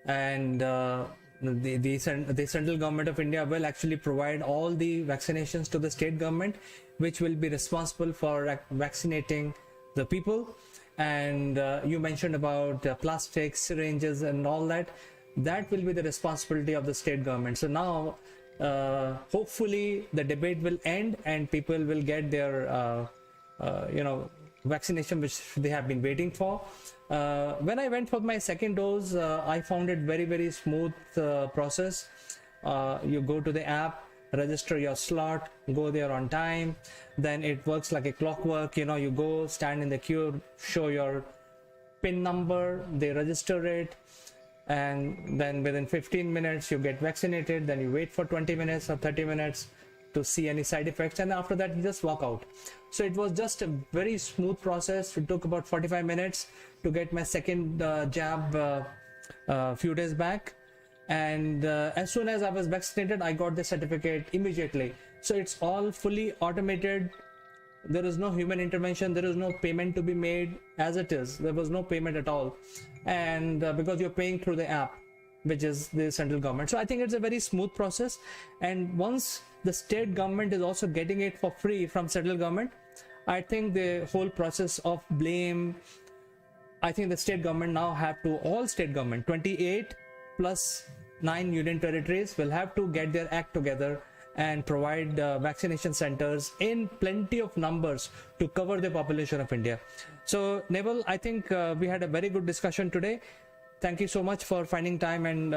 and the central government of India will actually provide all the vaccinations to the state government, which will be responsible for vaccinating the people. And you mentioned about plastics, syringes, and all that. That will be the responsibility of the state government. So now, hopefully, the debate will end and people will get their, vaccination which they have been waiting for. When I went for my second dose, I found it very, very smooth process. You go to the app, register your slot, go there on time. Then it works like a clockwork. You go, stand in the queue, show your PIN number, they register it. And then within 15 minutes you get vaccinated. Then you wait for 20 minutes or 30 minutes to see any side effects, and after that you just walk out. So it was just a very smooth process. It took about 45 minutes to get my second jab a few days back, and as soon as I was vaccinated, I got the certificate immediately. So it's all fully automated. There is no human intervention, there is no payment to be made. As it is, there was no payment at all, and because you're paying through the app, which is the central government. So I think it's a very smooth process, and once the state government is also getting it for free from central government, I think the whole process of blame, I think the state government now have to, all state government 28 plus 9 union territories will have to get their act together and provide vaccination centers in plenty of numbers to cover the population of India. So Naval, I think we had a very good discussion today. Thank you so much for finding time and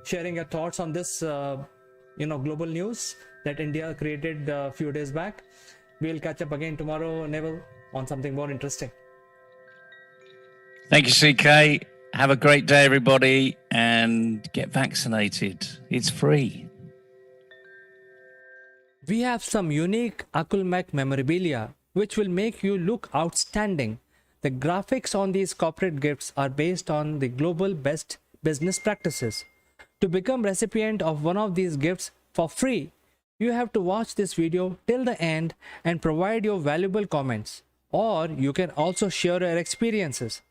sharing your thoughts on this global news that India created a few days back. We'll catch up again tomorrow, Naval, on something more interesting. Thank you, CK. Have a great day, everybody, and get vaccinated. It's free. We have some unique Akulmach memorabilia which will make you look outstanding. The graphics on these corporate gifts are based on the global best business practices. To become recipient of one of these gifts for free, you have to watch this video till the end and provide your valuable comments, or you can also share your experiences.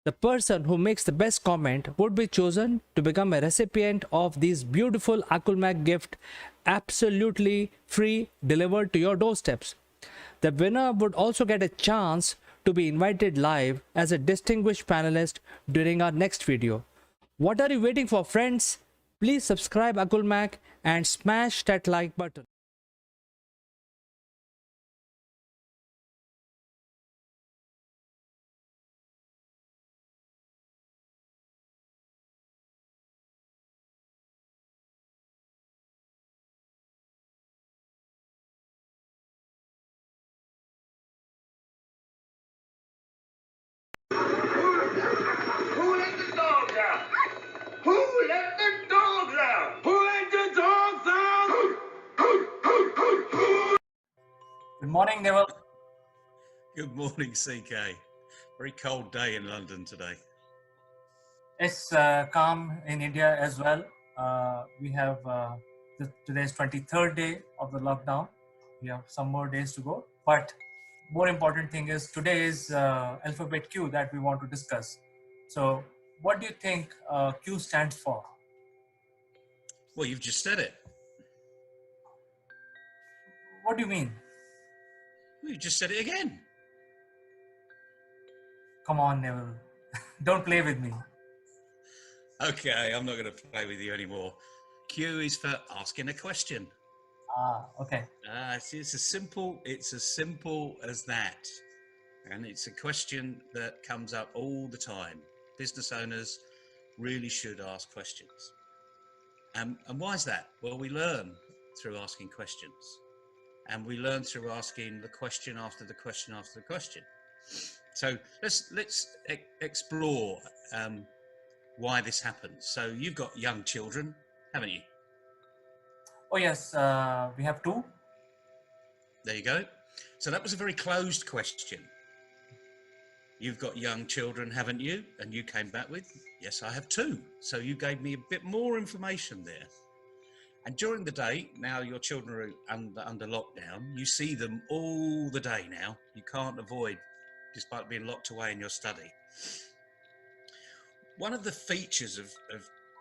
The person who makes the best comment would be chosen to become a recipient of these beautiful Akulmach gift, absolutely free, delivered to your doorsteps. The winner would also get a chance to be invited live as a distinguished panelist during our next video. What are you waiting for, friends? Please subscribe Akulmach and smash that like button. Who let the dogs out? Who let the dogs out? Who let the dogs out? Good morning, Naval. Good morning, CK. Very cold day in London today. It's calm in India as well. We have today's 23rd day of the lockdown. We have some more days to go. But more important thing is today is alphabet Q that we want to discuss. So what do you think Q stands for? Well, you've just said it. What do you mean? You just said it again. Come on, Neville. Don't play with me. Okay, I'm not going to play with you anymore. Q is for asking a question. Okay. It's as simple as that. And it's a question that comes up all the time. Business owners really should ask questions. And why is that? Well, we learn through asking questions. And we learn through asking the question after the question after the question. So let's explore why this happens. So you've got young children, haven't you? Oh yes, we have two. There you go. So that was a very closed question. You've got young children, haven't you? And you came back with, yes, I have two. So you gave me a bit more information there. And during the day, now your children are under lockdown, you see them all the day now. You can't avoid, despite being locked away in your study. One of the features of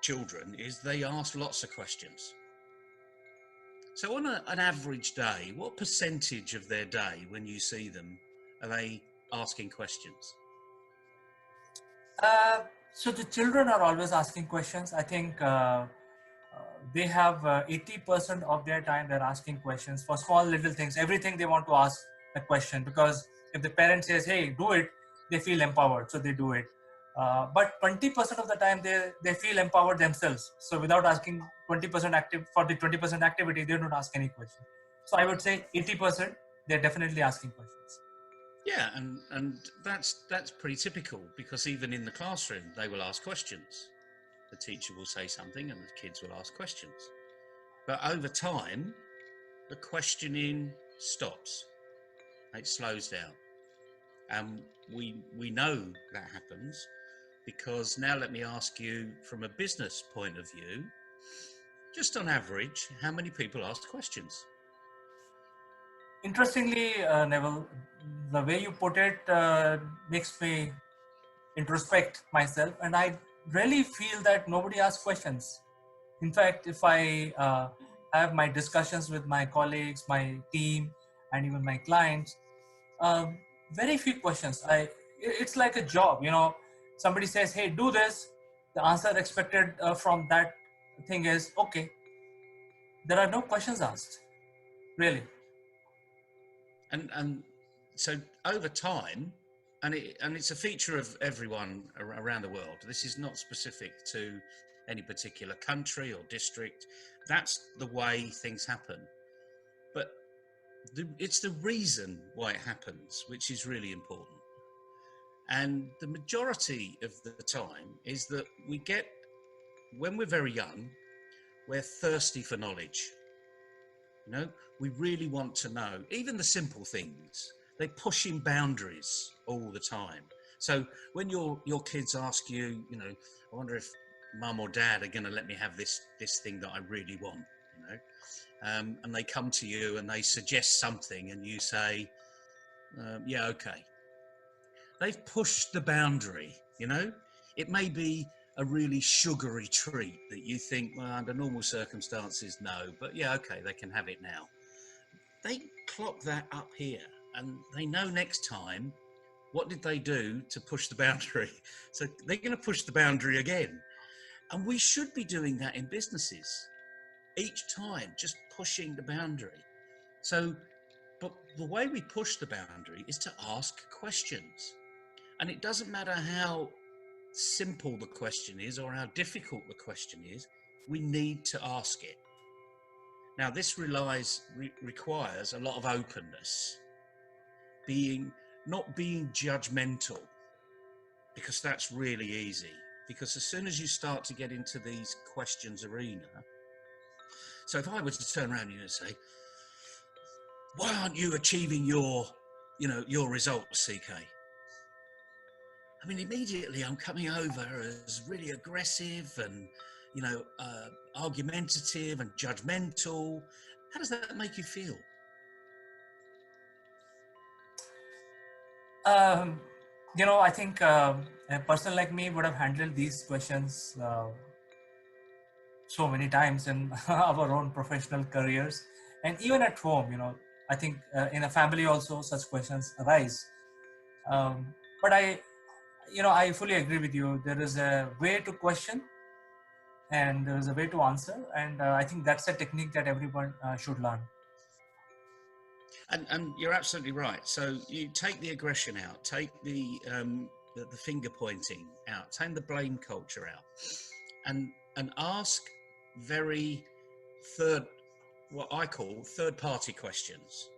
children is they ask lots of questions. So on an average day, what percentage of their day when you see them are they asking questions? So the children are always asking questions. I think they have 80% of their time they're asking questions for small little things. Everything they want to ask a question, because if the parent says, hey, do it, they feel empowered, so they do it. But 20% of the time they feel empowered themselves. So without asking 20% active for the 20% activity, they don't ask any question. So I would say 80% they're definitely asking questions. Yeah, and that's pretty typical, because even in the classroom they will ask questions. The teacher will say something and the kids will ask questions. But over time, the questioning stops. It slows down. And we know that happens because now let me ask you from a business point of view, just on average, how many people ask questions? Interestingly, Neville, the way you put it makes me introspect myself, and I really feel that nobody asks questions. In fact, if I have my discussions with my colleagues, my team, and even my clients, very few questions. It's like a job, you know. Somebody says, "Hey, do this." The answer expected from that thing is okay. There are no questions asked, really. And so over time, and it's a feature of everyone around the world. This is not specific to any particular country or district. That's the way things happen. But it's the reason why it happens, which is really important. And the majority of the time is that we get, when we're very young, we're thirsty for knowledge. You know, we really want to know, even the simple things. They're pushing boundaries all the time. So when your kids ask you, you know, I wonder if mum or dad are going to let me have this thing that I really want, you know, and they come to you and they suggest something and you say, yeah, okay. They've pushed the boundary, you know. It may be a really sugary treat that you think, well, under normal circumstances, no, but yeah, okay, they can have it now. They clock that up here and they know next time what did they do to push the boundary. So they're going to push the boundary again. And we should be doing that in businesses each time, just pushing the boundary. So, but the way we push the boundary is to ask questions. And it doesn't matter how simple the question is or how difficult the question is, we need to ask it. Now, this requires a lot of openness, not being judgmental, because that's really easy. Because as soon as you start to get into these questions arena, so if I were to turn around and say, why aren't you achieving your results, CK? I mean, immediately I'm coming over as really aggressive and, you know, argumentative and judgmental. How does that make you feel? You know, I think a person like me would have handled these questions so many times in our own professional careers, and even at home. You know, I think in a family also such questions arise. But I fully agree with you. There is a way to question, and there is a way to answer, and I think that's a technique that everyone should learn. And you're absolutely right. So you take the aggression out, take the finger pointing out, take the blame culture out, and ask very what I call third party questions.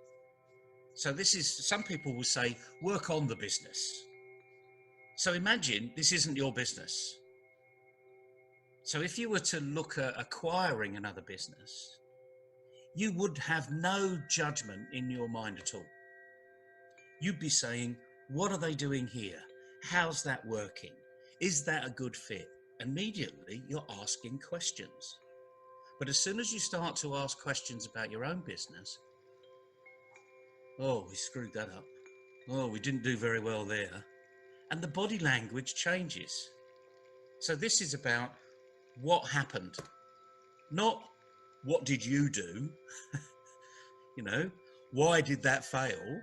So this is, some people will say, work on the business. So imagine this isn't your business. So if you were to look at acquiring another business, you would have no judgment in your mind at all. You'd be saying, what are they doing here? How's that working? Is that a good fit? Immediately, you're asking questions. But as soon as you start to ask questions about your own business, oh, we screwed that up. Oh, we didn't do very well there. And the body language changes. So this is about what happened, not what did you do? You know, why did that fail?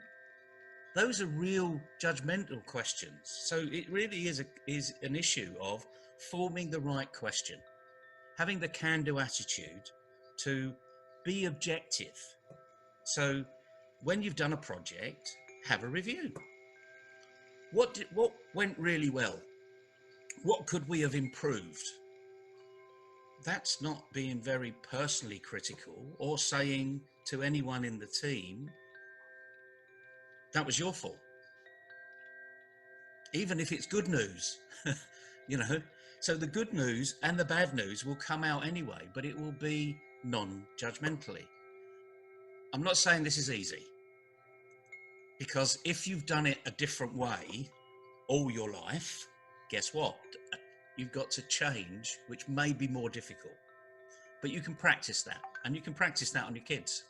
Those are real judgmental questions. So it really is an issue of forming the right question, having the can-do attitude to be objective. So when you've done a project, have a review. What went really well? What could we have improved? That's not being very personally critical or saying to anyone in the team, that was your fault. Even if it's good news, you know. So the good news and the bad news will come out anyway, but it will be non-judgmentally. I'm not saying this is easy, because if you've done it a different way all your life, guess what? you've got to change, which may be more difficult. But you can practice that, and you can practice that on your kids.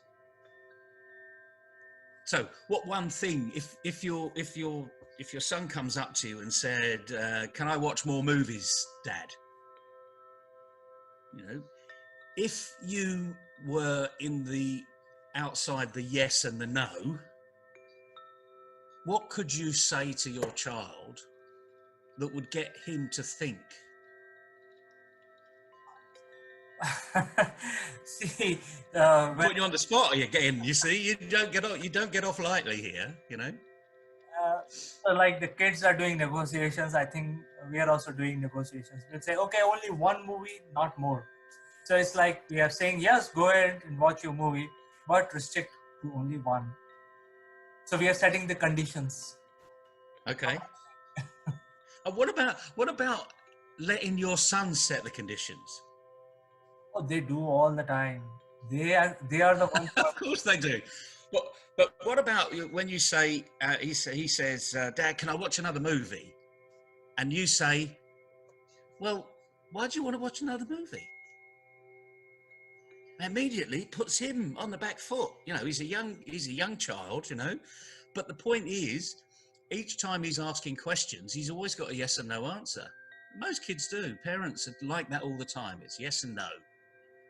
So, what one thing, if your son comes up to you and said, "Can I watch more movies, Dad?" You know, if you were outside the yes and the no, what could you say to your child that would get him to think? See, Put you on the spot again. You see, you don't get off lightly here. You know. so like the kids are doing negotiations, I think we are also doing negotiations. We'll say, okay, only one movie, not more. So it's like we are saying, yes, go ahead and watch your movie, but restrict to only one. So we are setting the conditions. Okay. What about letting your son set the conditions? Oh, they do all the time. They are the ones. Of course they do. But what about when you say he says, "Dad, can I watch another movie?" And you say, "Well, why do you want to watch another movie?" Immediately puts him on the back foot. You know, he's a young child. You know, but the point is, each time he's asking questions, he's always got a yes and no answer. Most kids do. Parents are like that all the time. It's yes and no,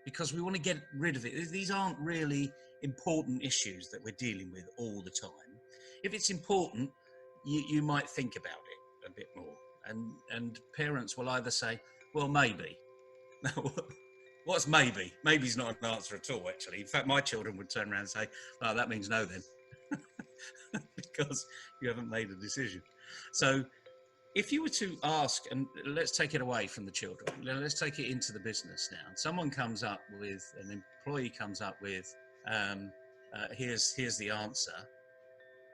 because we want to get rid of it. These aren't really important issues that we're dealing with all the time. If it's important, you might think about it a bit more. And parents will either say, well, maybe. What's maybe? Maybe's not an answer at all, actually. In fact, my children would turn around and say, well, that means no then. Because you haven't made a decision. So if you were to ask, and let's take it away from the children, let's take it into the business now. Someone comes up with, an employee comes up with, here's the answer.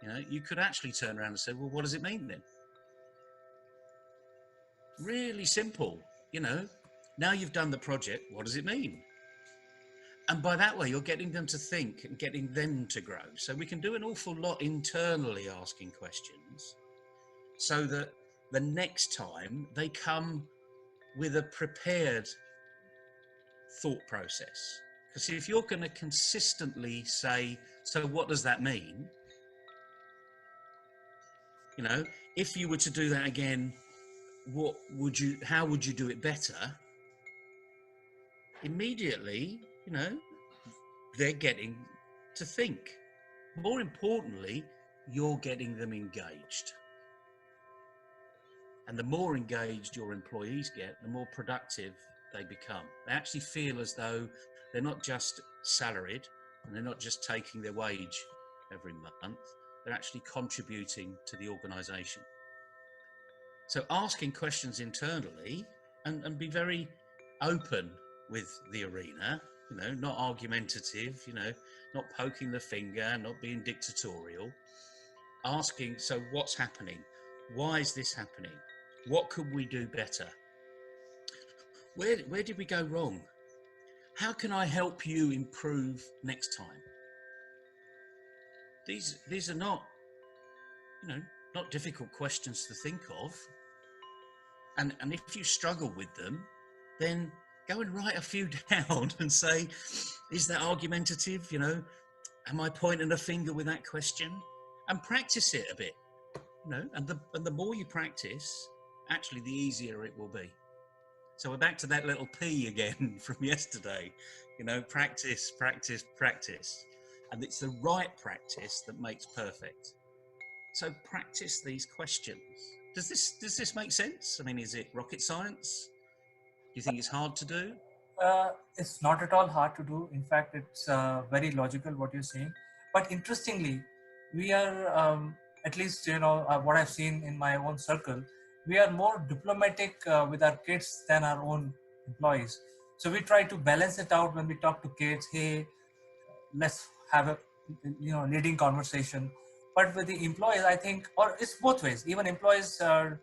You know, you could actually turn around and say, well, what does it mean then? Really simple. You know, now you've done the project, what does it mean? And by that way, you're getting them to think and getting them to grow. So we can do an awful lot internally asking questions so that the next time they come with a prepared thought process. Because if you're going to consistently say, so what does that mean? You know, if you were to do that again, how would you do it better? Immediately, you know, they're getting to think. More importantly, you're getting them engaged. And the more engaged your employees get, the more productive they become. They actually feel as though they're not just salaried and they're not just taking their wage every month, they're actually contributing to the organisation. So asking questions internally and be very open with the arena, you know, not argumentative, you know, not poking the finger, not being dictatorial. Asking, so what's happening? Why is this happening? What could we do better? Where did we go wrong? How can I help you improve next time? These are not, you know, not difficult questions to think of. And if you struggle with them, then go and write a few down and say, is that argumentative? You know, am I pointing a finger with that question? And practice it a bit, you know, and the more you practice, actually the easier it will be. So we're back to that little P again from yesterday, you know, practice, practice, practice. And it's the right practice that makes perfect. So practice these questions. Does this make sense? I mean, is it rocket science? Do you think it's hard to do? It's not at all hard to do. In fact, it's very logical what you're saying. But interestingly, we are, at least, you know, what I've seen in my own circle, we are more diplomatic with our kids than our own employees. So we try to balance it out when we talk to kids. Hey, let's have a, you know, leading conversation. But with the employees, I think, or it's both ways. Even employees are,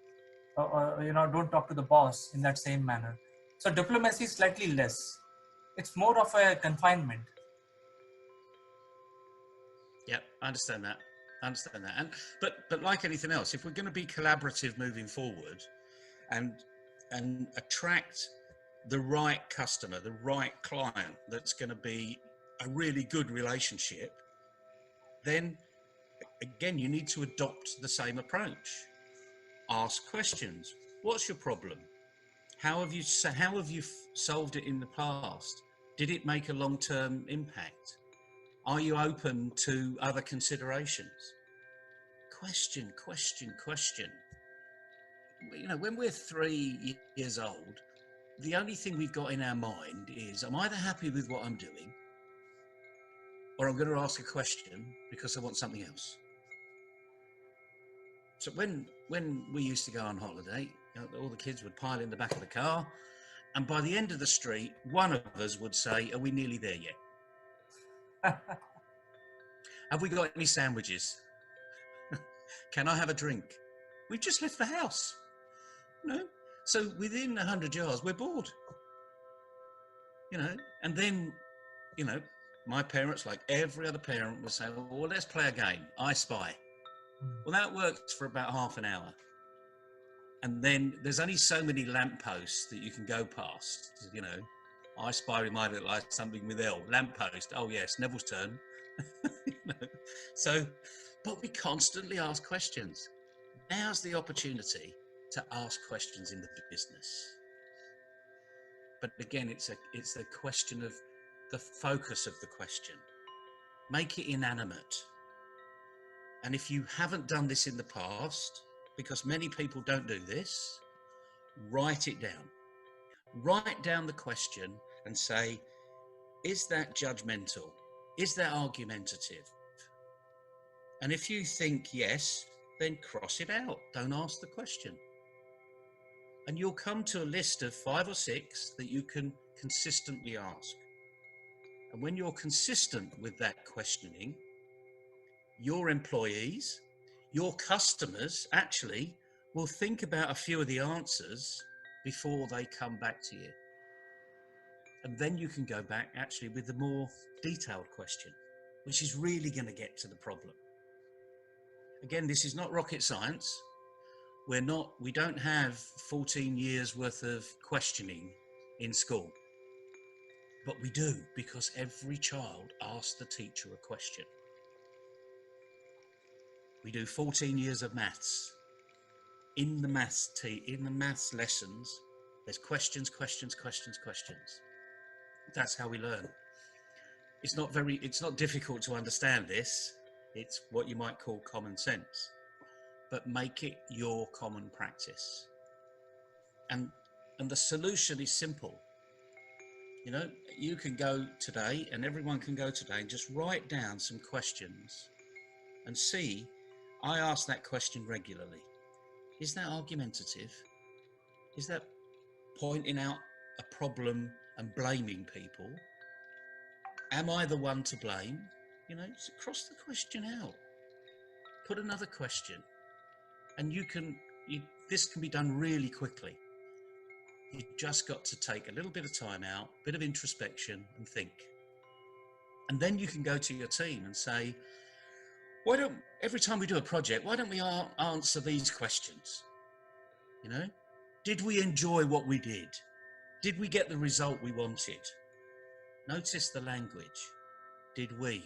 you know, don't talk to the boss in that same manner. So diplomacy is slightly less. It's more of a confinement. Yeah, I understand that. And but like anything else, if we're going to be collaborative moving forward, and and attract the right customer, the right client that's going to be a really good relationship, then again, you need to adopt the same approach. Ask questions. What's your problem? How have you solved it in the past? Did it make a long-term impact? Are you open to other considerations? Question, question, question. You know, when we're 3 years old, the only thing we've got in our mind is, I'm either happy with what I'm doing, or I'm going to ask a question because I want something else. So when we used to go on holiday, you know, all the kids would pile in the back of the car, and by the end of the street, one of us would say, "Are we nearly there yet? Have we got any sandwiches? Can I have a drink? We've just left the house." No? So within 100 yards, we're bored. You know, and then, you know, my parents, like every other parent, would say, "Well, let's play a game, I Spy." Well, that works for about half an hour. And then there's only so many lampposts that you can go past. You know, I Spy reminded like something with L. Lamppost. Oh, yes, Neville's turn. You know? So, but we constantly ask questions. Now's the opportunity to ask questions in the business. But again, it's a question of the focus of the question. Make it inanimate. And if you haven't done this in the past, because many people don't do this, write it down. Write down the question and say, is that judgmental? Is that argumentative? And if you think yes, then cross it out. Don't ask the question. And you'll come to a list of 5 or 6 that you can consistently ask. And when you're consistent with that questioning, your employees, your customers actually will think about a few of the answers before they come back to you. And then you can go back actually with the more detailed question, which is really going to get to the problem. Again, this is not rocket science. We don't have 14 years worth of questioning in school, but we do, because every child asks the teacher a question. We do 14 years of maths. In the maths lessons, there's questions, questions, questions, questions. That's how we learn. It's not difficult to understand this. It's what you might call common sense, but make it your common practice. And the solution is simple. You know, you can go today, and everyone can go today and just write down some questions and see, I ask that question regularly. Is that argumentative? Is that pointing out a problem and blaming people? Am I the one to blame? You know, so cross the question out. Put another question. And this can be done really quickly. You've just got to take a little bit of time out, a bit of introspection, and think. And then you can go to your team and say, every time we do a project, why don't we answer these questions? You know, did we enjoy what we did? Did we get the result we wanted? Notice the language. Did we,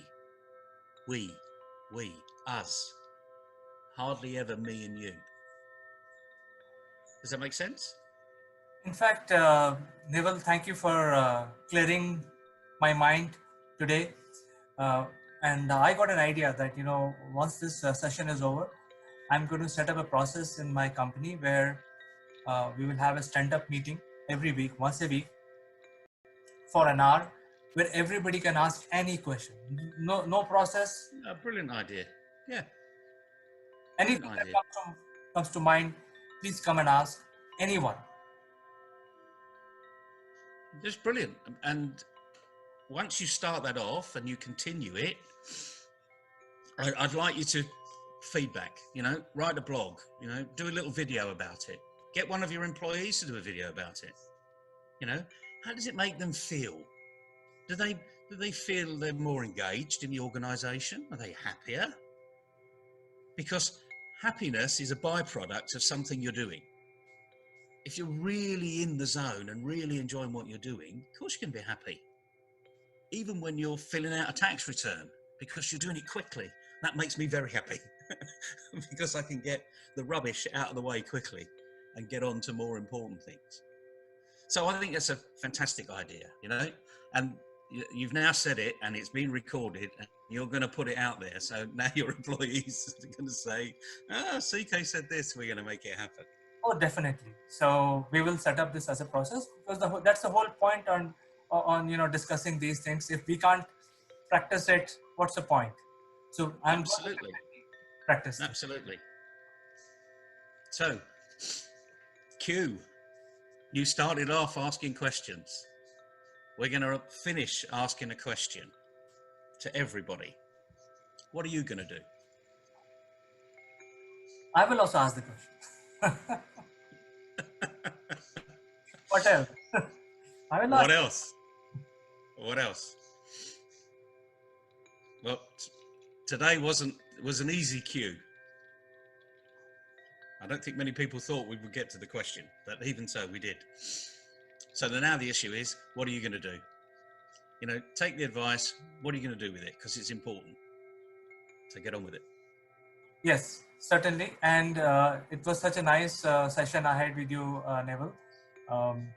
us. Hardly ever me and you. Does that make sense? In fact, Neville, thank you for clearing my mind today. And I got an idea that, you know, once this session is over, I'm going to set up a process in my company where we will have a stand-up meeting every week, once a week, for an hour, where everybody can ask any question. No process. A brilliant idea. Yeah. Anything that comes to mind, please come and ask anyone. Just brilliant. And once you start that off and you continue it, I'd like you to feedback, you know, write a blog, you know, do a little video about it. Get one of your employees to do a video about it. You know, how does it make them feel? Do they feel they're more engaged in the organization? Are they happier? Because happiness is a byproduct of something you're doing. if you're really in the zone and really enjoying what you're doing, of course you can be happy. Even when you're filling out a tax return, because you're doing it quickly, that makes me very happy because I can get the rubbish out of the way quickly and get on to more important things. So I think that's a fantastic idea, you know, and you've now said it and it's been recorded and you're going to put it out there. So now your employees are going to say, CK said this, we're going to make it happen. Oh, definitely. So we will set up this as a process, because that's the whole point on discussing these things. If we can't practice it, what's the point? So I'm Absolutely. practice. Absolutely. So, Q, you started off asking questions. We're going to finish asking a question to everybody. What are you going to do? I will also ask the question. What else? I will What ask. else? What else? Well, today was an easy cue. I don't think many people thought we would get to the question, but even so, we did. So now the issue is, what are you going to do? You know, take the advice. What are you going to do with it? Because it's important. So get on with it. Yes, certainly. And it was such a nice session I had with you, Neville.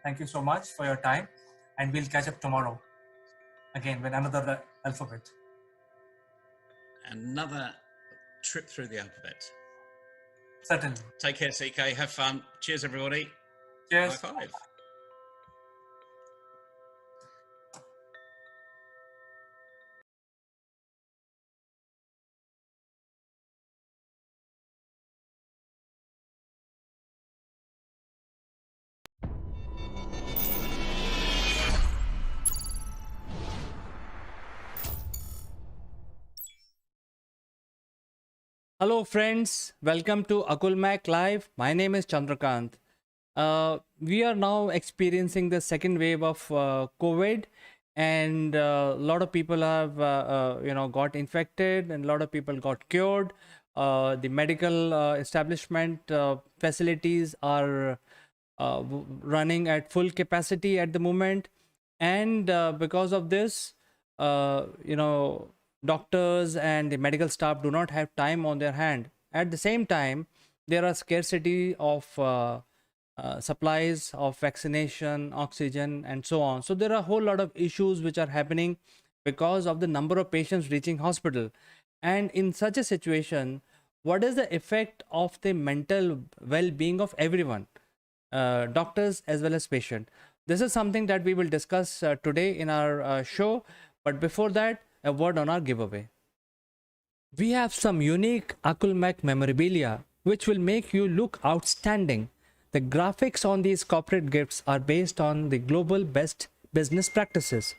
Thank you so much for your time. And we'll catch up tomorrow again with another alphabet. Another trip through the alphabet. Certainly. Take care, CK. Have fun. Cheers, everybody. Cheers. High five. Hello friends, welcome to Akulmach Live. My name is Chandrakant. We are now experiencing the second wave of COVID, and a lot of people have got infected, and a lot of people got cured. The medical establishment facilities are running at full capacity at the moment, and because of this, doctors and the medical staff do not have time on their hand. At the same time, there are scarcity of supplies of vaccination, oxygen, and so on. So there are a whole lot of issues which are happening because of the number of patients reaching hospital. And in such a situation, what is the effect of the mental well-being of everyone, doctors as well as patient? This is something that we will discuss today in our show. But before that, a word on our giveaway. We have some unique Akulmach memorabilia which will make you look outstanding. The graphics on these corporate gifts are based on the global best business practices.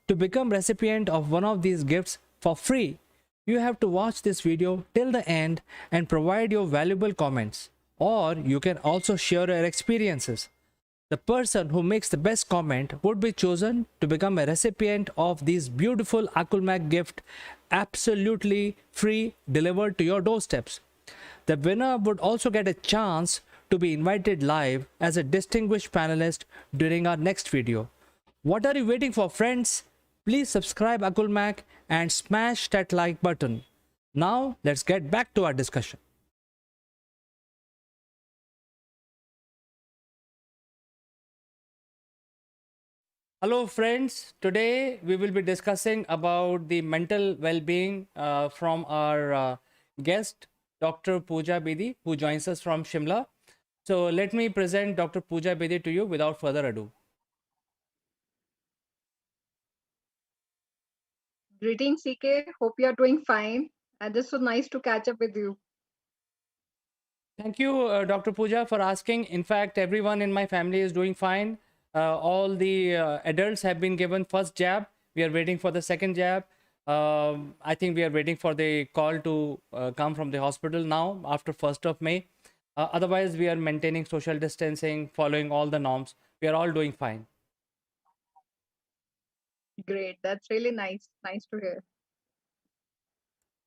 To become recipient of one of these gifts for free, you have to watch this video till the end and provide your valuable comments. Or you can also share your experiences. The person who makes the best comment would be chosen to become a recipient of these beautiful Akulmach gift, absolutely free, delivered to your doorsteps. The winner would also get a chance to be invited live as a distinguished panelist during our next video. What are you waiting for, friends? Please subscribe Akulmach and smash that like button. Now let's get back to our discussion. Hello friends, today we will be discussing about the mental well-being from our guest Dr. Pooja Bedi, who joins us from Shimla. So let me present Dr. Pooja Bedi to you without further ado. Greetings, CK. Hope you are doing fine. And this was nice to catch up with you. Thank you, Dr. Pooja, for asking. In fact, everyone in my family is doing fine. All the adults have been given first jab. We are waiting for the second jab. I think we are waiting for the call to come from the hospital now after 1st of May. Otherwise, we are maintaining social distancing, following all the norms. We are all doing fine. Great. That's really nice. Nice to hear.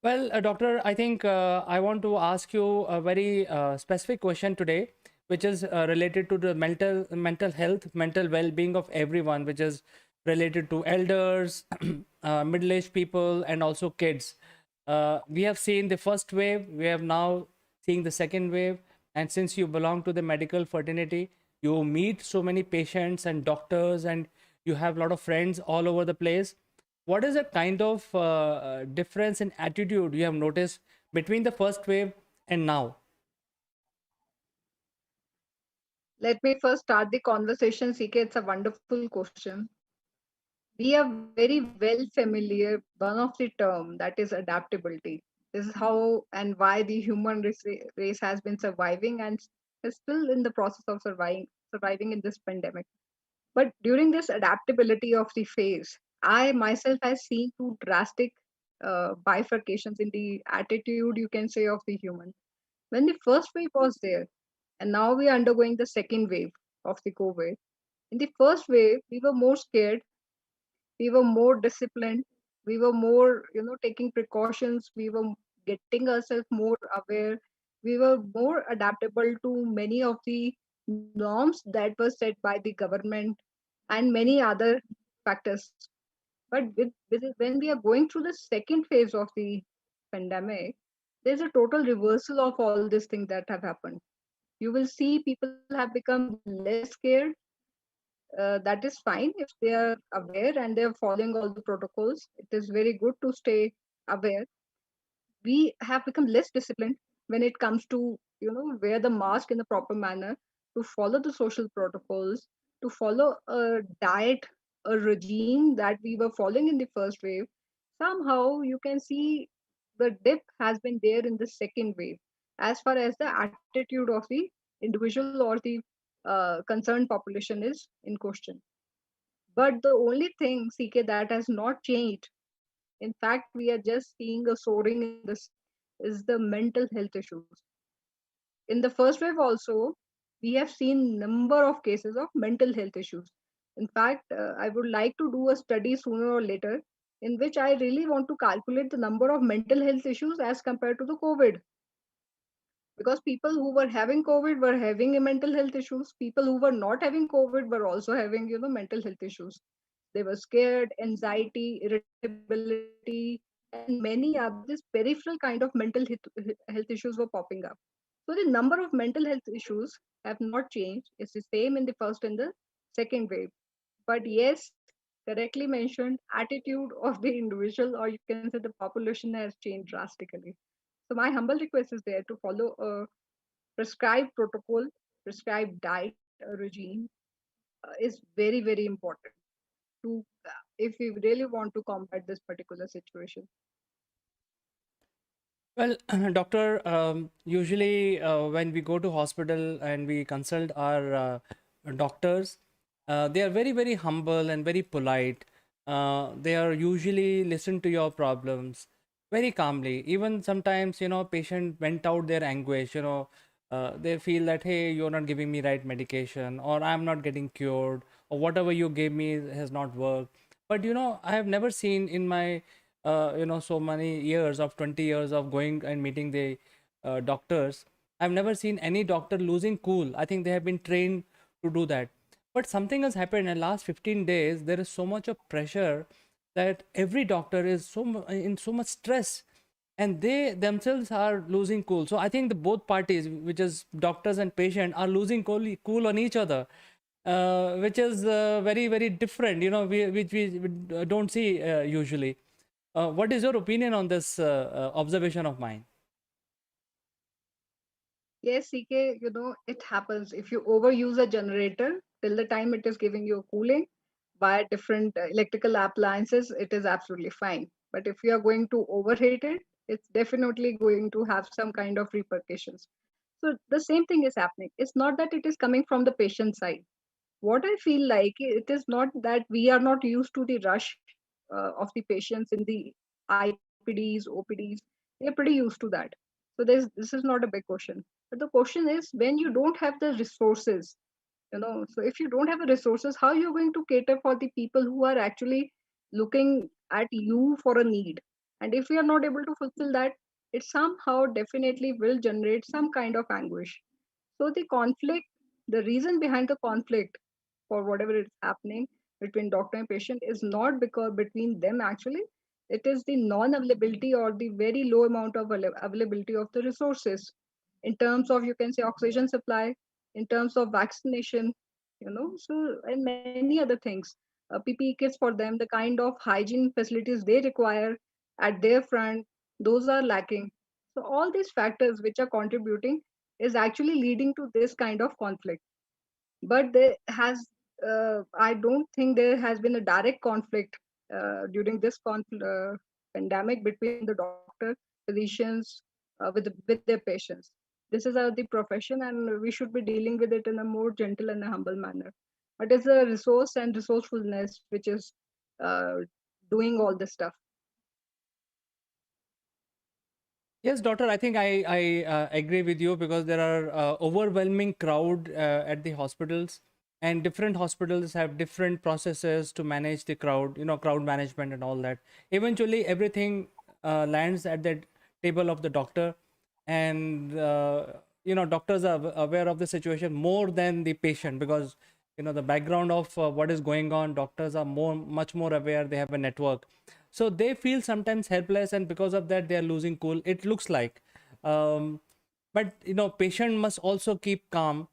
Well, doctor, I think I want to ask you a very specific question today. which is related to the mental health, mental well-being of everyone, which is related to elders, middle-aged people, and also kids. We have seen the first wave. We have now seeing the second wave. And since you belong to the medical fraternity, you meet so many patients and doctors, and you have a lot of friends all over the place. What is the kind of difference in attitude you have noticed between the first wave and now? Let me first start the conversation, CK. It's a wonderful question. We are very well familiar one of the term, that is adaptability. This is how and why the human race has been surviving and is still in the process of surviving in this pandemic. But during this adaptability of the phase, I myself have seen two drastic bifurcations in the attitude, you can say, of the human. When the first wave was there, and now we are undergoing the second wave of the COVID. In the first wave, we were more scared, we were more disciplined, we were more, taking precautions, we were getting ourselves more aware, we were more adaptable to many of the norms that were set by the government and many other factors. But when we are going through the second phase of the pandemic, there's a total reversal of all these things that have happened. You will see people have become less scared. That is fine if they are aware and they are following all the protocols. It is very good to stay aware. We have become less disciplined when it comes to wear the mask in the proper manner, to follow the social protocols, to follow a diet, a regime that we were following in the first wave. Somehow you can see the dip has been there in the second wave as far as the attitude of the individual or the concerned population is in question. But the only thing, CK, that has not changed, in fact, we are just seeing a soaring in this, is the mental health issues. In the first wave also, we have seen number of cases of mental health issues. In fact, I would like to do a study sooner or later in which I really want to calculate the number of mental health issues as compared to the COVID, because people who were having COVID were having mental health issues. People who were not having COVID were also having mental health issues. They were scared, anxiety, irritability, and many other this peripheral kind of mental health issues were popping up. So the number of mental health issues have not changed. It's the same in the first and the second wave. But yes, correctly mentioned, attitude of the individual, or you can say the population, has changed drastically. So my humble request is there to follow a prescribed protocol, prescribed diet, a regime is very, very important to if we really want to combat this particular situation. Well, doctor, usually when we go to hospital and we consult our doctors, they are very, very humble and very polite. They are usually listen to your problems very calmly. Even sometimes, patient vent out their anguish. They feel that, hey, you're not giving me right medication, or I'm not getting cured, or whatever you gave me has not worked. But I have never seen in my so many years of 20 years of going and meeting the doctors, I've never seen any doctor losing cool. I think they have been trained to do that. But something has happened in the last 15 days. There is so much of pressure that every doctor is in so much stress, and they themselves are losing cool. So I think the both parties, which is doctors and patient, are losing cool on each other, which is very, very different, which we don't see usually. What is your opinion on this observation of mine? Yes, CK, it happens if you overuse a generator till the time it is giving you a cooling by different electrical appliances, it is absolutely fine. But if you are going to overheat it, it's definitely going to have some kind of repercussions. So the same thing is happening. It's not that it is coming from the patient side. What I feel like, it is not that we are not used to the rush of the patients in the IPDs, OPDs. They're pretty used to that. So this is not a big question. But the question is, when you don't have the resources, so if you don't have the resources, how are you going to cater for the people who are actually looking at you for a need? And if you are not able to fulfill that, it somehow definitely will generate some kind of anguish. So the conflict, the reason behind the conflict for whatever is happening between doctor and patient is not because between them actually, it is the non-availability or the very low amount of availability of the resources in terms of, you can say, oxygen supply, in terms of vaccination, so and many other things. PPE kits for them, the kind of hygiene facilities they require at their front, those are lacking. So all these factors which are contributing is actually leading to this kind of conflict. But there has, I don't think there has been a direct conflict during this pandemic between the doctor, physicians, with their patients. This is the profession, and we should be dealing with it in a more gentle and a humble manner. But it's the resource and resourcefulness which is uh, doing all this stuff. Yes, doctor, I think I agree with you because there are overwhelming crowd at the hospitals, and different hospitals have different processes to manage the crowd, crowd management and all that. Eventually, everything lands at the table of the doctor, and doctors are aware of the situation more than the patient because the background of what is going on. Doctors are much more aware. They have a network, so they feel sometimes helpless, and because of that they are losing cool, it looks like. But patient must also keep calm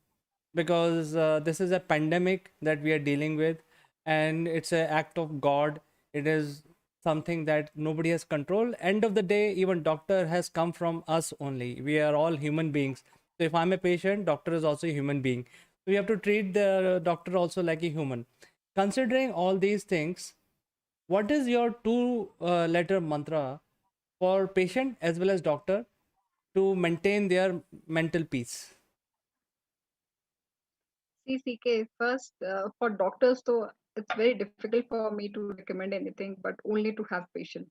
because this is a pandemic that we are dealing with, and it's an act of god. It is something that nobody has control. End of the day, even doctor has come from us only. We are all human beings. So if I'm a patient, doctor is also a human being. So we have to treat the doctor also like a human. Considering all these things, what is your two letter mantra for patient as well as doctor to maintain their mental peace? CCK, first, for doctors, though, it's very difficult for me to recommend anything, but only to have patience.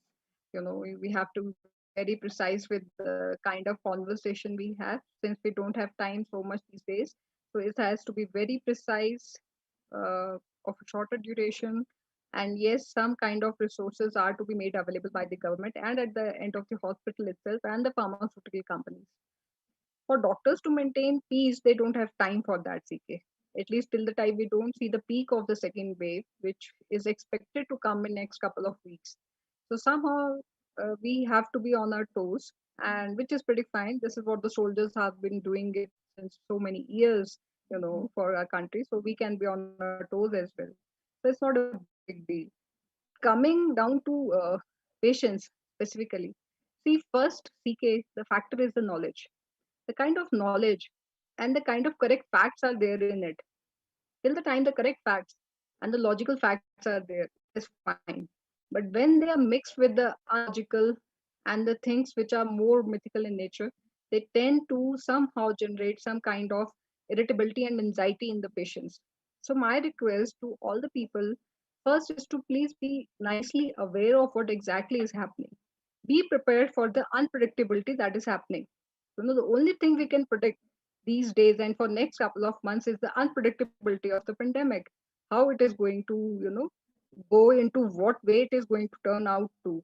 We have to be very precise with the kind of conversation we have, since we don't have time so much these days. So it has to be very precise, of a shorter duration. And yes, some kind of resources are to be made available by the government and at the end of the hospital itself and the pharmaceutical companies. For doctors to maintain peace, they don't have time for that, CK. At least till the time we don't see the peak of the second wave, which is expected to come in next couple of weeks. So somehow we have to be on our toes, and which is pretty fine. This is what the soldiers have been doing it since so many years, for our country. So we can be on our toes as well. So it's not a big deal. But coming down to patients specifically, see, first, CK, the factor is the knowledge, the kind of knowledge and the kind of correct facts are there in it. Till the time the correct facts and the logical facts are there, it is fine. But when they are mixed with the unlogical and the things which are more mythical in nature, they tend to somehow generate some kind of irritability and anxiety in the patients. So my request to all the people, first, is to please be nicely aware of what exactly is happening. Be prepared for the unpredictability that is happening. The only thing we can predict these days and for next couple of months is the unpredictability of the pandemic, how it is going to go into what way it is going to turn out to.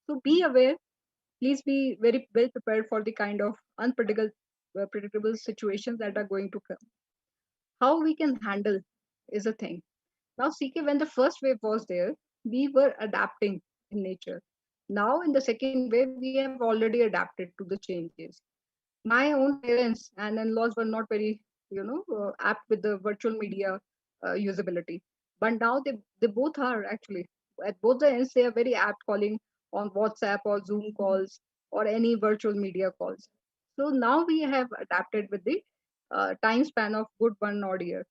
So be aware, please be very well prepared for the kind of unpredictable predictable situations that are going to come. How we can handle is a thing. Now, CK, when the first wave was there, we were adapting in nature. Now in the second wave, we have already adapted to the changes. My own parents and in-laws were not very apt with the virtual media usability, but now they both are actually, at both the ends they are very apt calling on WhatsApp or Zoom calls or any virtual media calls. So now we have adapted with the time span of good 1 odd year.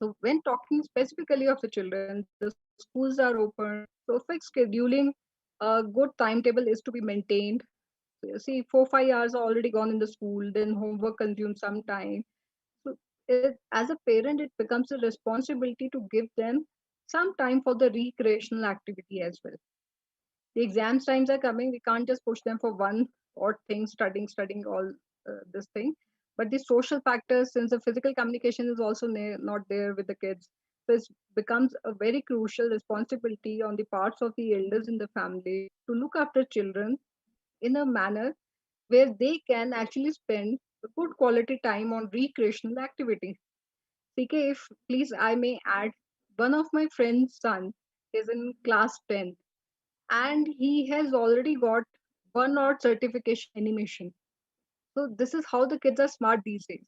So when talking specifically of the children, the schools are open, so fixed scheduling, a good timetable is to be maintained. See, 4 5 hours are already gone in the school, then homework consumes some time. So as a parent, it becomes a responsibility to give them some time for the recreational activity as well. The exams times are coming, we can't just push them for one or thing, studying all this thing. But the social factors, since the physical communication is also not there with the kids, so it becomes a very crucial responsibility on the parts of the elders in the family to look after children in a manner where they can actually spend good quality time on recreational activity. CK, if please I may add, one of my friend's son is in class 10 and he has already got one odd certification animation. So this is how the kids are smart these days.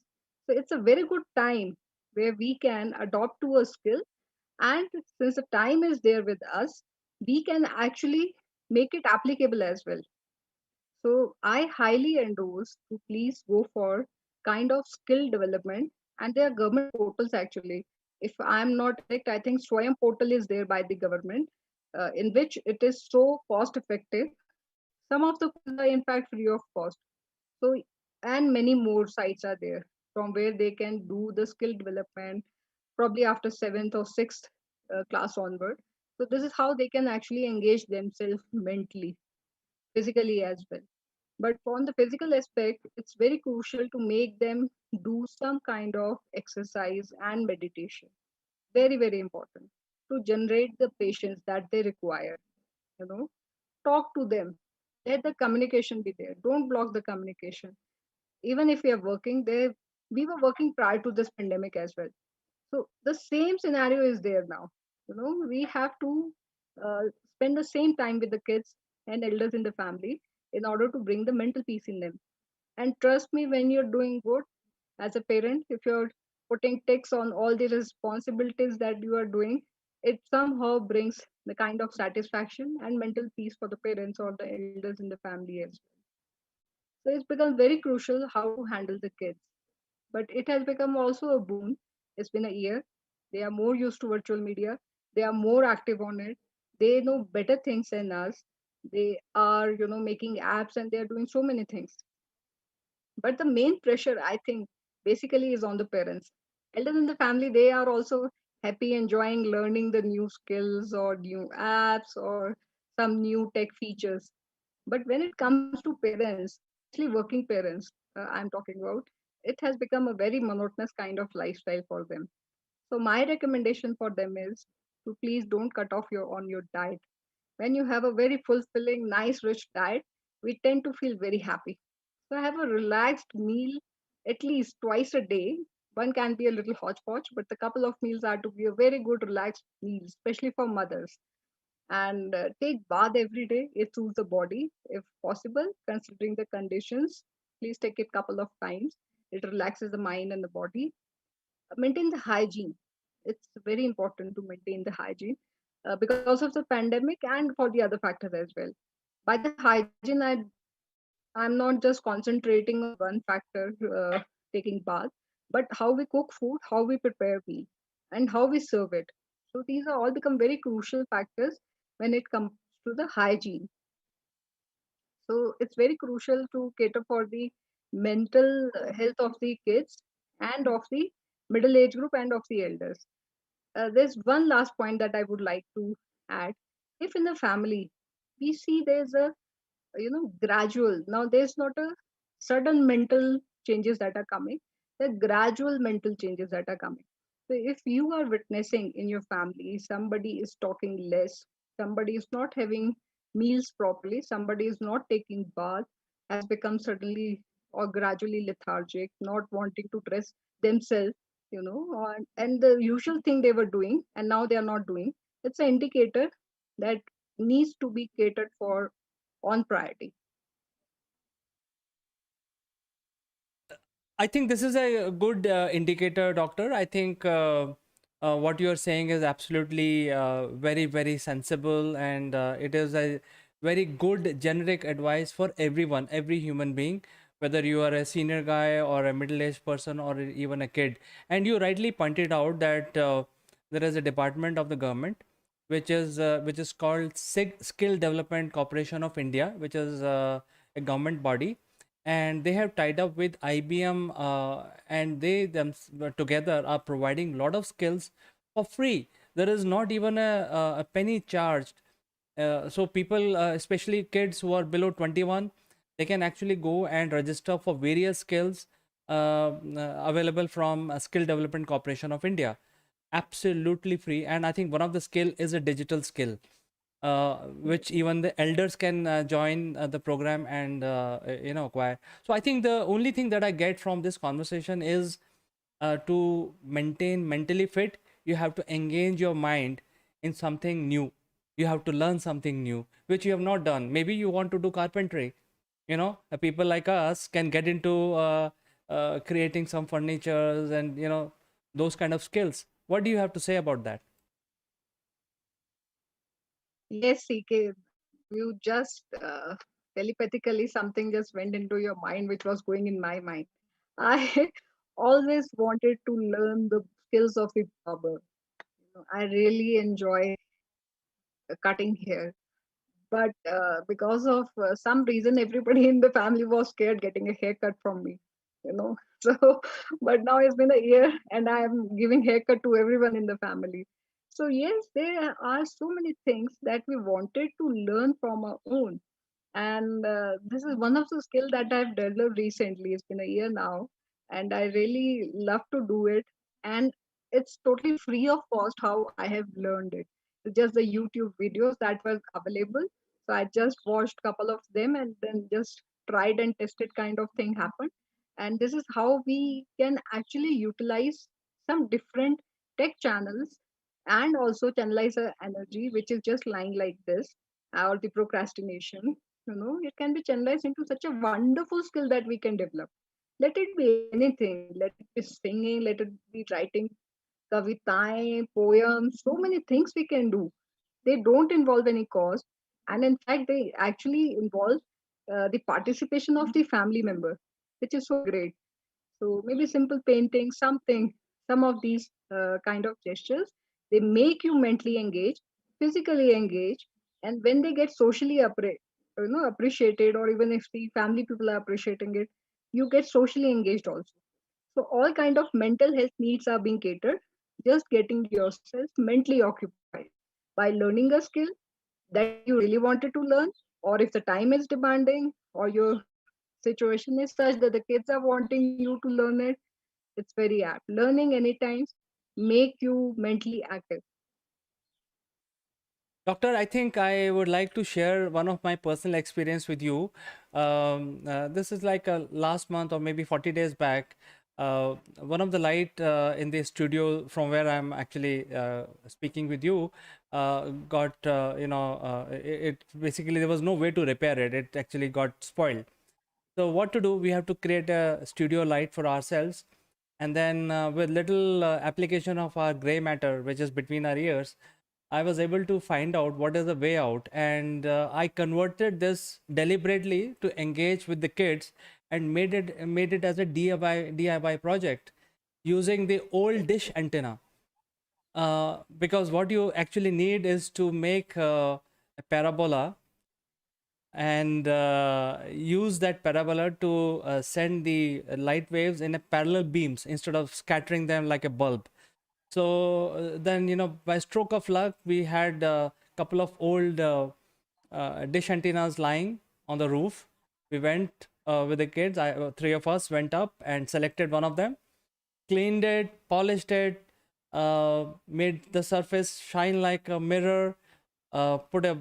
So it's a very good time where we can adopt to a skill, and since the time is there with us, we can actually make it applicable as well. So I highly endorse to please go for kind of skill development, and there are government portals actually. If I'm not correct, I think Swayam portal is there by the government, in which it is so cost effective. Some of the courses are in fact free of cost. So and many more sites are there from where they can do the skill development probably after seventh or sixth class onward. So this is how they can actually engage themselves mentally, physically as well. But on the physical aspect, it's very crucial to make them do some kind of exercise and meditation. Very, very important to generate the patience that they require. You know, talk to them. Let the communication be there. Don't block the communication. Even if we are working there, we were working prior to this pandemic as well. So the same scenario is there now. We have to uh, spend the same time with the kids and elders in the family in order to bring the mental peace in them. And trust me, when you're doing good as a parent, if you're putting ticks on all the responsibilities that you are doing, it somehow brings the kind of satisfaction and mental peace for the parents or the elders in the family as well. So it's become very crucial how to handle the kids, but it has become also a boon. It's been a year. They are more used to virtual media. They are more active on it. They know better things than us. They are, making apps and they are doing so many things. But the main pressure, I think, basically is on the parents. Elders in the family, they are also happy, enjoying learning the new skills or new apps or some new tech features. But when it comes to parents, especially working parents, I'm talking about, it has become a very monotonous kind of lifestyle for them. So my recommendation for them is to please don't cut off your diet. When you have a very fulfilling, nice, rich diet, we tend to feel very happy. So have a relaxed meal at least twice a day. One can be a little hodgepodge, but the couple of meals are to be a very good relaxed meal, especially for mothers. And take bath every day. It soothes the body if possible, considering the conditions. Please take it couple of times. It relaxes the mind and the body. Maintain the hygiene. It's very important to maintain the hygiene because of the pandemic and for the other factors as well. By the hygiene, I'm not just concentrating on one factor, taking bath, but how we cook food, how we prepare meal, and how we serve it. So these are all become very crucial factors when it comes to the hygiene. So it's very crucial to cater for the mental health of the kids and of the middle age group and of the elders. There's one last point that I would like to add. If in the family we see there's a gradual, now there's not a sudden mental changes that are coming, the gradual mental changes that are coming. So if you are witnessing in your family somebody is talking less, somebody is not having meals properly, somebody is not taking bath, has become suddenly or gradually lethargic, not wanting to dress themselves, and the usual thing they were doing and now they are not doing, it's an indicator that needs to be catered for on priority. I think this is a good indicator, doctor. I think what you are saying is absolutely very, very sensible, and it is a very good generic advice for everyone, every human being, whether you are a senior guy or a middle-aged person or even a kid. And you rightly pointed out that there is a department of the government which is called Skill Development Corporation of India, which is a government body, and they have tied up with IBM, and they them together are providing a lot of skills for free. There is not even a penny charged. So people, especially kids who are below 21, they can actually go and register for various skills available from Skill Development Corporation of India. Absolutely free. And I think one of the skill is a digital skill. which even the elders can join the program and acquire. So I think the only thing that I get from this conversation is to maintain mentally fit, you have to engage your mind in something new. You have to learn something new, which you have not done. Maybe you want to do carpentry. People like us can get into creating some furnitures and those kind of skills. What do you have to say about that? Yes, CK, you just telepathically something just went into your mind, which was going in my mind. I always wanted to learn the skills of a barber. I really enjoy cutting hair, but because of some reason, everybody in the family was scared getting a haircut from me. You know, so but now it's been a year, and I am giving haircut to everyone in the family. So yes, there are so many things that we wanted to learn from our own, and this is one of the skill that I've developed recently. It's been a year now, and I really love to do it, and it's totally free of cost how I have learned it. It's just the YouTube videos that were available, so I just watched couple of them and then just tried and tested kind of thing happened. And this is how we can actually utilize some different tech channels and also channelize our energy which is just lying like this, or the procrastination. It can be channelized into such a wonderful skill that we can develop. Let it be anything, let it be singing, let it be writing kavitaएं, poems, so many things we can do. They don't involve any cost, and in fact they actually involve the participation of the family member, which is so great. So maybe simple painting, something, some of these kind of gestures, they make you mentally engaged, physically engaged, and when they get socially appreciated, or even if the family people are appreciating it, you get socially engaged also. So all kind of mental health needs are being catered. Just getting yourself mentally occupied by learning a skill that you really wanted to learn, or if the time is demanding, or your situation is such that the kids are wanting you to learn it, it's very apt. Learning anytime make you mentally active. Doctor, I think I would like to share one of my personal experience with you. This is like last month or maybe 40 days back. One of the light in the studio from where I'm actually speaking with you got, it basically there was no way to repair it. It actually got spoiled. So what to do? We have to create a studio light for ourselves, and then with little application of our gray matter, which is between our ears, I was able to find out what is the way out, and I converted this deliberately to engage with the kids and made it as a DIY project using the old dish antenna. Because what you actually need is to make a parabola and use that parabola to send the light waves in a parallel beams instead of scattering them like a bulb. So then, by stroke of luck, we had a couple of old dish antennas lying on the roof. We went with the kids, three of us went up and selected one of them, cleaned it, polished it, made the surface shine like a mirror, put a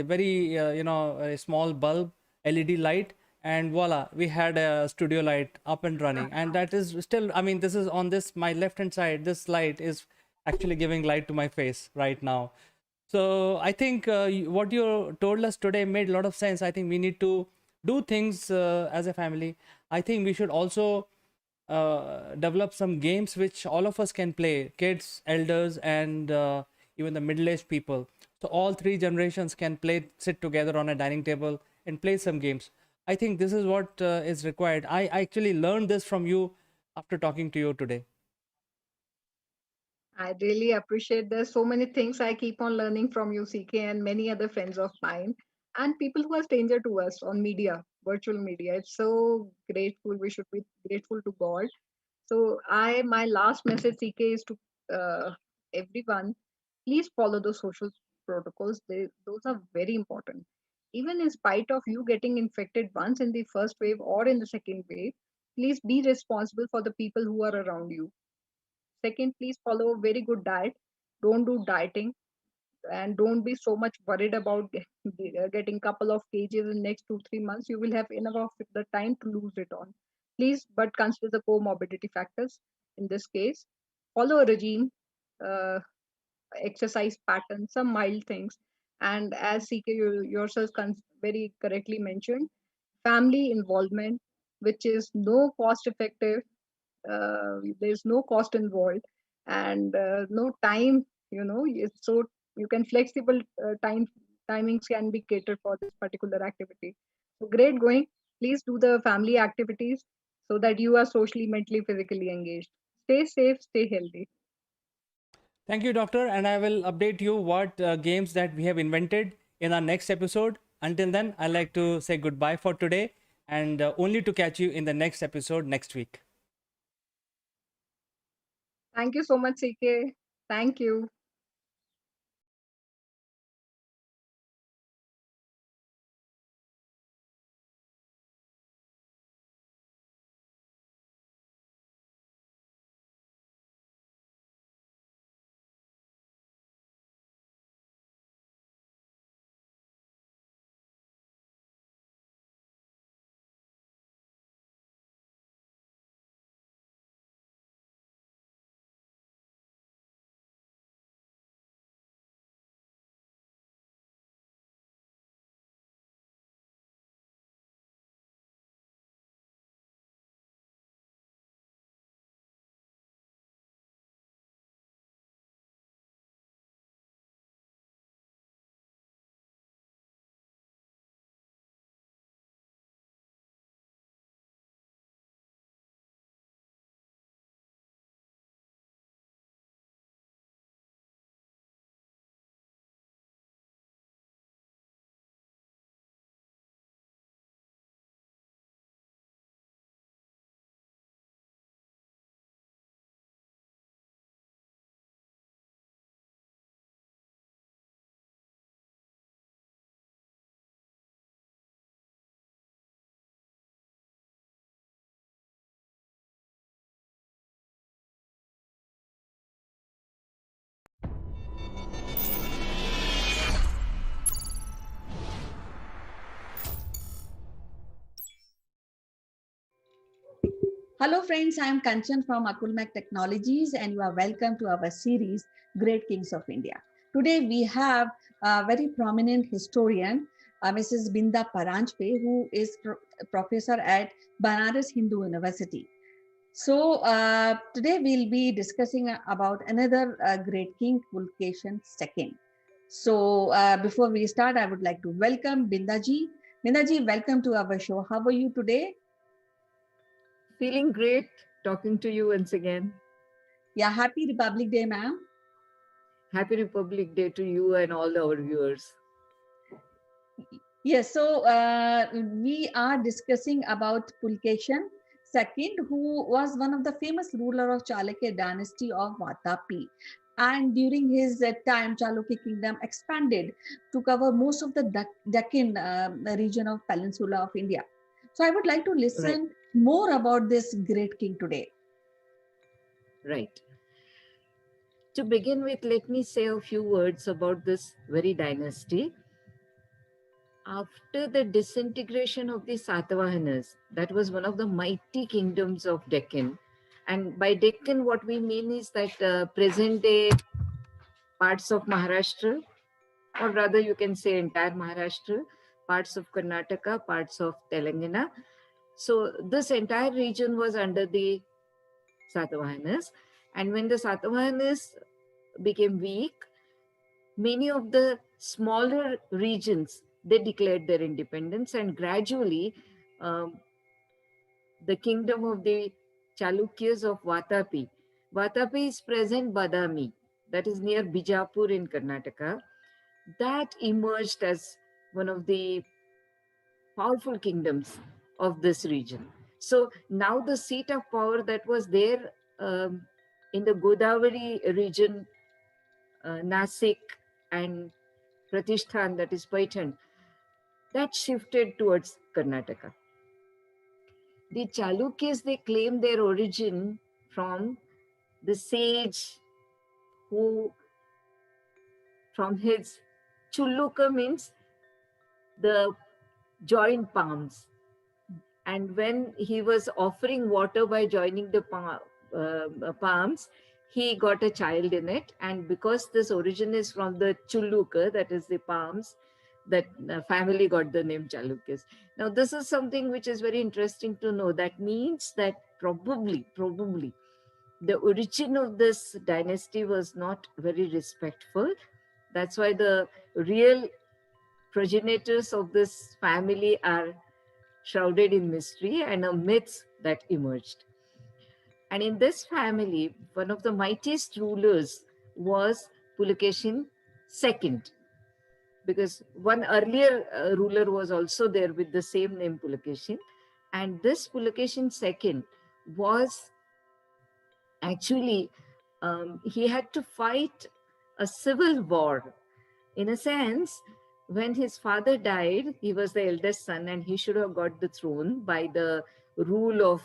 very a small bulb, LED light, and voila, we had a studio light up and running. And that is still, I mean, this is on this my left hand side. This light is actually giving light to my face right now. So I think what you told us today made a lot of sense. I think we need to do things as a family. I think we should also develop some games which all of us can play, kids, elders, and even the middle-aged people. So all three generations can play, sit together on a dining table and play some games. I think this is what is required. I actually learned this from you after talking to you today. I really appreciate. There's so many things I keep on learning from you, CK, and many other friends of mine, and people who are stranger to us on media, virtual media. It's so grateful. We should be grateful to God. So my last message, CK, is to everyone: please follow the social protocols. Those are very important. Even in spite of you getting infected once in the first wave or in the second wave, please be responsible for the people who are around you. Second, please follow a very good diet. Don't do dieting. and don't be so much worried about getting couple of kgs in next 2-3 months. You will have enough of the time to lose it on. Please, but consider the comorbidity factors in this case. Follow a regime, uh, exercise pattern, some mild things, and as CK you yourself very correctly mentioned, family involvement, which is no cost effective. There's no cost involved, and no time, it's so you can flexible timings can be catered for this particular activity. So great going. Please do the family activities so that you are socially, mentally, physically engaged. Stay safe, stay healthy. Thank you, Doctor. And I will update you what games that we have invented in our next episode. Until then, I'd like to say goodbye for today and only to catch you in the next episode next week. Thank you so much, CK. Thank you. Hello friends, I am Kanchan from Akulmach Technologies and you are welcome to our series Great Kings of India. Today we have a very prominent historian, Mrs. Binda Paranjpe, who is professor at Banaras Hindu University. So today we'll be discussing about another great king, Pulkeshin II. So before we start, I would like to welcome Bindaji. Bindaji, welcome to our show. How are you today? Feeling great talking to you once again. Yeah, happy Republic Day, ma'am. Happy Republic Day to you and all our viewers. Yes, so we are discussing about Pulkeshin II, who was one of the famous ruler of Chalukya dynasty of Vatapi. And during his time, Chalukya kingdom expanded to cover most of the Deccan region of peninsula of India. So I would like to listen more about this great king today. Right. To begin with, let me say a few words about this very dynasty. After the disintegration of the Satavahanas, that was one of the mighty kingdoms of Deccan. And by Deccan, what we mean is that present day parts of Maharashtra, or rather you can say entire Maharashtra, parts of Karnataka, parts of Telangana. So this entire region was under the Satavahanas. And when the Satavahanas became weak, many of the smaller regions, they declared their independence, and gradually the kingdom of the Chalukyas of Vatapi. Vatapi is present Badami, that is near Bijapur in Karnataka. That emerged as one of the powerful kingdoms of this region. So now the seat of power that was there in the Godavari region, Nasik and Pratishthan, that is Paitan, that shifted towards Karnataka. The Chalukyas, they claim their origin from the sage who from his chulluka, means the joint palms. And when he was offering water by joining the palms, he got a child in it. And because this origin is from the chulluka, that is the palms, that family got the name Chalukyas. Now, this is something which is very interesting to know. That means that probably the origin of this dynasty was not very respectful. That's why the real progenitors of this family are shrouded in mystery and a myth that emerged. And in this family, one of the mightiest rulers was Pulakeshin II, because one earlier ruler was also there with the same name, Pulakeshin. And this Pulakeshin II was actually, he had to fight a civil war. In a sense, when his father died, he was the eldest son and he should have got the throne by the rule of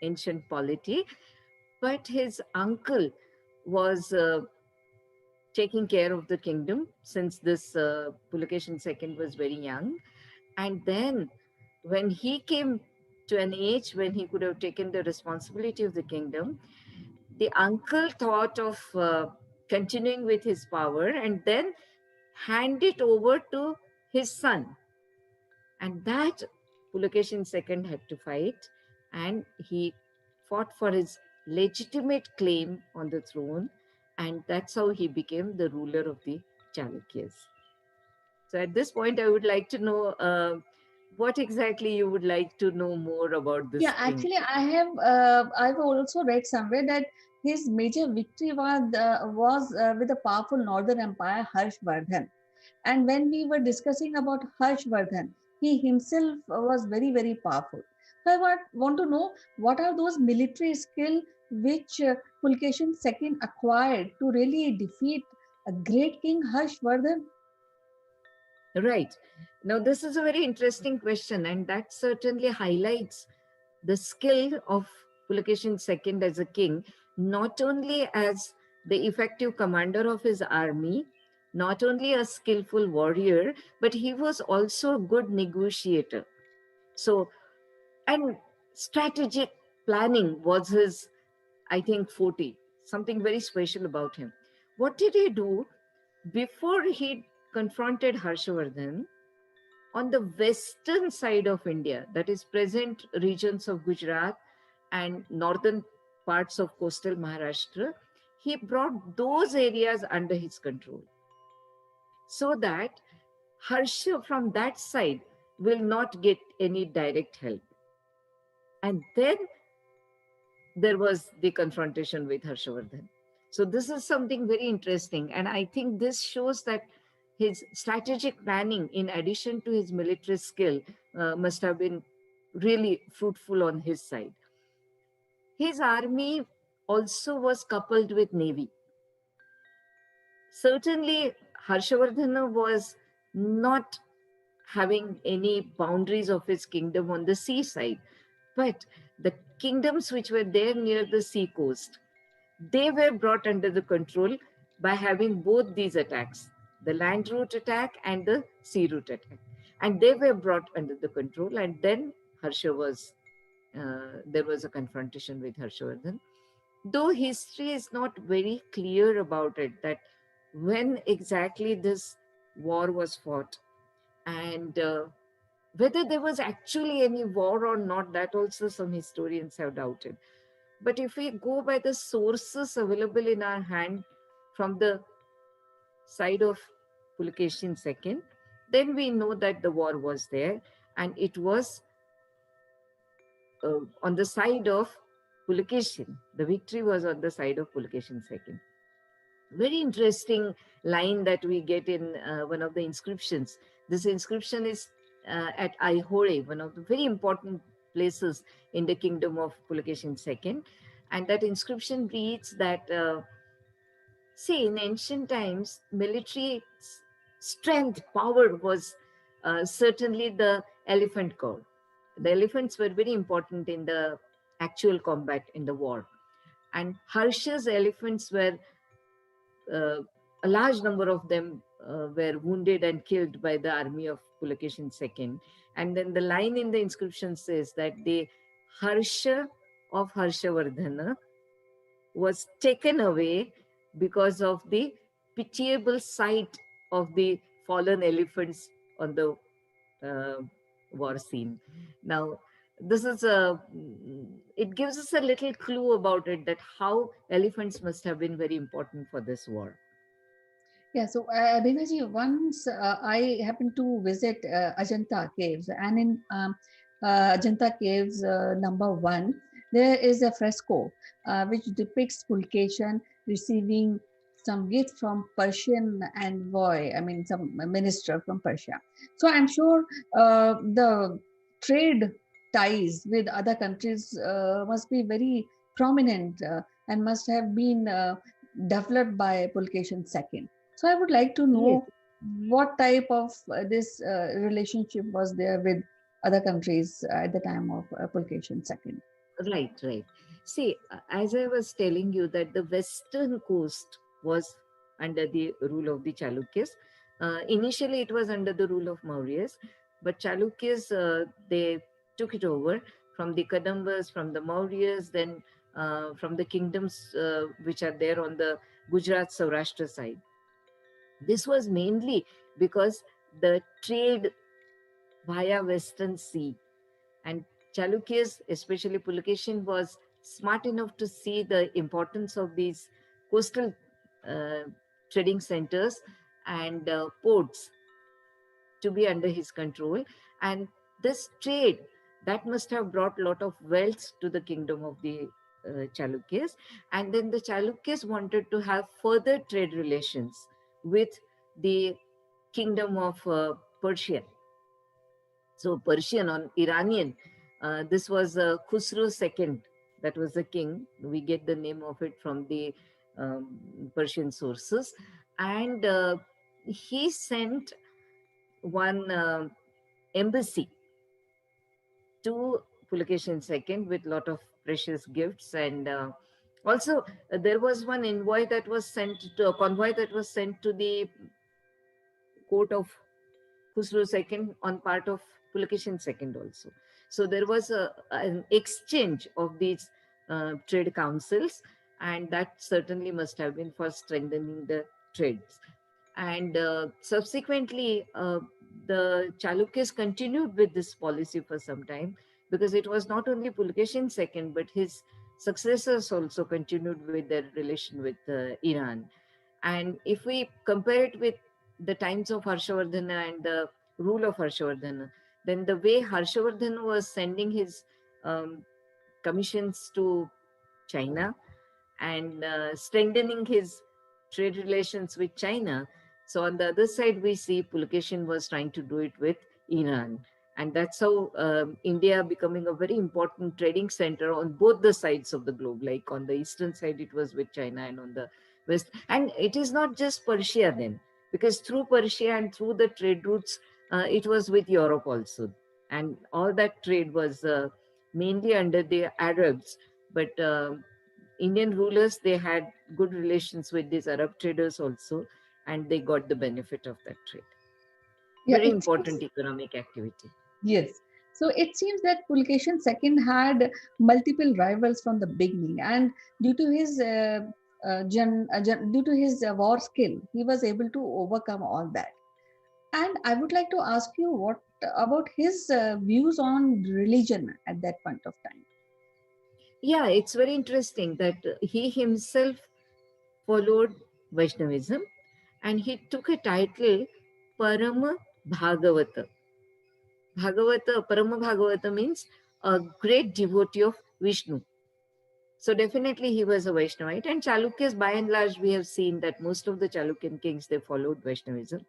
ancient polity. But his uncle was taking care of the kingdom since this Pulakeshin II was very young. And then when he came to an age when he could have taken the responsibility of the kingdom, the uncle thought of continuing with his power and then hand it over to his son. And that Pulakeshin II had to fight, and he fought for his legitimate claim on the throne, and that's how he became the ruler of the Chalukyas. So at this point, I would like to know what exactly you would like to know more about this Yeah, king. actually, I've also read somewhere that his major victory was with the powerful northern empire Harshvardhan. And when we were discussing about Harshvardhan, he himself was very, very powerful. So I want to know what are those military skill which Pulkeshin II acquired to really defeat a great king Harshvardhan? Right. Now, this is a very interesting question, and that certainly highlights the skill of Pulakeshin II as a king, not only as the effective commander of his army, not only a skillful warrior, but he was also a good negotiator. So, and strategic planning was his, I think, forte, something very special about him. What did he do before he confronted Harshavardhan? On the western side of India, that is present regions of Gujarat and northern parts of coastal Maharashtra, he brought those areas under his control so that Harsha from that side will not get any direct help. And then there was the confrontation with Harshavardhan. So this is something very interesting. And I think this shows that his strategic planning, in addition to his military skill, must have been really fruitful on his side. His army also was coupled with navy. Certainly, Harshavardhana was not having any boundaries of his kingdom on the seaside, but the kingdoms which were there near the sea coast, they were brought under the control by having both these attacks, the land route attack and the sea route attack. And they were brought under the control. And then Harsha was, there was a confrontation with Harshavardhan. Though history is not very clear about it, that when exactly this war was fought and whether there was actually any war or not, that also some historians have doubted. But if we go by the sources available in our hand from the side of Pulakeshin II, then we know that the war was there and it was on the side of Pulakeshin. The victory was on the side of Pulakeshin II. Very interesting line that we get in one of the inscriptions. This inscription is at Aihore, one of the very important places in the kingdom of Pulakeshin II. And that inscription reads that, see, in ancient times, military strength, power was certainly the elephant core. The elephants were very important in the actual combat in the war. And Harsha's elephants were a large number of them were wounded and killed by the army of Pulakeshin II. And then the line in the inscription says that the Harsha of Harshavardhana was taken away because of the pitiable sight of the fallen elephants on the war scene. Now, this is it gives us a little clue about it, that how elephants must have been very important for this war. Yeah, so Bhinaji, once I happened to visit Ajanta Caves, and in Ajanta Caves number 1, there is a fresco which depicts Pulkeshin receiving some gift from Persian envoy, I mean, some minister from Persia. So I'm sure the trade ties with other countries must be very prominent and must have been developed by Pulkeshin II. So I would like to know what type of this relationship was there with other countries at the time of Pulkeshin II. Right, right. See, as I was telling you that the western coast was under the rule of the Chalukyas. Initially, it was under the rule of Mauryas, but Chalukyas, they took it over from the Kadambas, from the Mauryas, then from the kingdoms which are there on the Gujarat Saurashtra side. This was mainly because the trade via Western Sea, and Chalukyas, especially Pulakeshin, was smart enough to see the importance of these coastal uh, trading centers and ports to be under his control. And this trade, that must have brought a lot of wealth to the kingdom of the Chalukyas. And then the Chalukyas wanted to have further trade relations with the kingdom of Persia. So Persian or Iranian, this was Khusro II, that was the king. We get the name of it from the Persian sources. And he sent one embassy to Pulakeshin II with a lot of precious gifts. And also there was one envoy that was sent to a convoy that was sent to the court of Khusro II on part of Pulakeshin II also. So there was an exchange of these trade councils, and that certainly must have been for strengthening the trades. And subsequently, the Chalukyas continued with this policy for some time, because it was not only Pulakeshin II, but his successors also continued with their relation with Iran. And if we compare it with the times of Harshavardhana and the rule of Harshavardhana, then the way Harshavardhana was sending his commissions to China and strengthening his trade relations with China. So on the other side, we see Pulakeshin was trying to do it with Iran. And that's how India becoming a very important trading center on both the sides of the globe. Like on the eastern side, it was with China, and on the west. And it is not just Persia then, because through Persia and through the trade routes, it was with Europe also. And all that trade was mainly under the Arabs. But Indian rulers, they had good relations with these Arab traders also, and they got the benefit of that trade. Yeah, Very it seems, important economic activity. yes. So it seems that Pulkeshin II had multiple rivals from the beginning, and due to his due to his war skill, he was able to overcome all that. And I would like to ask you what about his views on religion at that point of time. Yeah, it's very interesting that he himself followed Vaishnavism, and he took a title Parama Bhagavata. Bhagavata, Parama Bhagavata means a great devotee of Vishnu. So definitely he was a Vaishnavite. And Chalukyas, by and large, we have seen that most of the Chalukyan kings, they followed Vaishnavism.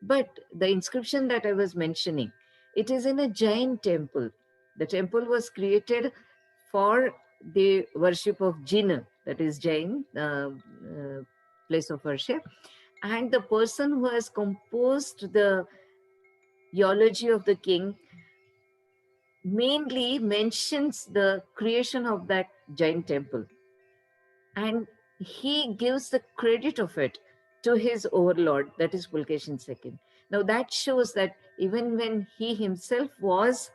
But the inscription that I was mentioning, it is in a Jain temple. The temple was created for the worship of Jina, that is Jain, place of worship. And the person who has composed the eulogy of the king mainly mentions the creation of that Jain temple. And he gives the credit of it to his overlord, that is Pulkesin II. Now that shows that even when he himself was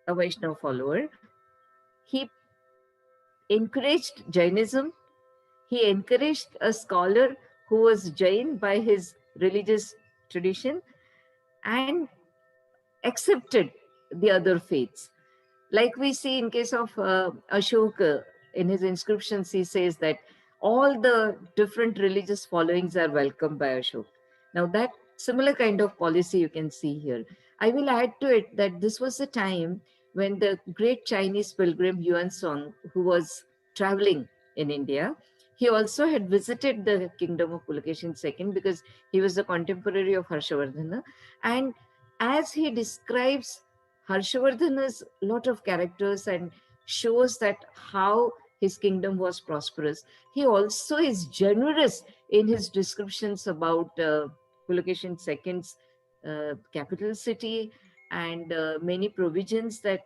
a Vaishnava follower, he encouraged Jainism. He encouraged a scholar who was Jain by his religious tradition and accepted the other faiths. Like we see in case of Ashoka, in his inscriptions, he says that all the different religious followings are welcomed by Ashoka. Now that similar kind of policy you can see here. I will add to it that this was the time when the great Chinese pilgrim Yuan Song, who was traveling in India, he also had visited the kingdom of Pulkesin II because he was the contemporary of Harshavardhana. And as he describes Harshavardhana's lot of characters and shows that how his kingdom was prosperous, he also is generous in his descriptions about Pulkesin II's capital city and many provisions that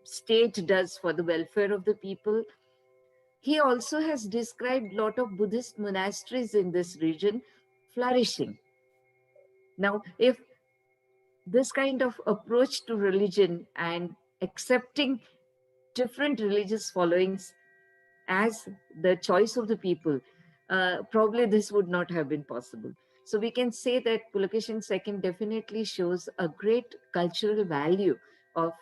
state does for the welfare of the people. He also has described a lot of Buddhist monasteries in this region flourishing. Now, if this kind of approach to religion and accepting different religious followings as the choice of the people, probably this would not have been possible. So we can say that Pulkesin II definitely shows a great cultural value of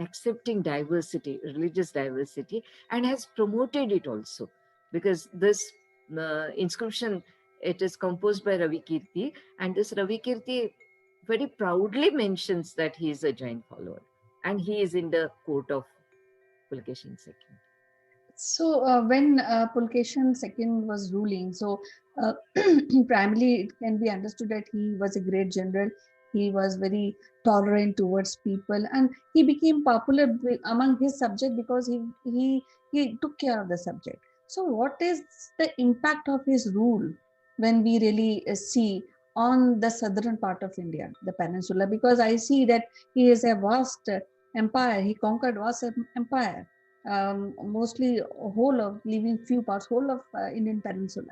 accepting diversity, religious diversity, and has promoted it also. Because this inscription, it is composed by Ravi Kirti, and this Ravi Kirti very proudly mentions that he is a Jain follower, and he is in the court of Pulkesin II. So when Pulkesin II was ruling, so primarily it can be understood that he was a great general. He was very tolerant towards people, and he became popular among his subject because he took care of the subject. So what is the impact of his rule when we really see on the southern part of India, the peninsula? Because I see that he is a vast empire. He conquered vast empire. Mostly whole of, leaving few parts, whole of Indian peninsula.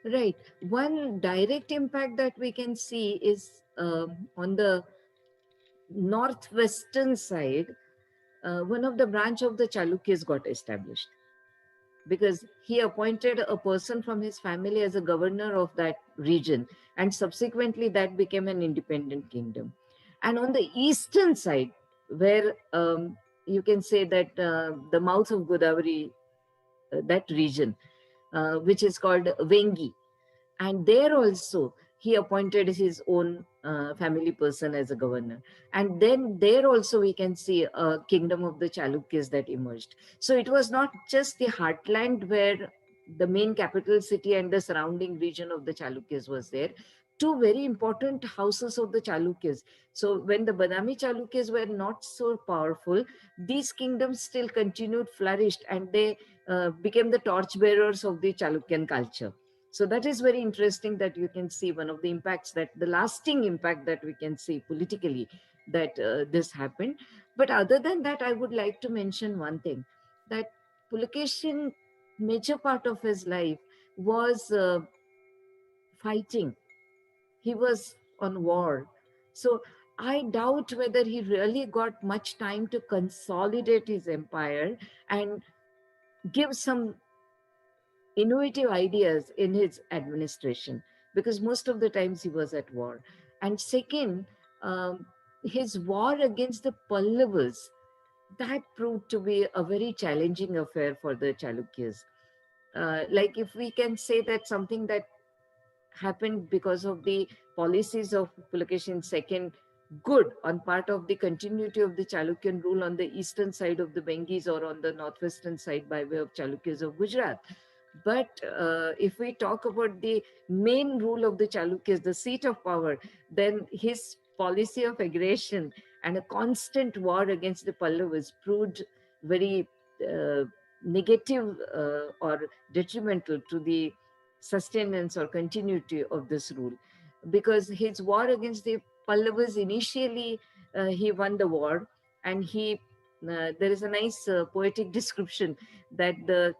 Right. One direct impact that we can see is on the northwestern side, one of the branch of the Chalukyas got established because he appointed a person from his family as a governor of that region, and subsequently that became an independent kingdom. And on the eastern side, where you can say that the mouth of Godavari, that region, which is called Vengi, and there also he appointed his own family person as a governor. And then there also we can see a kingdom of the Chalukyas that emerged. So it was not just the heartland where the main capital city and the surrounding region of the Chalukyas was there. Two very important houses of the Chalukyas. So when the Badami Chalukyas were not so powerful, these kingdoms still continued, flourished, and they became the torchbearers of the Chalukyan culture. So that is very interesting that you can see one of the impacts, that the lasting impact that we can see politically, that this happened. But other than that, I would like to mention one thing, that Pulkesin, major part of his life was fighting. He was on war. So I doubt whether he really got much time to consolidate his empire and give some innovative ideas in his administration, because most of the times he was at war. And second, his war against the Pallavas, that proved to be a very challenging affair for the Chalukyas. Like if we can say that something that happened because of the policies of Pulkesin II, good on part of the continuity of the Chalukyan rule on the eastern side of the Benghis or on the northwestern side by way of Chalukyas of Gujarat. But if we talk about the main rule of the Chalukyas, the seat of power, then his policy of aggression and a constant war against the Pallavas proved very negative or detrimental to the sustenance or continuity of this rule. Because his war against the Pallavas, initially he won the war, and there is a nice poetic description that the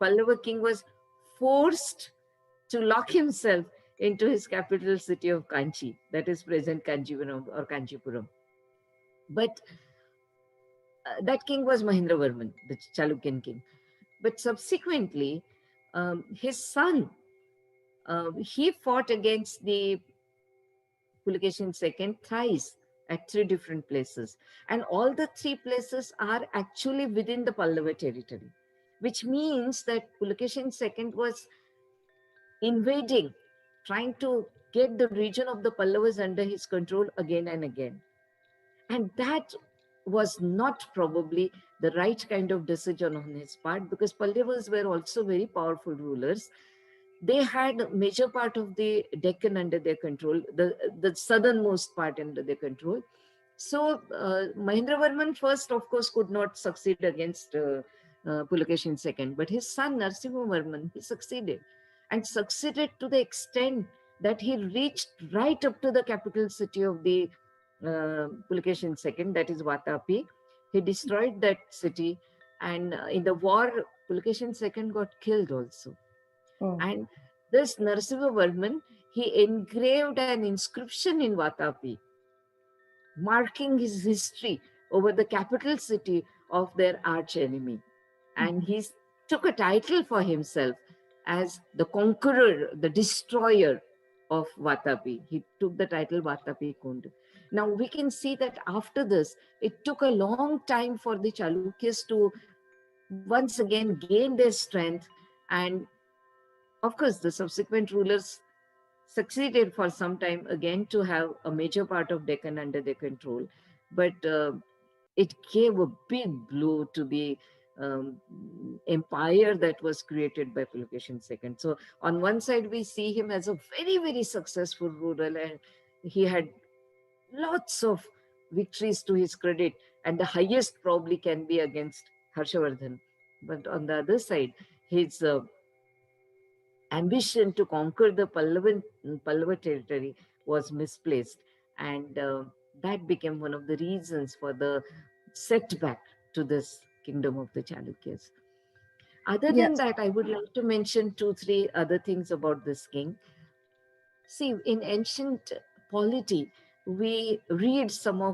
Pallava king was forced to lock himself into his capital city of Kanchi, that is present Kanchipuram or Kanchipuram. But that king was Mahendravarman, the Chalukyan king. But subsequently, his son, he fought against the Pulakeshin II thrice at 3 different places. And all the 3 places are actually within the Pallava territory, which means that Pulakeshin II was invading, trying to get the region of the Pallavas under his control again and again. And that was not probably the right kind of decision on his part, because Pallavas were also very powerful rulers. They had major part of the Deccan under their control, the southernmost part under their control. So Mahendravarman first, of course, could not succeed against Pulakeshin II, but his son Narasimhavarman, he succeeded, and succeeded to the extent that he reached right up to the capital city of the Pulakeshin II, that is Vatapi. He destroyed that city, and in the war, Pulakeshin II got killed also. Oh. And this Narasimhavarman, he engraved an inscription in Vatapi, marking his history over the capital city of their arch enemy. And he took a title for himself as the conqueror, the destroyer of Vatapi. He took the title Vatapi Kund. Now we can see that after this, it took a long time for the Chalukyas to once again gain their strength. And of course, the subsequent rulers succeeded for some time again to have a major part of Deccan under their control. But it gave a big blow to the empire that was created by Pulakeshin II. So on one side, we see him as a very, very successful ruler, and he had lots of victories to his credit, and the highest probably can be against Harshavardhan. But on the other side, his ambition to conquer the Pallava territory was misplaced, and that became one of the reasons for the setback to this kingdom of the Chalukyas. Other than that, I would like to mention 2-3 other things about this king. See, in ancient polity, we read some of